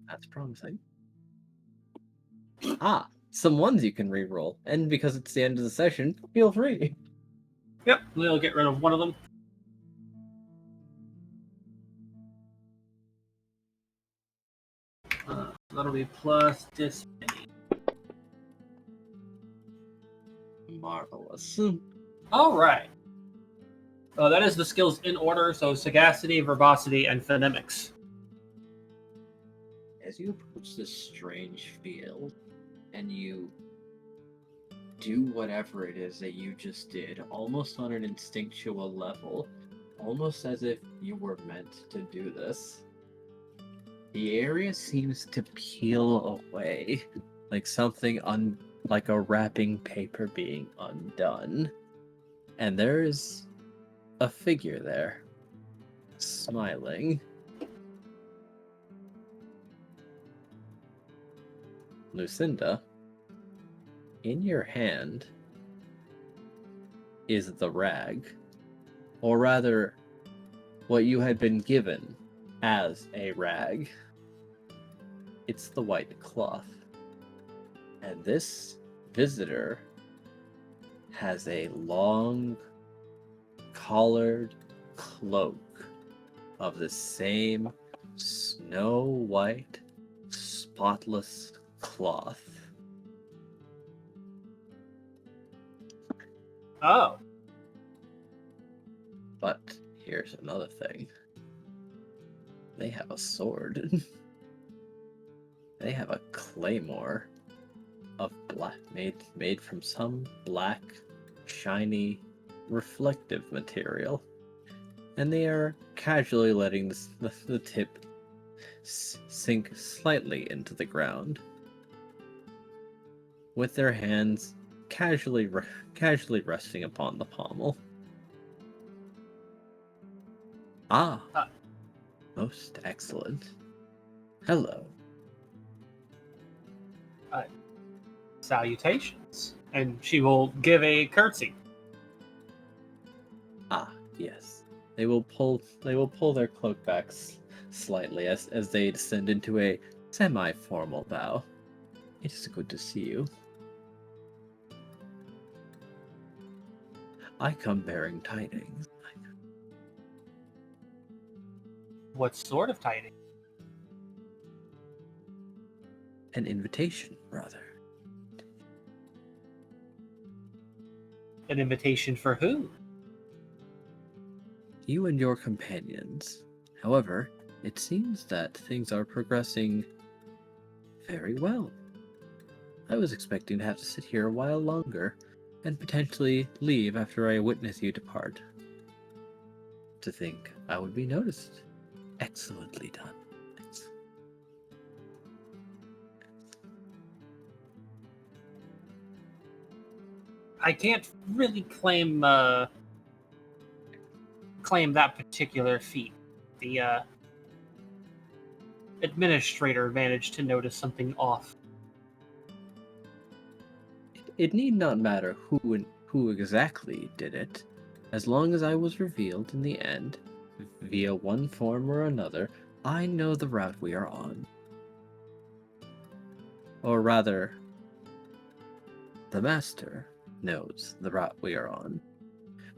That's promising. Some ones you can re-roll, and because it's the end of the session, feel free. Yep, we'll get rid of one of them. That'll be plus this many. Marvelous. All right. That is the skills in order. So sagacity, verbosity, and phonemics. As you approach this strange field, and you do whatever it is that you just did, almost on an instinctual level, almost as if you were meant to do this, the area seems to peel away, like something like a wrapping paper being undone. And there's a figure there, smiling. Luecinda, in your hand is the rag, or rather, what you had been given as a rag. It's the white cloth. And this visitor has a long, collared cloak of the same snow white, spotless cloth. Oh. But here's another thing. They have a sword. They have a claymore of black, made from some black, shiny, reflective material. And they are casually letting the tip sink slightly into the ground, with their hands casually resting upon the pommel. Most excellent. Hello. Salutations. And she will give a curtsy. Ah, yes. They will pull their cloak back slightly as they descend into a semi-formal bow. It is good to see you. I come bearing tidings. What sort of tidings? An invitation, rather. An invitation for who? You and your companions. However, it seems that things are progressing very well. I was expecting to have to sit here a while longer, and potentially leave after I witness you depart. To think I would be noticed. Excellently done. I can't really claim that particular feat. The administrator managed to notice something off. It need not matter who exactly did it, as long as I was revealed in the end, via one form or another. I know the route we are on. Or rather, the Master knows the route we are on,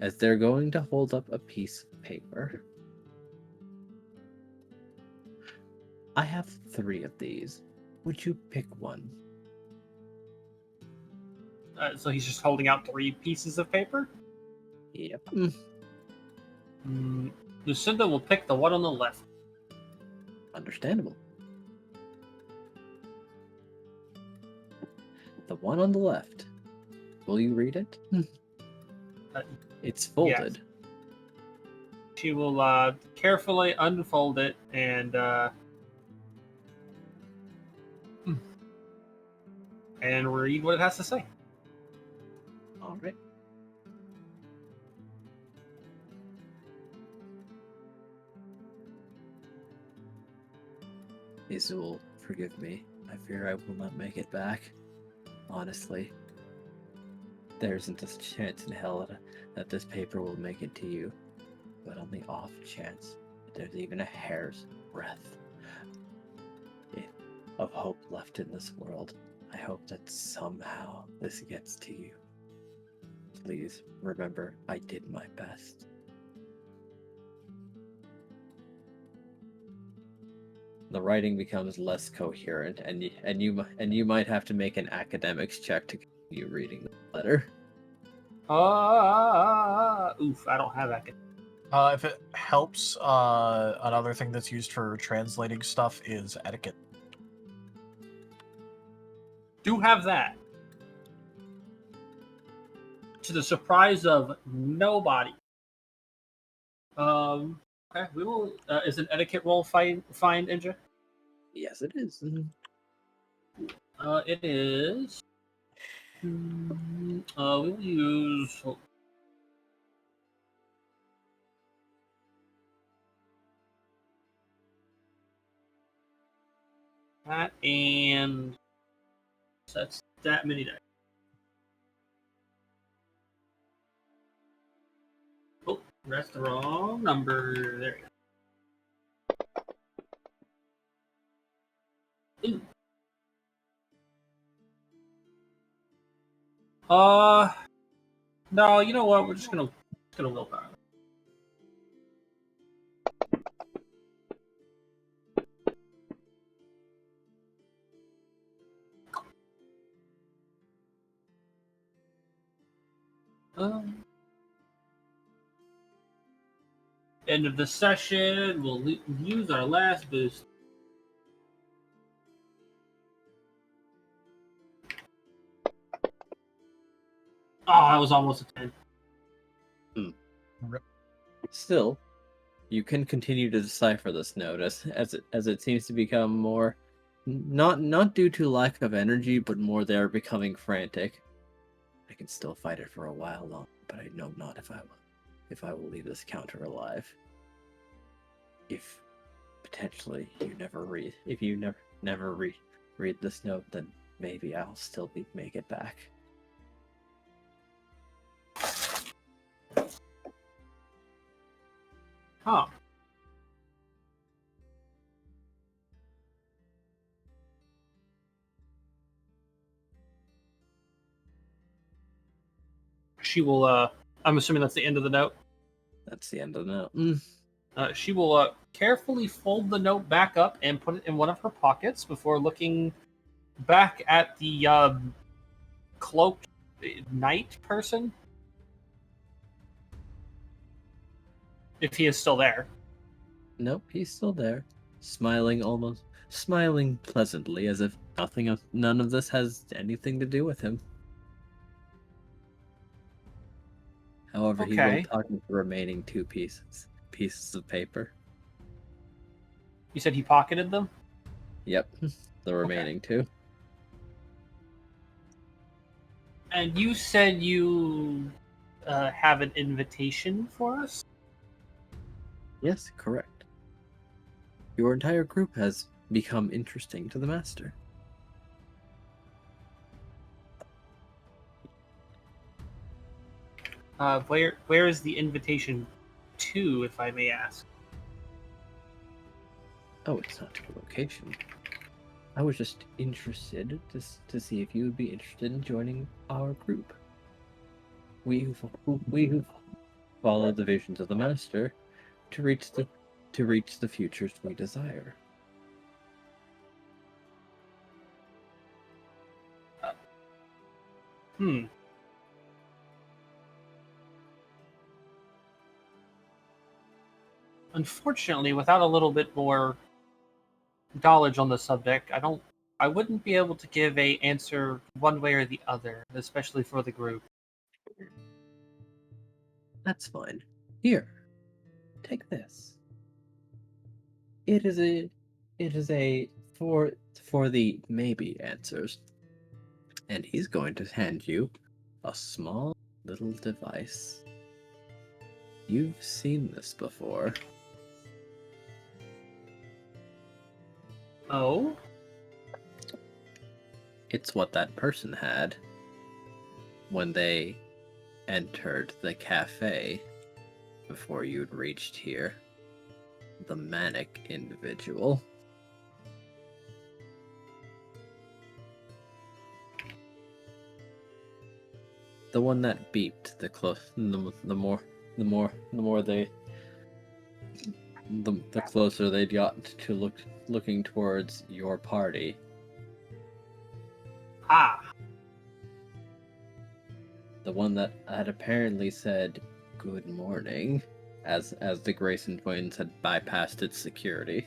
as they're going to hold up a piece of paper. I have 3 of these. Would you pick one? So he's just holding out 3 pieces of paper? Yep. Luecinda will pick the one on the left. Understandable. The one on the left. Will you read it? It's folded. Yes. She will carefully unfold it and read what it has to say. All right. Izul, forgive me. I fear I will not make it back. Honestly. There isn't a chance in hell that this paper will make it to you. But on the off chance that there's even a hair's breadth of hope left in this world, I hope that somehow this gets to you. Please remember, I did my best. The writing becomes less coherent, and you might have to make an academics check to continue reading the letter. Oof, I don't have academics. If it helps, another thing that's used for translating stuff is etiquette. Do have that. To the surprise of nobody. Okay, we will. Is an etiquette roll fine, Ninja? Yes, it is. It is. We'll use. That and that's that many dice. Oh, that's the wrong number. There you go. Ooh. No, you know what? We're just gonna willpower. End of the session. We'll use our last boost. Oh, I was almost a 10. Still, you can continue to decipher this note as it seems to become more, not due to lack of energy, but more they are becoming frantic. I can still fight it for a while longer, but I know not if I will leave this counter alive. If potentially you never read this note, then maybe I'll still make it back. Huh. She will, I'm assuming that's the end of the note. That's the end of the note. She will carefully fold the note back up and put it in one of her pockets before looking back at the cloaked knight person. If he is still there. Nope, he's still there, smiling pleasantly, as if none of this has anything to do with him. However, he will talk with the remaining two pieces of paper. You said he pocketed them? Yep, the remaining two. And you said you have an invitation for us? Yes, correct. Your entire group has become interesting to the Master. Where is the invitation to, if I may ask? Oh, it's not to a location. I was just interested to see if you would be interested in joining our group. We who follow the visions of the Master to reach the futures we desire. Unfortunately, without a little bit more knowledge on the subject, I wouldn't be able to give a answer one way or the other, especially for the group. That's fine. Here, take this. It is a for the maybe answers. And he's going to hand you a small little device. You've seen this before. Oh? It's what that person had when they entered the cafe before you'd reached here. The manic individual. The one that beeped the closer they got to looking towards your party. Ah. The one that had apparently said good morning as the Grayson twins had bypassed its security.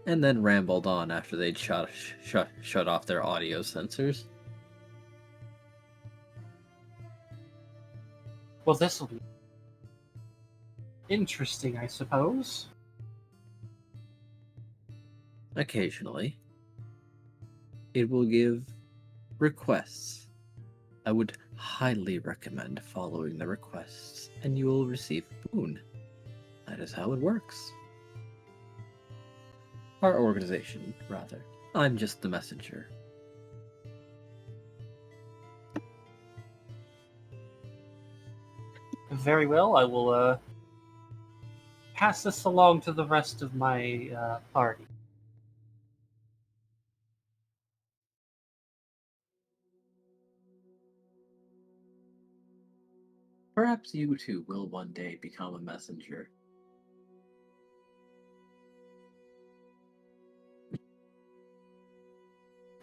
And then rambled on after they'd shut off their audio sensors. Well, this will be interesting, I suppose. Occasionally, it will give requests. I would highly recommend following the requests, and you will receive a boon. That is how it works. Our organization, rather. I'm just the messenger. Very well, I will pass this along to the rest of my party. Perhaps you too will one day become a messenger.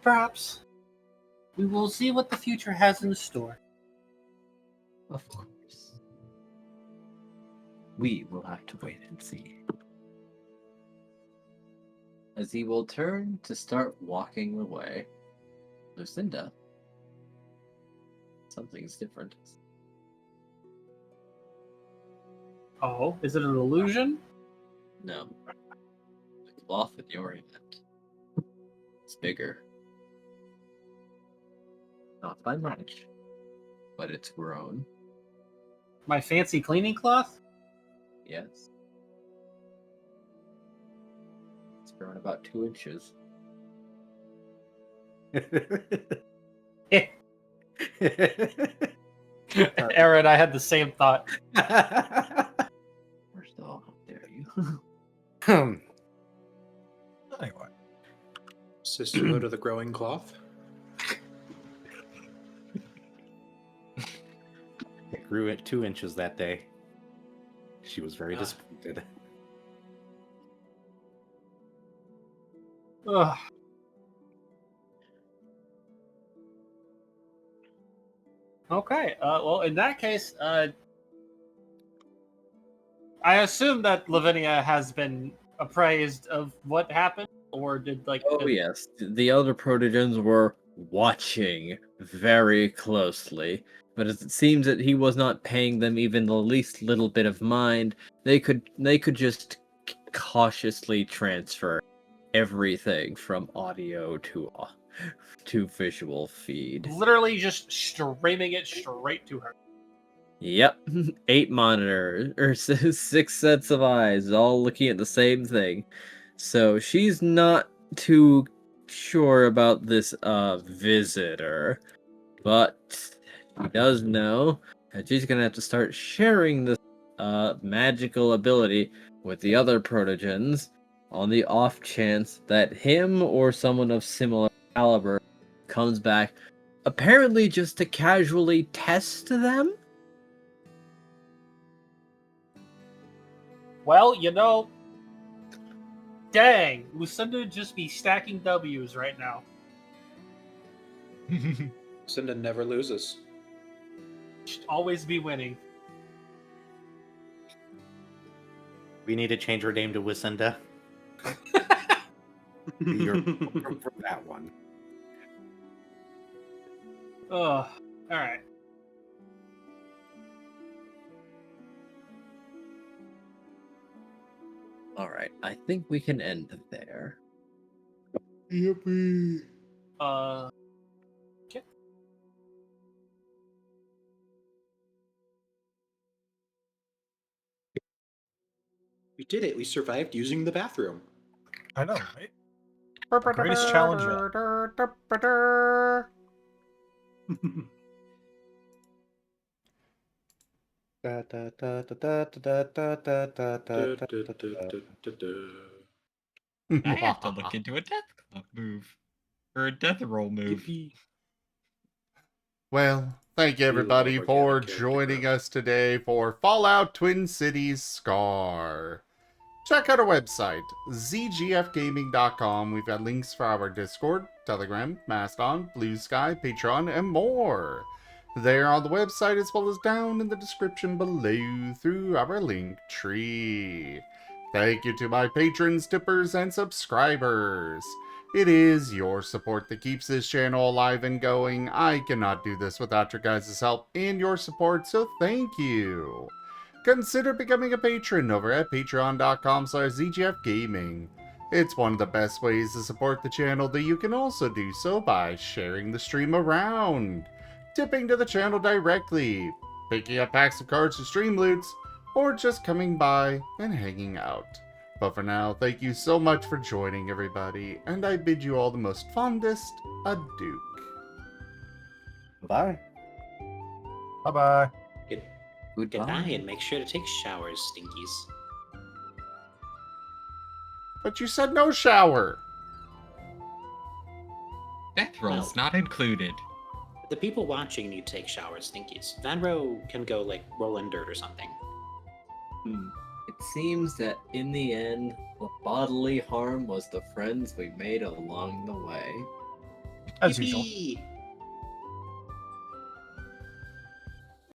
Perhaps. We will see what the future has in store. Of course. We will have to wait and see. As he will turn to start walking away, Luecinda, something's different. Oh, is it an illusion? No. The cloth in your hand. It's bigger. Not by much, but it's grown. My fancy cleaning cloth? Yes. It's Growing about 2 inches. Aaron, I had the same thought. First off, how dare you? Anyway. Sisterhood of the Growing Cloth. It grew at 2 inches that day. She was very Ah. disappointed. Ugh. Okay. Well, in that case, I assume that Lavinia has been appraised of what happened, or did Oh yes, the other protogens were watching very closely, but as it seems that he was not paying them even the least little bit of mind, they could just cautiously transfer everything from audio to visual feed. literally just streaming it straight to her. Yep, 8 monitors or 6 sets of eyes, all looking at the same thing. So she's not too sure about this visitor, but she does know that she's gonna have to start sharing this magical ability with the other protogens on the off chance that him or someone of similar caliber comes back, apparently just to casually test them. Well, dang, Lucinda would just be stacking W's right now. Lucinda never loses. She'd always be winning. We need to change her name to Luecinda. You're welcome for that one. Ugh. Alright. Alright, I think we can end there. Yippee. Okay. We did it. We survived using the bathroom. I know, right? Greatest challenge yet. I have to look into a death club move. Or a death roll move. Well, thank you We love everybody organic for character joining growth. us today for Fallout Twin Cities Scar. Check out our website, zgfgaming.com. We've got links for our Discord, Telegram, Mastodon, Blue Sky, Patreon, and more. They're on the website as well as down in the description below through our link tree. Thank you to my patrons, tippers, and subscribers. It is your support that keeps this channel alive and going. I cannot do this without your guys' help and your support, so thank you. Consider becoming a patron over at patreon.com/zgfgaming. It's one of the best ways to support the channel, though you can also do so by sharing the stream around, tipping to the channel directly, picking up packs of cards to stream loots, or just coming by and hanging out. But for now, thank you so much for joining, everybody, and I bid you all the most fondest adieu. Bye. Bye-bye. Goodbye, and make sure to take showers, Stinkies. But you said no shower! Death roll's Well- not included. The people watching need to take showers, Stinkies. Vanro can go, roll in dirt or something. It seems that in the end, the bodily harm was the friends we made along the way. As usual. Yippee!